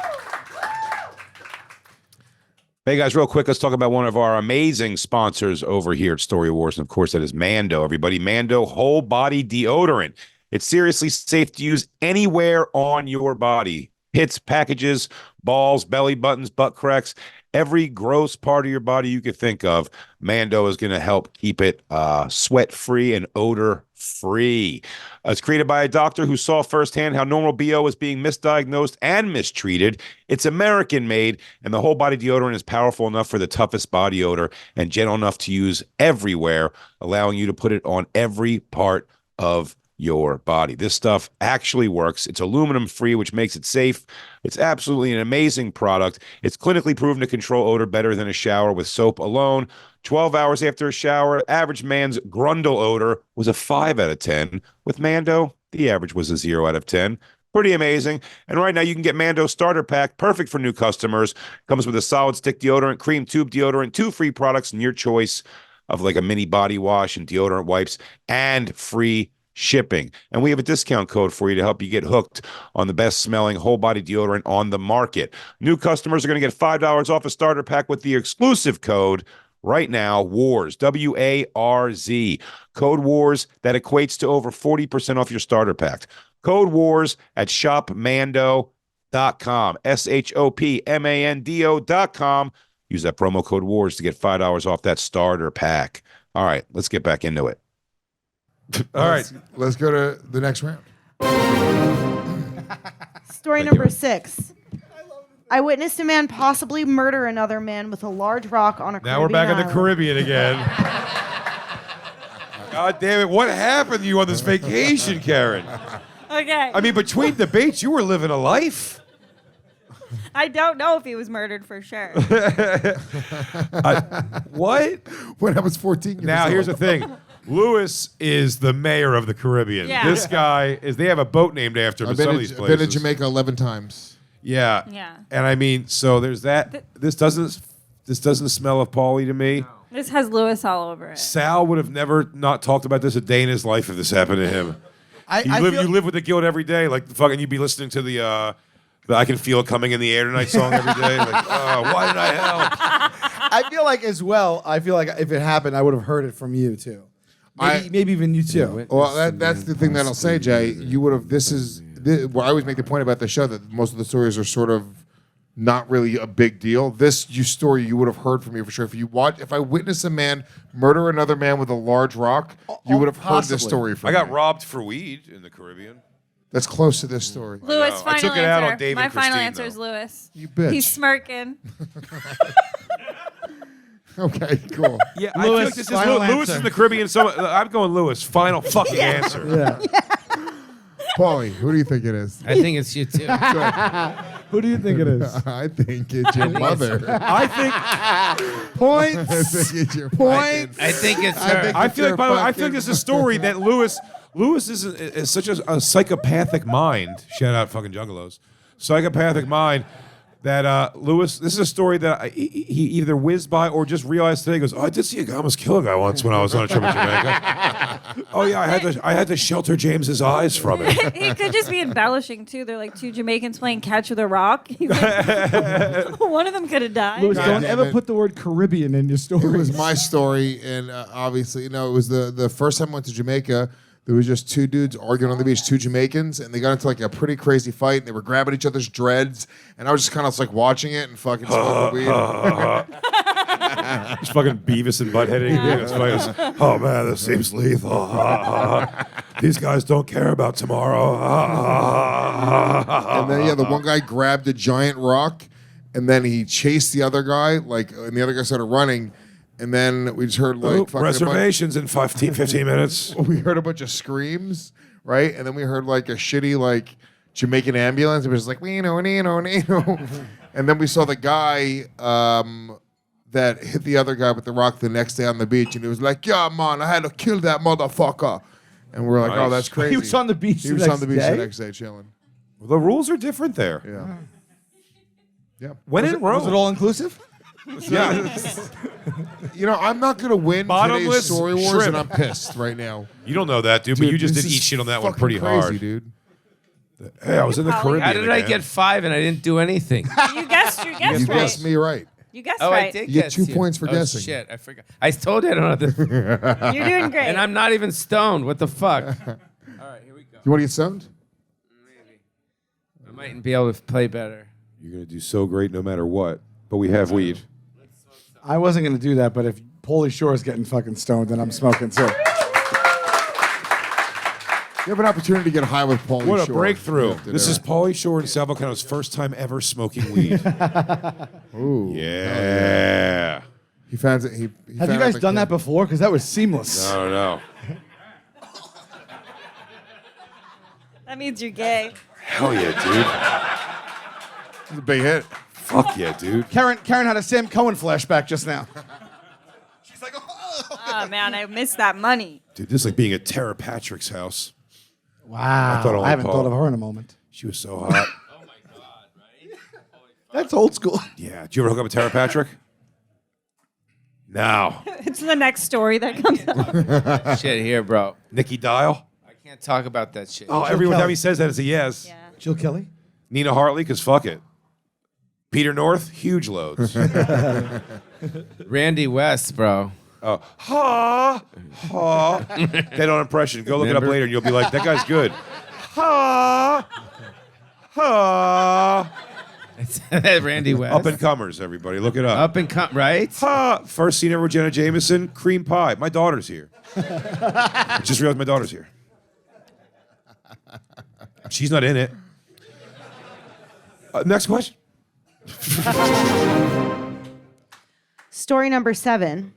Speaker 4: Hey guys, real quick, let's talk about one of our amazing sponsors over here at Story Wars. And of course, that is Mando, everybody. Mando whole body deodorant. It's seriously safe to use anywhere on your body. Hits, packages, balls, belly buttons, butt cracks, every gross part of your body you could think of. Mando is going to help keep it sweat-free and odor-free. It's created by a doctor who saw firsthand how normal BO was being misdiagnosed and mistreated. It's American-made, and the whole body deodorant is powerful enough for the toughest body odor and gentle enough to use everywhere, allowing you to put it on every part of your body. This stuff actually works. It's aluminum free, which makes it safe. It's absolutely an amazing product. It's clinically proven to control odor better than a shower with soap alone. 12 hours after a shower, average man's grundle odor was a 5 out of 10. With Mando, the average was a 0 out of 10. Pretty amazing. And right now you can get Mando Starter Pack, perfect for new customers. Comes with a solid stick deodorant, cream tube deodorant, 2 free products in your choice of like a mini body wash and deodorant wipes, and free shipping. And we have a discount code for you to help you get hooked on the best smelling whole body deodorant on the market. New customers are going to get $5 off a starter pack with the exclusive code right now, WARZ, W-A-R-Z. Code WARZ that equates to over 40% off your starter pack. Code WARZ at shopmando.com, shopmando.com. Use that promo code WARZ to get $5 off that starter pack. All right, let's get back into it. All right.
Speaker 3: Let's go to the next round.
Speaker 7: Story number 6. I witnessed a man possibly murder another man with a large rock on a Caribbean
Speaker 4: Now we're back in the
Speaker 7: island.
Speaker 4: Caribbean again. God damn it. What happened to you on this vacation, Kerryn?
Speaker 5: Okay.
Speaker 4: I mean, between debates, you were living a life.
Speaker 5: I don't know if he was murdered for sure.
Speaker 4: What?
Speaker 3: When I was 14 years
Speaker 4: Now,
Speaker 3: old.
Speaker 4: here's the thing. Lewis is the mayor of the Caribbean.
Speaker 5: Yeah.
Speaker 4: This guy is, they have a boat named after him
Speaker 3: I've
Speaker 4: in some
Speaker 3: been,
Speaker 4: of these
Speaker 3: I've
Speaker 4: places.
Speaker 3: been to Jamaica 11 times.
Speaker 4: Yeah.
Speaker 5: Yeah.
Speaker 4: And I mean, so there's that. This doesn't smell of Pauly to me.
Speaker 5: This has Lewis all over it.
Speaker 4: Sal would have never not talked about this a day in his life if this happened to him. You live with the guilt every day. Like fucking you'd be listening to the I Can Feel It Coming in the Air Tonight song every day. Like, why did I help?
Speaker 6: I feel like as well, if it happened, I would have heard it from you too. Maybe even you too.
Speaker 3: Well, that's the thing that I'll say, Jay. You would have. Well, I always make the point about the show that most of the stories are sort of not really a big deal. This story you would have heard from me for sure. If I witness a man murder another man with a large rock, you would have heard this story from me.
Speaker 4: I got robbed for weed in the Caribbean.
Speaker 3: That's close to this story.
Speaker 5: Lewis, final
Speaker 4: I took it
Speaker 5: answer.
Speaker 4: out on Dave
Speaker 5: My
Speaker 4: and
Speaker 5: final
Speaker 4: Christine,
Speaker 5: answer
Speaker 4: though.
Speaker 5: is Lewis.
Speaker 3: You bitch.
Speaker 5: He's smirking.
Speaker 3: Okay, cool.
Speaker 4: Yeah, I feel like this is Lewis is in the Caribbean. I'm going Lewis. Final fucking answer.
Speaker 6: Yeah.
Speaker 3: Pauly, who do you think it is?
Speaker 1: I think it's you too.
Speaker 6: Who do you think it is?
Speaker 3: I think it's your mother.
Speaker 4: I think
Speaker 6: Points.
Speaker 3: I think it's your
Speaker 6: Points.
Speaker 1: I think it's her.
Speaker 4: I feel like, by the way, I feel like this is a story that Lewis is such a psychopathic mind. Shout out fucking Juggalos. Psychopathic mind that Lewis, this is a story that he either whizzed by or just realized today. He goes, I did see a guy almost kill a guy once when I was on a trip in Jamaica. Oh yeah, I had to shelter James's eyes from it.
Speaker 5: He could just be embellishing too. They're like two Jamaicans playing catch with a rock. He's like, one of them could have died.
Speaker 6: Lewis,
Speaker 3: God
Speaker 6: don't
Speaker 3: damn
Speaker 6: ever
Speaker 3: it.
Speaker 6: put the word Caribbean in your story.
Speaker 3: It was my story, and obviously, it was the first time I went to Jamaica. There was just two dudes arguing on the beach, two Jamaicans, and they got into like a pretty crazy fight. And they were grabbing each other's dreads, and I was just kind of like watching it and fucking smoking weed.
Speaker 4: It's fucking Beavis and Butthead. Oh man, this seems lethal. These guys don't care about tomorrow.
Speaker 3: And then the one guy grabbed a giant rock, and then he chased the other guy, and the other guy started running. And then we just heard
Speaker 4: reservations in 15 minutes.
Speaker 3: We heard a bunch of screams, right? And then we heard like a shitty Jamaican ambulance. It was like Nino. And then we saw the guy that hit the other guy with the rock the next day on the beach, and he was like, "Yeah, man, I had to kill that motherfucker." And we're like, "Oh, that's crazy."
Speaker 6: He was on the beach.
Speaker 3: He was on the beach the next day chilling.
Speaker 4: Well, the rules are different there.
Speaker 3: Yeah. Yeah.
Speaker 4: When in Rome.
Speaker 6: Was it all inclusive?
Speaker 4: Yeah.
Speaker 3: I'm not gonna win
Speaker 4: Bottomless
Speaker 3: today's Story Wars,
Speaker 4: shrimp.
Speaker 3: and I'm pissed right now.
Speaker 4: You don't know that, dude, but you just
Speaker 3: this
Speaker 4: did eat
Speaker 3: is
Speaker 4: shit on that one
Speaker 3: fucking
Speaker 4: pretty
Speaker 3: crazy,
Speaker 4: hard.
Speaker 3: dude.
Speaker 4: Hey, I was in the Caribbean.
Speaker 1: How did I
Speaker 4: again.
Speaker 1: get 5 and I didn't do anything?
Speaker 5: You guessed. You
Speaker 3: You
Speaker 5: guessed right.
Speaker 3: guessed me right.
Speaker 5: You guessed
Speaker 1: Oh,
Speaker 5: right.
Speaker 1: I did
Speaker 3: You get
Speaker 1: guess
Speaker 3: 2 points for
Speaker 1: oh,
Speaker 3: guessing.
Speaker 1: Shit, I forgot. I told you I don't know this.
Speaker 5: You're doing great.
Speaker 1: And I'm not even stoned. What the fuck? All right, here we go.
Speaker 3: You want to get stoned?
Speaker 1: Maybe. I mightn't be able to play better.
Speaker 4: You're going to do so great no matter what. But we have weed.
Speaker 6: I wasn't going to do that, but if Pauly Shore is getting fucking stoned, then I'm smoking too.
Speaker 3: You have an opportunity to get high with Pauly Shore.
Speaker 4: What a breakthrough.
Speaker 3: You have to
Speaker 4: This
Speaker 3: do
Speaker 4: is
Speaker 3: it.
Speaker 4: Pauly Shore and Sal Vulcano's first time ever smoking weed.
Speaker 3: Ooh.
Speaker 4: Yeah.
Speaker 3: He found it. He
Speaker 6: Have you guys done that before? Because that was seamless.
Speaker 4: I don't know.
Speaker 5: That means you're gay.
Speaker 4: Hell yeah,
Speaker 3: It's a big hit.
Speaker 4: dude. Fuck yeah, dude.
Speaker 6: Kerryn had a Sam Cohen flashback just now.
Speaker 3: She's like, oh.
Speaker 5: Oh man, I missed that money.
Speaker 4: Dude, this is like being at Tara Patrick's house.
Speaker 6: Wow.
Speaker 4: thought only
Speaker 6: I haven't
Speaker 4: Paul-
Speaker 6: thought of her in a moment.
Speaker 4: She was so hot.
Speaker 6: That's old school.
Speaker 4: Yeah. Did you ever hook up with Tara Patrick? No.
Speaker 5: It's the next story that comes up.
Speaker 1: Shit here, bro.
Speaker 4: Nikki Dial?
Speaker 1: I can't talk about that shit.
Speaker 4: Oh, every time he says that, it's a yes.
Speaker 5: Yeah.
Speaker 6: Jill Kelly?
Speaker 4: Nina Hartley, because fuck it. Peter North, huge loads.
Speaker 1: Randy West, bro.
Speaker 4: Oh, ha, ha. Dead on impression. Go look it up
Speaker 1: Remember?
Speaker 4: later and you'll be like, that guy's good. Ha, ha.
Speaker 1: Randy West.
Speaker 4: Up and comers, everybody. Look it up.
Speaker 1: Up and come, right?
Speaker 4: Ha. First scene ever with Jenna Jameson, cream pie. My daughter's here. Just realized my daughter's here. She's not in it. Next question.
Speaker 7: Story number 7.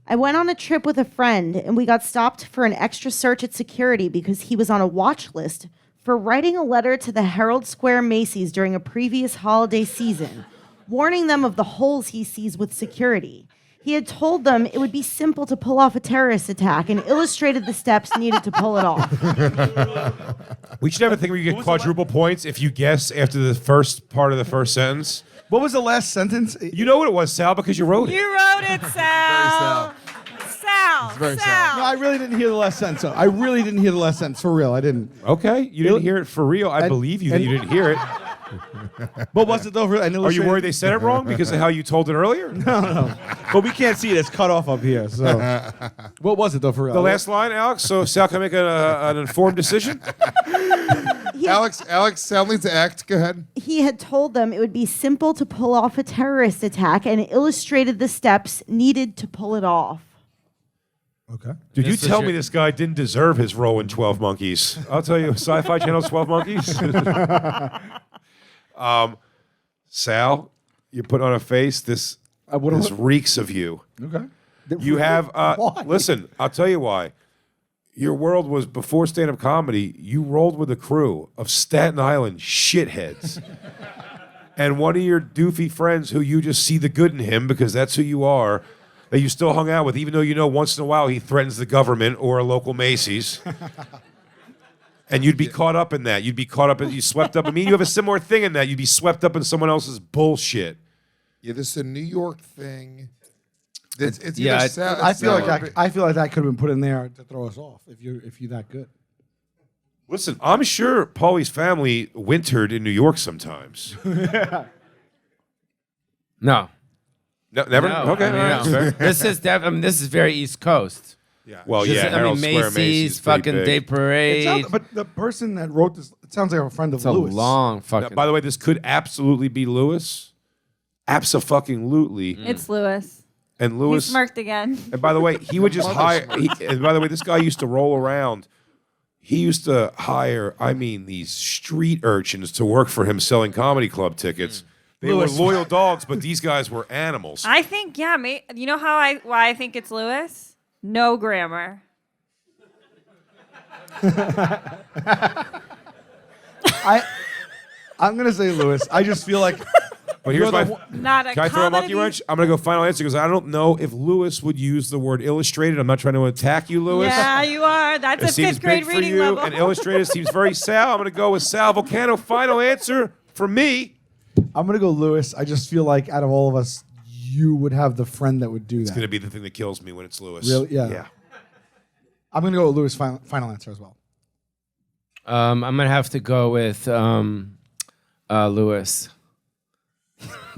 Speaker 7: I went on a trip with a friend and we got stopped for an extra search at security because he was on a watch list for writing a letter to the Herald Square Macy's during a previous holiday season, warning them of the holes he sees with security. He had told them it would be simple to pull off a terrorist attack and illustrated the steps needed to pull it off.
Speaker 4: We should have a thing where you get quadruple points if you guess after the first part of the first sentence.
Speaker 6: What was the last sentence?
Speaker 4: You know what it was, Sal, because you wrote it.
Speaker 5: You wrote it, Sal. Sal.
Speaker 3: very
Speaker 6: No,
Speaker 5: Sal.
Speaker 6: I really didn't hear the last sentence. I really didn't hear the last sentence. For real, I didn't.
Speaker 4: Okay, you didn't hear it for real. I
Speaker 6: And-
Speaker 4: believe you that
Speaker 6: and-
Speaker 4: you didn't hear it.
Speaker 6: What was it though?
Speaker 4: Are you worried they said it wrong because of how you told it earlier?
Speaker 6: But we can't see it. It's cut off up here. So, what was it though? For real,
Speaker 4: The last line, Alex, so Sal can make an informed decision.
Speaker 3: Alex, Sal needs to act. Go ahead.
Speaker 7: He had told them it would be simple to pull off a terrorist attack and illustrated the steps needed to pull it off.
Speaker 6: Okay.
Speaker 4: Dude, you
Speaker 1: This was
Speaker 4: tell
Speaker 1: your-
Speaker 4: me this guy didn't deserve his role in 12 Monkeys. I'll tell you, Sci-Fi Channel's 12 Monkeys. Sal, you put on a face. This reeks of you.
Speaker 6: Okay.
Speaker 4: You have,
Speaker 6: Why?
Speaker 4: listen, I'll tell you why. Your world was, before stand-up comedy, you rolled with a crew of Staten Island shitheads. And one of your doofy friends who you just see the good in him because that's who you are, that you still hung out with, even though you know once in a while he threatens the government or a local Macy's. And you'd be caught up in that. You'd be caught up in, you swept up. I mean, you have a similar thing in that. You'd be swept up in someone else's bullshit.
Speaker 3: Yeah, this is a New York thing. It's
Speaker 1: Yeah,
Speaker 3: either Sal-
Speaker 6: I feel
Speaker 3: Sal
Speaker 6: like
Speaker 3: or-
Speaker 6: I feel like that could have been put in there to throw us off if you're that good.
Speaker 4: Listen, I'm sure Paulie's family wintered in New York sometimes.
Speaker 1: No.
Speaker 4: No, never?
Speaker 1: No,
Speaker 4: Okay.
Speaker 1: I mean,
Speaker 4: all right.
Speaker 1: no.
Speaker 4: Fair.
Speaker 1: This is this is very East Coast.
Speaker 4: Well,
Speaker 1: Just-
Speaker 4: yeah, Herald Square
Speaker 1: Macy's,
Speaker 4: Macy's is pretty
Speaker 1: fucking
Speaker 4: big.
Speaker 1: Day Parade.
Speaker 6: But the person that wrote this, it sounds like a friend of
Speaker 1: It's a
Speaker 6: Lewis.
Speaker 1: long
Speaker 4: Now,
Speaker 1: fucking.
Speaker 4: by the way, this could absolutely be Lewis. Abso-fucking-lutely.
Speaker 5: It's Lewis.
Speaker 4: And
Speaker 5: He
Speaker 4: Lewis.
Speaker 5: smirked again.
Speaker 4: And by the way, he would just hire. And by the way, this guy used to roll around. He used to hire, I mean, these street urchins to work for him selling comedy club tickets. They
Speaker 6: Lewis.
Speaker 4: were loyal dogs, but these guys were animals.
Speaker 5: I think, yeah, you know why I think it's Lewis? No grammar.
Speaker 6: I'm gonna say Lewis. I just feel like
Speaker 4: But here's my.
Speaker 5: Not a
Speaker 4: Can I throw a monkey
Speaker 5: comedy.
Speaker 4: wrench? I'm going to go final answer because I don't know if Lewis would use the word illustrated. I'm not trying to attack you, Lewis.
Speaker 5: Yeah, you are. That's
Speaker 4: It
Speaker 5: a
Speaker 4: seems
Speaker 5: fifth grade
Speaker 4: big for
Speaker 5: reading
Speaker 4: you,
Speaker 5: level.
Speaker 4: and illustrated seems very Sal. I'm going to go with Sal Vulcano. Final answer for me.
Speaker 6: I'm gonna go Lewis. I just feel like out of all of us, you would have the friend that would do
Speaker 4: It's
Speaker 6: that.
Speaker 4: going to be the thing that kills me when it's Lewis.
Speaker 6: Really? Yeah.
Speaker 4: Yeah.
Speaker 6: I'm gonna go with Lewis. Final answer as well.
Speaker 1: I'm gonna have to go with Lewis.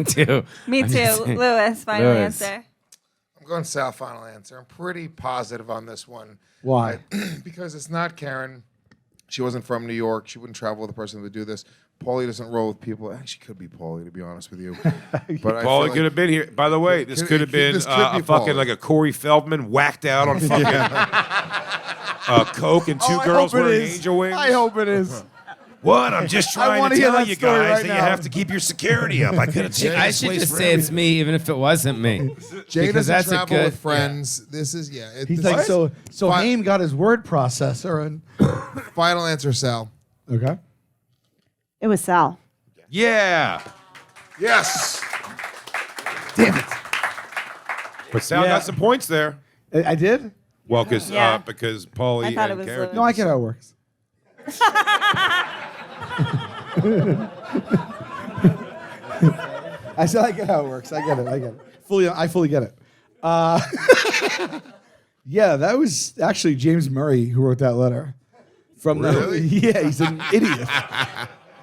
Speaker 1: too.
Speaker 5: Me
Speaker 1: I'm
Speaker 5: too.
Speaker 1: just saying.
Speaker 5: Lewis, final
Speaker 1: Lewis.
Speaker 5: answer.
Speaker 3: I'm going Sal, final answer. I'm pretty positive on this one.
Speaker 6: Why?
Speaker 3: Because it's not Kerryn. She wasn't from New York. She wouldn't travel with a person that would do this. Pauly doesn't roll with people. Actually, could be Pauly, to be honest with you. But I feel
Speaker 4: Pauly
Speaker 3: like
Speaker 4: could have been here. By the way, this could have been
Speaker 3: this could
Speaker 4: a
Speaker 3: be
Speaker 4: fucking
Speaker 3: Pauly.
Speaker 4: like a Corey Feldman whacked out on fucking Coke and two
Speaker 6: Oh, I
Speaker 4: girls
Speaker 6: hope it
Speaker 4: wearing
Speaker 6: is.
Speaker 4: angel wings.
Speaker 6: I hope it is.
Speaker 4: What? I'm just
Speaker 6: I
Speaker 4: trying
Speaker 6: wanna
Speaker 4: to
Speaker 6: hear
Speaker 4: tell
Speaker 6: that
Speaker 4: you
Speaker 6: story
Speaker 4: guys
Speaker 6: right
Speaker 4: that
Speaker 6: now.
Speaker 4: you have to keep your security up. I could have taken
Speaker 1: I
Speaker 4: this
Speaker 1: should
Speaker 4: place
Speaker 1: just
Speaker 4: for
Speaker 1: say it's
Speaker 4: everything.
Speaker 1: me, even if it wasn't me.
Speaker 3: Jay
Speaker 1: Because
Speaker 3: doesn't
Speaker 1: that's a
Speaker 3: travel
Speaker 1: good-
Speaker 3: with friends. This is
Speaker 6: He's
Speaker 3: this
Speaker 6: like,
Speaker 3: is-
Speaker 6: so
Speaker 3: Fi-
Speaker 6: Haim got his word processor and
Speaker 3: Final answer, Sal.
Speaker 6: okay.
Speaker 7: It was Sal.
Speaker 4: Yeah.
Speaker 3: Yes.
Speaker 6: Damn it.
Speaker 4: But Sal
Speaker 6: Yeah.
Speaker 4: got some points there.
Speaker 6: I did?
Speaker 4: Well, because
Speaker 5: Yeah.
Speaker 4: Pauly
Speaker 5: I thought
Speaker 4: and
Speaker 5: it was
Speaker 4: Kerryn.
Speaker 5: Lewis.
Speaker 6: No, I get how it works. I said I get how it works. I get it. I fully get it. Yeah, that was actually James Murray who wrote that letter. From
Speaker 3: Really?
Speaker 6: Yeah, he's an idiot.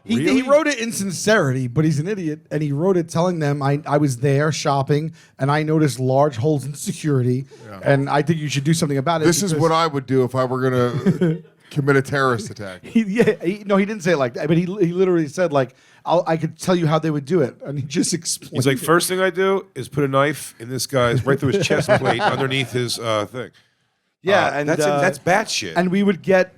Speaker 6: He wrote it in sincerity, but he's an idiot, and he wrote it telling them I was there shopping, and I noticed large holes in security, and I think you should do something about it.
Speaker 3: This is
Speaker 6: because-
Speaker 3: what I would do if I were going to commit a terrorist attack.
Speaker 6: he didn't say it like that, but he literally said like I could tell you how they would do it, and he just explained.
Speaker 4: He's like,
Speaker 6: it.
Speaker 4: first thing I do is put a knife in this guy's right through his chest plate underneath his thing.
Speaker 6: Yeah, and
Speaker 4: that's batshit.
Speaker 6: And we would get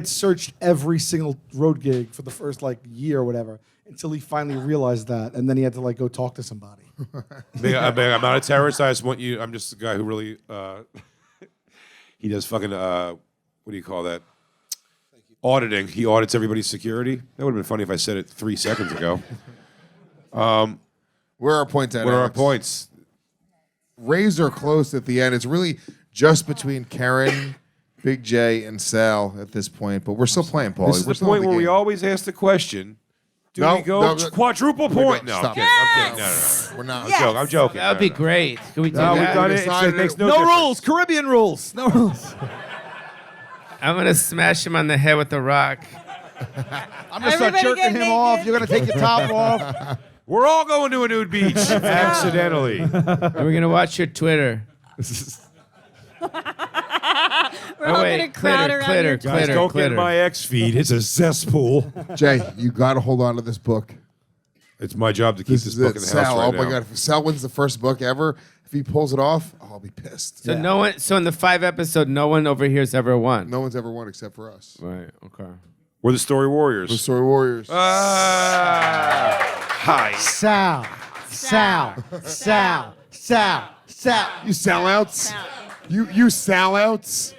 Speaker 6: searched every single road gig for the first like year or whatever until he finally realized that, and then he had to like go talk to somebody.
Speaker 4: I'm not a terrorist. I just want you. I'm just a guy who really. He does fucking. What do you call that? Auditing. He audits everybody's security. That would have been funny if I said it 3 seconds ago.
Speaker 3: Where are our points at?
Speaker 4: What are our
Speaker 3: Alex?
Speaker 4: points?
Speaker 3: Razor close at the end. It's really just between Kerryn, Big J, and Sal at this point. But we're still playing, Pauly.
Speaker 4: This is
Speaker 3: We're
Speaker 4: the
Speaker 3: still in
Speaker 4: point where we
Speaker 3: game.
Speaker 4: always ask the question: do
Speaker 3: No,
Speaker 4: we go
Speaker 3: no,
Speaker 4: quadruple
Speaker 3: we
Speaker 4: point?
Speaker 3: don't.
Speaker 4: No, I'm
Speaker 3: Stop
Speaker 4: kidding.
Speaker 3: it.
Speaker 4: I'm kidding. No.
Speaker 3: We're not.
Speaker 5: Yes.
Speaker 4: I'm joking.
Speaker 1: That would be great. Can we do
Speaker 4: No, we've
Speaker 1: that?
Speaker 4: done it.
Speaker 3: decided
Speaker 4: It makes no
Speaker 6: No
Speaker 4: difference.
Speaker 6: rules, Caribbean rules. No rules.
Speaker 1: I'm gonna smash him on the head with the rock.
Speaker 6: I'm gonna start
Speaker 5: Everybody
Speaker 6: jerking
Speaker 5: get
Speaker 6: him off.
Speaker 5: naked.
Speaker 6: You're gonna take your top off.
Speaker 4: We're all going to a nude beach accidentally.
Speaker 1: And we're gonna watch your Twitter.
Speaker 5: We're
Speaker 1: Oh,
Speaker 5: all
Speaker 1: wait,
Speaker 5: gonna crowd
Speaker 1: glitter,
Speaker 5: around
Speaker 1: glitter,
Speaker 5: your
Speaker 1: glitter.
Speaker 4: Guys, don't get in my X feed. It's a cesspool.
Speaker 3: Jay, you got to hold on to this book.
Speaker 4: It's my job to keep
Speaker 3: This
Speaker 4: this
Speaker 3: is
Speaker 4: book
Speaker 3: it.
Speaker 4: in the
Speaker 3: Sal,
Speaker 4: house right
Speaker 3: oh my
Speaker 4: now.
Speaker 3: God. If Sal wins the first book ever, if he pulls it off, I'll be pissed.
Speaker 1: So no one. So in the 5 episode, no one over here's ever won.
Speaker 3: No one's ever won except for us.
Speaker 1: Right. Okay.
Speaker 4: We're the Story
Speaker 3: The
Speaker 4: Warriors.
Speaker 3: Story Warriors.
Speaker 4: Hi.
Speaker 6: Sal.
Speaker 3: You sellouts. You sellouts.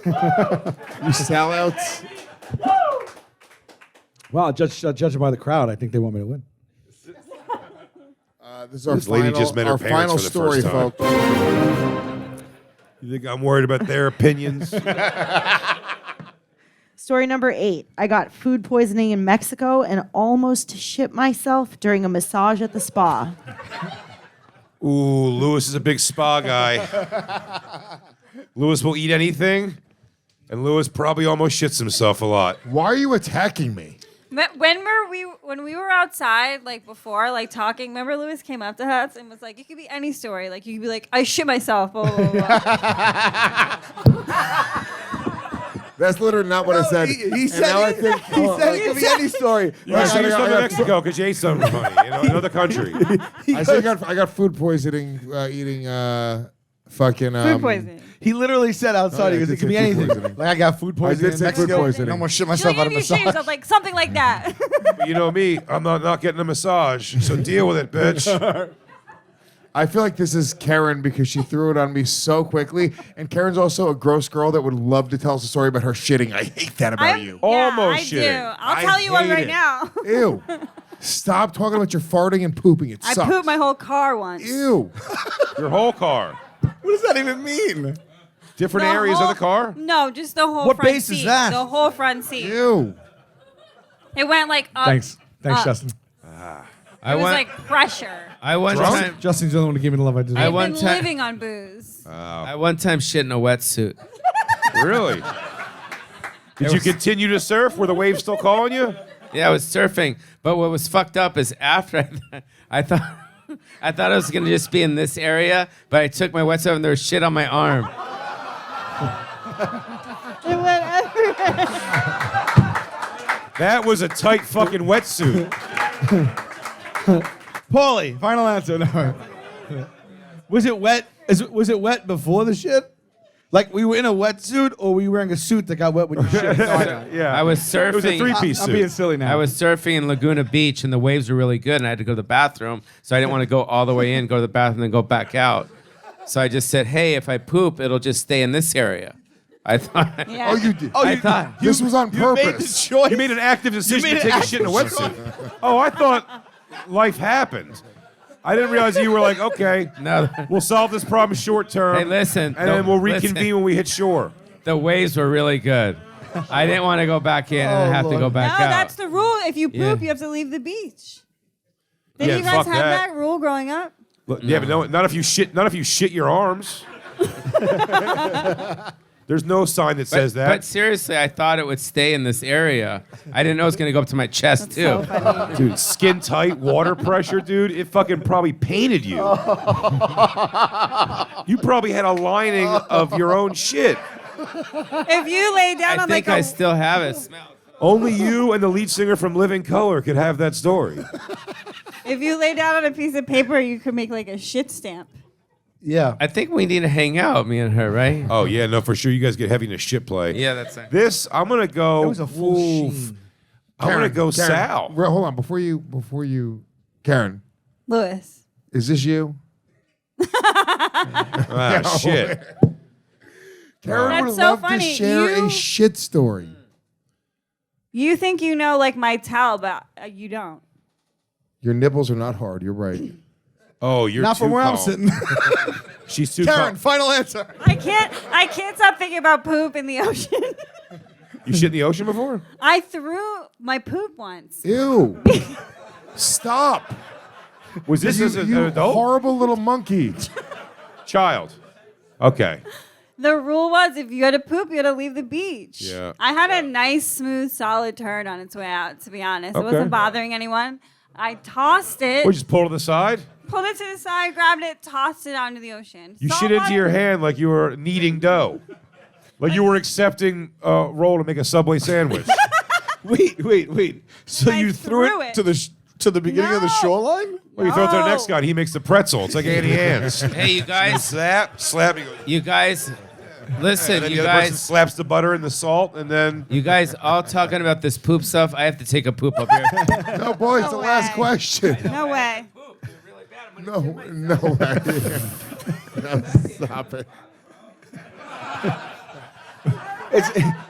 Speaker 3: You sellouts.
Speaker 6: Well, judging by the crowd, I think they want me to win.
Speaker 3: This is our
Speaker 4: This lady
Speaker 3: final,
Speaker 4: just met her
Speaker 3: our
Speaker 4: parents
Speaker 3: final
Speaker 4: for the
Speaker 3: story,
Speaker 4: first time.
Speaker 3: folks.
Speaker 4: You think I'm worried about their opinions?
Speaker 7: Story number 8. I got food poisoning in Mexico and almost shit myself during a massage at the spa.
Speaker 4: Ooh, Lewis is a big spa guy. Lewis will eat anything, and Lewis probably almost shits himself a lot.
Speaker 3: Why are you attacking me?
Speaker 5: When we were outside, like before, like talking, remember Lewis came up to us and was like, it could be any story. Like you could be like, I shit myself, blah, blah, blah, blah.
Speaker 3: That's literally not what I said.
Speaker 6: He
Speaker 3: And
Speaker 6: said
Speaker 3: now I
Speaker 6: it.
Speaker 3: think-
Speaker 6: He said it could be any story.
Speaker 4: You should
Speaker 3: I
Speaker 4: use
Speaker 3: got-
Speaker 4: something
Speaker 3: I
Speaker 4: in
Speaker 3: got-
Speaker 4: Mexico because you ate something funny. Another country.
Speaker 3: I think I got food poisoning eating fucking
Speaker 5: Food poisoning.
Speaker 6: He literally said outside,
Speaker 3: Oh, yeah,
Speaker 6: he goes,
Speaker 3: I
Speaker 6: it
Speaker 3: did
Speaker 6: could be
Speaker 3: say food
Speaker 6: anything.
Speaker 3: poisoning.
Speaker 6: Like I got food poisoning
Speaker 3: did
Speaker 6: in
Speaker 3: say food
Speaker 6: Mexico.
Speaker 3: poisoning.
Speaker 6: And I almost shit
Speaker 5: She'll
Speaker 6: myself out
Speaker 5: give
Speaker 6: of
Speaker 5: you
Speaker 6: massage.
Speaker 5: shades of like something like that.
Speaker 4: You know me, I'm not getting a massage, so deal with it, bitch.
Speaker 3: I feel like this is Kerryn because she threw it on me so quickly. And Kerryn's also a gross girl that would love to tell us a story about her shitting. I hate that about you.
Speaker 4: Almost
Speaker 5: yeah, I
Speaker 4: shitting.
Speaker 5: do. I'll tell you one
Speaker 3: hate
Speaker 5: right
Speaker 3: it.
Speaker 5: now.
Speaker 3: Ew. Stop talking about your farting and pooping. It
Speaker 5: I
Speaker 3: sucks.
Speaker 5: pooped my whole car once.
Speaker 3: Ew.
Speaker 4: Your whole car.
Speaker 6: What does that even mean?
Speaker 4: Different
Speaker 5: The
Speaker 4: areas
Speaker 5: whole-
Speaker 4: of the car?
Speaker 5: No, just the whole
Speaker 6: What
Speaker 5: front
Speaker 6: base is
Speaker 5: seat.
Speaker 6: that?
Speaker 5: The whole front seat.
Speaker 3: Ew.
Speaker 5: It went like up.
Speaker 6: Thanks,
Speaker 5: up.
Speaker 6: Justin.
Speaker 5: It was like pressure.
Speaker 1: I one time.
Speaker 6: Justin's the only one to give me the love I deserve.
Speaker 1: I
Speaker 5: I've
Speaker 1: one
Speaker 5: been
Speaker 1: time-
Speaker 5: living on booze.
Speaker 1: I one time shit in a wetsuit.
Speaker 4: Really? Did you continue to surf? Were the waves still calling you?
Speaker 1: Yeah, I was surfing. But what was fucked up is after I thought I thought I was gonna just be in this area, but I took my wetsuit and there was shit on my arm.
Speaker 5: It went everywhere.
Speaker 4: That was a tight fucking wetsuit.
Speaker 6: Pauly, final answer. No. Was it wet? Was it wet before the shit? Like we were in a wetsuit, or were you wearing a suit that got wet when you shit?
Speaker 4: Yeah.
Speaker 1: I was surfing.
Speaker 4: It was a three-piece
Speaker 6: I'm
Speaker 4: suit.
Speaker 6: being silly now.
Speaker 1: I was surfing in Laguna Beach and the waves were really good and I had to go to the bathroom. So I didn't want to go all the way in, go to the bathroom, then go back out. So I just said, hey, if I poop, it'll just stay in this area. I thought.
Speaker 5: Yeah.
Speaker 3: Oh, you did.
Speaker 1: I thought.
Speaker 3: This was on
Speaker 6: You made the
Speaker 3: purpose.
Speaker 6: choice.
Speaker 4: You made an active decision
Speaker 6: made
Speaker 4: to
Speaker 6: an
Speaker 4: take a shit in a
Speaker 6: active
Speaker 4: wetsuit. Oh, I thought life happened. I didn't realize you were like, okay,
Speaker 1: No.
Speaker 4: we'll solve this problem short term.
Speaker 1: Hey, listen.
Speaker 4: And then we'll
Speaker 1: listen.
Speaker 4: reconvene when we hit shore.
Speaker 1: The waves were really good. I didn't want to go back in and have to go
Speaker 5: No,
Speaker 1: back out.
Speaker 5: that's the rule. If you poop,
Speaker 1: Yeah.
Speaker 5: you have to leave the beach. Did
Speaker 4: Yeah,
Speaker 5: you guys
Speaker 4: fuck
Speaker 5: have
Speaker 4: that.
Speaker 5: that rule growing up?
Speaker 4: Look, yeah, but no, not if you shit your arms. There's no sign that says that.
Speaker 1: But seriously, I thought it would stay in this area. I didn't know it was going to go up to my chest, too.
Speaker 5: So funny.
Speaker 4: Dude, skin tight, water pressure, dude. It fucking probably painted you. You probably had a lining of your own shit.
Speaker 5: If you lay down
Speaker 1: I
Speaker 5: on
Speaker 1: think
Speaker 5: like
Speaker 1: I
Speaker 5: a
Speaker 1: still have it. Smell.
Speaker 4: Only you and the lead singer from Living Color could have that story.
Speaker 5: if you lay down on a piece of paper, you could make like a shit stamp.
Speaker 6: Yeah.
Speaker 1: I think we need to hang out, me and her, right?
Speaker 4: Oh, yeah, no, for sure. You guys get heavy in the shit play.
Speaker 1: Yeah, that's it.
Speaker 4: This, I'm going to go.
Speaker 6: That was a full sheen.
Speaker 4: I'm going to go
Speaker 3: Karen,
Speaker 4: Sal.
Speaker 3: Hold on, before you, Karen,
Speaker 5: Lewis.
Speaker 3: is this you?
Speaker 4: Ah, shit.
Speaker 3: Karen
Speaker 5: That's
Speaker 3: would
Speaker 5: so
Speaker 3: love
Speaker 5: funny.
Speaker 3: to share
Speaker 5: You-
Speaker 3: a shit story.
Speaker 5: You think you know like my towel, but you don't.
Speaker 3: Your nipples are not hard. You're right.
Speaker 4: Oh, you're
Speaker 6: Not
Speaker 4: too
Speaker 6: from where I'm
Speaker 4: calm.
Speaker 6: sitting.
Speaker 4: She's too
Speaker 6: Karen,
Speaker 4: calm.
Speaker 6: final answer.
Speaker 5: I can't stop thinking about poop in the ocean.
Speaker 4: You shit in the ocean before?
Speaker 5: I threw my poop once.
Speaker 3: Ew. Stop.
Speaker 4: Was this as an
Speaker 3: You
Speaker 4: adult?
Speaker 3: horrible little monkey.
Speaker 4: Child. Okay.
Speaker 5: The rule was if you had to poop, you had to leave the beach.
Speaker 4: Yeah.
Speaker 5: I had a nice, smooth, solid turd on its way out, to be honest. It
Speaker 4: Okay.
Speaker 5: wasn't bothering anyone. I tossed it,
Speaker 4: Or just pull to the side?
Speaker 5: pulled it to the side, grabbed it, tossed it onto the ocean.
Speaker 4: You
Speaker 5: Salt
Speaker 4: shit into
Speaker 5: water-
Speaker 4: your hand like you were kneading dough. Like you were accepting a roll to make a Subway sandwich.
Speaker 6: Wait. So
Speaker 5: I
Speaker 6: you threw it
Speaker 5: threw it.
Speaker 6: to the beginning of the
Speaker 5: No.
Speaker 6: shoreline?
Speaker 4: Well, you throw it to the
Speaker 5: No.
Speaker 4: next guy and he makes the pretzel. It's like Annie Ann's.
Speaker 1: Hey, you guys.
Speaker 4: Slap. He goes,
Speaker 1: You guys. Listen,
Speaker 4: and then
Speaker 1: you
Speaker 4: the other person
Speaker 1: guys.
Speaker 4: slaps the butter and the salt, and then
Speaker 1: You guys all talking about this poop stuff. I have to take a poop up here.
Speaker 3: No, boy, it's
Speaker 5: No
Speaker 3: the last
Speaker 5: way.
Speaker 3: question.
Speaker 5: No way.
Speaker 3: No way. No, stop it.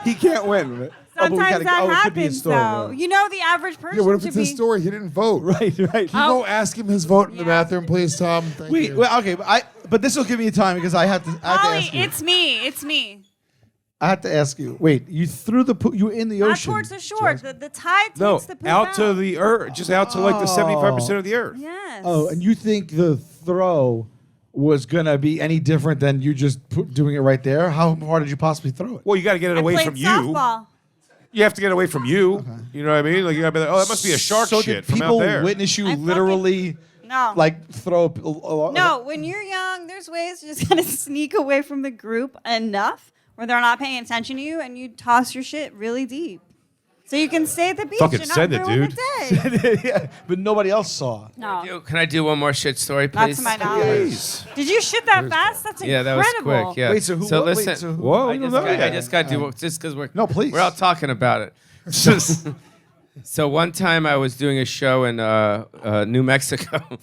Speaker 6: He can't win.
Speaker 5: Sometimes that
Speaker 6: it could be a
Speaker 5: happens,
Speaker 6: story,
Speaker 5: though.
Speaker 6: yeah.
Speaker 5: You know, the average person
Speaker 3: Yeah, what if
Speaker 5: should
Speaker 3: it's
Speaker 5: be.
Speaker 3: his story? He didn't vote.
Speaker 6: Right.
Speaker 3: Can you go ask him his vote in the
Speaker 5: Yeah.
Speaker 3: bathroom, please, Tom? Thank
Speaker 6: Wait,
Speaker 3: you.
Speaker 6: well, okay, but this will give me time because I have to ask
Speaker 5: Ollie,
Speaker 6: you.
Speaker 5: it's me. It's me.
Speaker 6: I have to ask you. Wait, you threw the you were in the
Speaker 5: Not
Speaker 6: ocean.
Speaker 5: towards the shore. The tide takes
Speaker 4: no,
Speaker 5: the poop
Speaker 4: out to the earth, just out to like the 75% of the earth.
Speaker 5: Yes.
Speaker 6: Oh, and you think the throw was gonna be any different than you just doing it right there? How far did you possibly throw it?
Speaker 4: Well, you got to get it
Speaker 5: I
Speaker 4: away
Speaker 5: played
Speaker 4: from you.
Speaker 5: softball.
Speaker 4: You have to get away from you. You know what I mean? Like you got to be like, oh, that must be a shark
Speaker 6: so
Speaker 4: shit
Speaker 6: did
Speaker 4: from
Speaker 6: people
Speaker 4: out there.
Speaker 6: witness you
Speaker 5: I fucking-
Speaker 6: literally
Speaker 5: No.
Speaker 6: like throw?
Speaker 5: No, when you're young, there's ways to just kind of sneak away from the group enough where they're not paying attention to you, and you toss your shit really deep, so you can stay at the beach
Speaker 4: Fucking
Speaker 5: and not
Speaker 4: send it,
Speaker 5: ruin
Speaker 4: dude.
Speaker 5: the day.
Speaker 6: yeah, but nobody else saw.
Speaker 5: No,
Speaker 1: Can I do one more shit story,
Speaker 5: not
Speaker 1: please?
Speaker 5: to my knowledge.
Speaker 4: Please.
Speaker 5: Did you shit that fast? That's
Speaker 1: Yeah, that was
Speaker 5: incredible.
Speaker 1: quick. Yeah.
Speaker 6: Wait, so who?
Speaker 1: So
Speaker 6: wait,
Speaker 1: listen.
Speaker 6: so who-
Speaker 4: Whoa,
Speaker 1: I
Speaker 4: you
Speaker 1: just
Speaker 4: don't know
Speaker 1: got, I
Speaker 4: yet.
Speaker 1: just got to do just because we're
Speaker 6: No, please.
Speaker 1: We're all talking about it. So one time I was doing a show in New Mexico,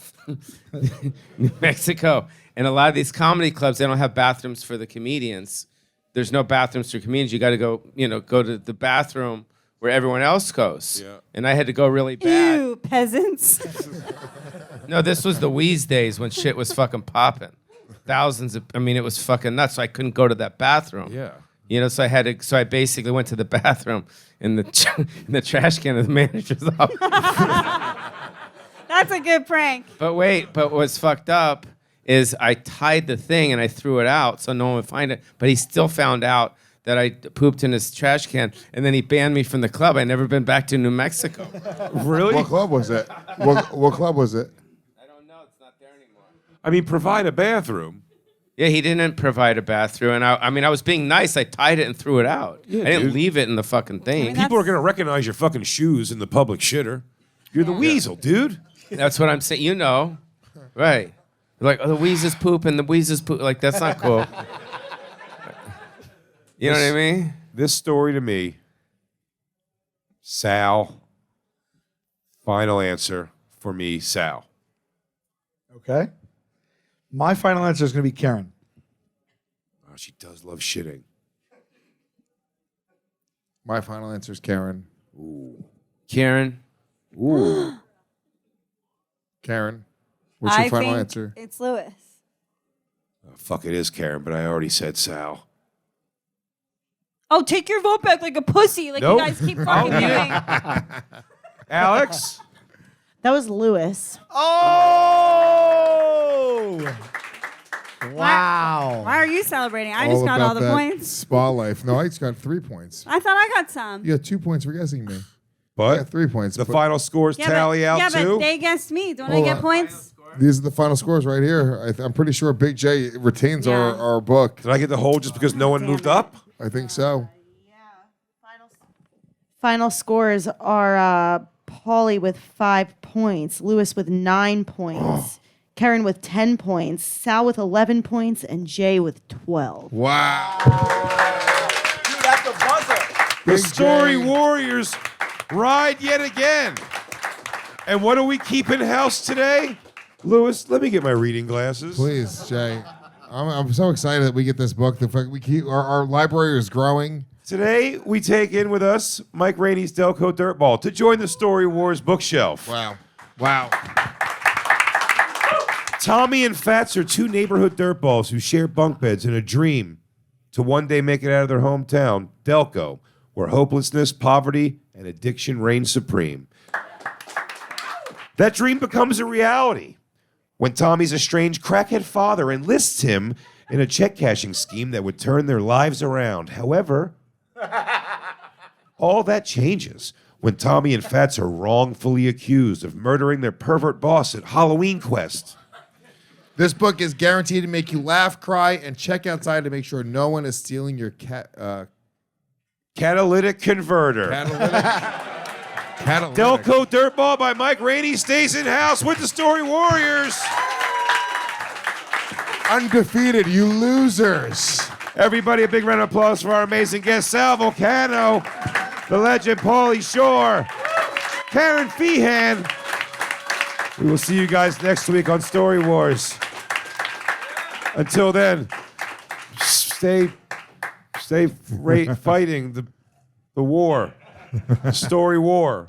Speaker 1: New Mexico, and a lot of these comedy clubs they don't have bathrooms for the comedians. There's no bathrooms for comedians. You got to go, go to the bathroom where everyone else goes.
Speaker 4: Yeah.
Speaker 1: And I had to go really bad.
Speaker 5: Ew, peasants.
Speaker 1: No, this was the Wheeze days when shit was fucking popping. It was fucking nuts. So I couldn't go to that bathroom.
Speaker 4: Yeah.
Speaker 1: So I basically went to the bathroom in the trash can of the manager's office.
Speaker 5: That's a good prank.
Speaker 1: But what's fucked up is I tied the thing and I threw it out so no one would find it. But he still found out that I pooped in his trash can, and then he banned me from the club. I never been back to New Mexico.
Speaker 4: Really?
Speaker 3: What club was it? What club was it?
Speaker 1: I don't know. It's not there anymore.
Speaker 4: I mean, provide a bathroom.
Speaker 1: Yeah, he didn't provide a bathroom, and I mean, I was being nice. I tied it and threw it out.
Speaker 4: Yeah,
Speaker 1: I didn't
Speaker 4: dude.
Speaker 1: leave it in the fucking thing.
Speaker 4: People are going to recognize your fucking shoes in the public shitter. You're the weasel, dude.
Speaker 1: That's what I'm saying. You know, right? Like, oh, the Weezer's poop and the Weezer's poop. Like, that's not cool. You know what I mean?
Speaker 4: This story to me, Sal. Final answer for me, Sal.
Speaker 6: Okay. My final answer is going to be Kerryn.
Speaker 4: Oh, she does love shitting.
Speaker 3: My final answer is Kerryn.
Speaker 1: Kerryn.
Speaker 4: Ooh.
Speaker 3: Kerryn, what's your
Speaker 5: I
Speaker 3: final
Speaker 5: think
Speaker 3: answer?
Speaker 5: it's Lewis.
Speaker 4: Oh, fuck, it is Kerryn, but I already said Sal.
Speaker 5: Oh, take your vote back like a pussy, like
Speaker 4: Nope.
Speaker 5: you guys keep fucking doing.
Speaker 4: Alex?
Speaker 7: That was Lewis.
Speaker 6: Oh! Wow.
Speaker 5: Why are you celebrating? I just got
Speaker 3: about
Speaker 5: all the
Speaker 3: that
Speaker 5: points.
Speaker 3: Spa life. No, I just got 3 points.
Speaker 5: I thought I got some.
Speaker 3: You got 2 points for guessing me.
Speaker 4: But
Speaker 3: Yeah, 3 points.
Speaker 4: the
Speaker 3: but
Speaker 4: final scores tally out
Speaker 5: yeah,
Speaker 4: too.
Speaker 5: but they guessed me. Don't I
Speaker 3: Hold
Speaker 5: get
Speaker 3: on.
Speaker 5: points?
Speaker 3: These are the final scores right here. I'm pretty sure Big J retains
Speaker 5: Yeah.
Speaker 3: our book.
Speaker 4: Did I get the whole just because no one
Speaker 5: Damn
Speaker 4: moved
Speaker 5: it.
Speaker 4: up?
Speaker 3: I think so.
Speaker 7: Final scores are Pauly with 5 points, Lewis with 9 points, Kerryn with 10 points, Sal with 11 points, and Jay with 12.
Speaker 3: Wow.
Speaker 6: Dude, that's the buzzer.
Speaker 4: The
Speaker 3: Big
Speaker 4: Story
Speaker 3: J.
Speaker 4: Warriors ride yet again. And what do we keep in house today? Lewis, let me get my reading glasses.
Speaker 3: Please, Jay. I'm so excited that we get this book. The fact we keep our library is growing.
Speaker 4: Today, we take in with us Mike Rainey's Delco Dirtball to join the Story Wars bookshelf.
Speaker 3: Wow. Wow.
Speaker 4: Tommy and Fats are 2 neighborhood dirtballs who share bunk beds in a dream to one day make it out of their hometown, Delco, where hopelessness, poverty, and addiction reign supreme. That dream becomes a reality when Tommy's estranged crackhead father enlists him in a check cashing scheme that would turn their lives around. However, all that changes when Tommy and Fats are wrongfully accused of murdering their pervert boss at Halloween Quest.
Speaker 3: This book is guaranteed to make you laugh, cry, and check outside to make sure no one is stealing your
Speaker 4: Catalytic Converter.
Speaker 3: catalytic.
Speaker 4: Delco Dirtball by Mike Rainey stays in house with the Story Warriors.
Speaker 3: Undefeated, you losers.
Speaker 4: Everybody, a big round of applause for our amazing guest, Sal Vulcano, the legend Pauly Shore, Kerryn Feehan. We will see you guys next week on Story Wars. Until then, stay fighting the war, Story War.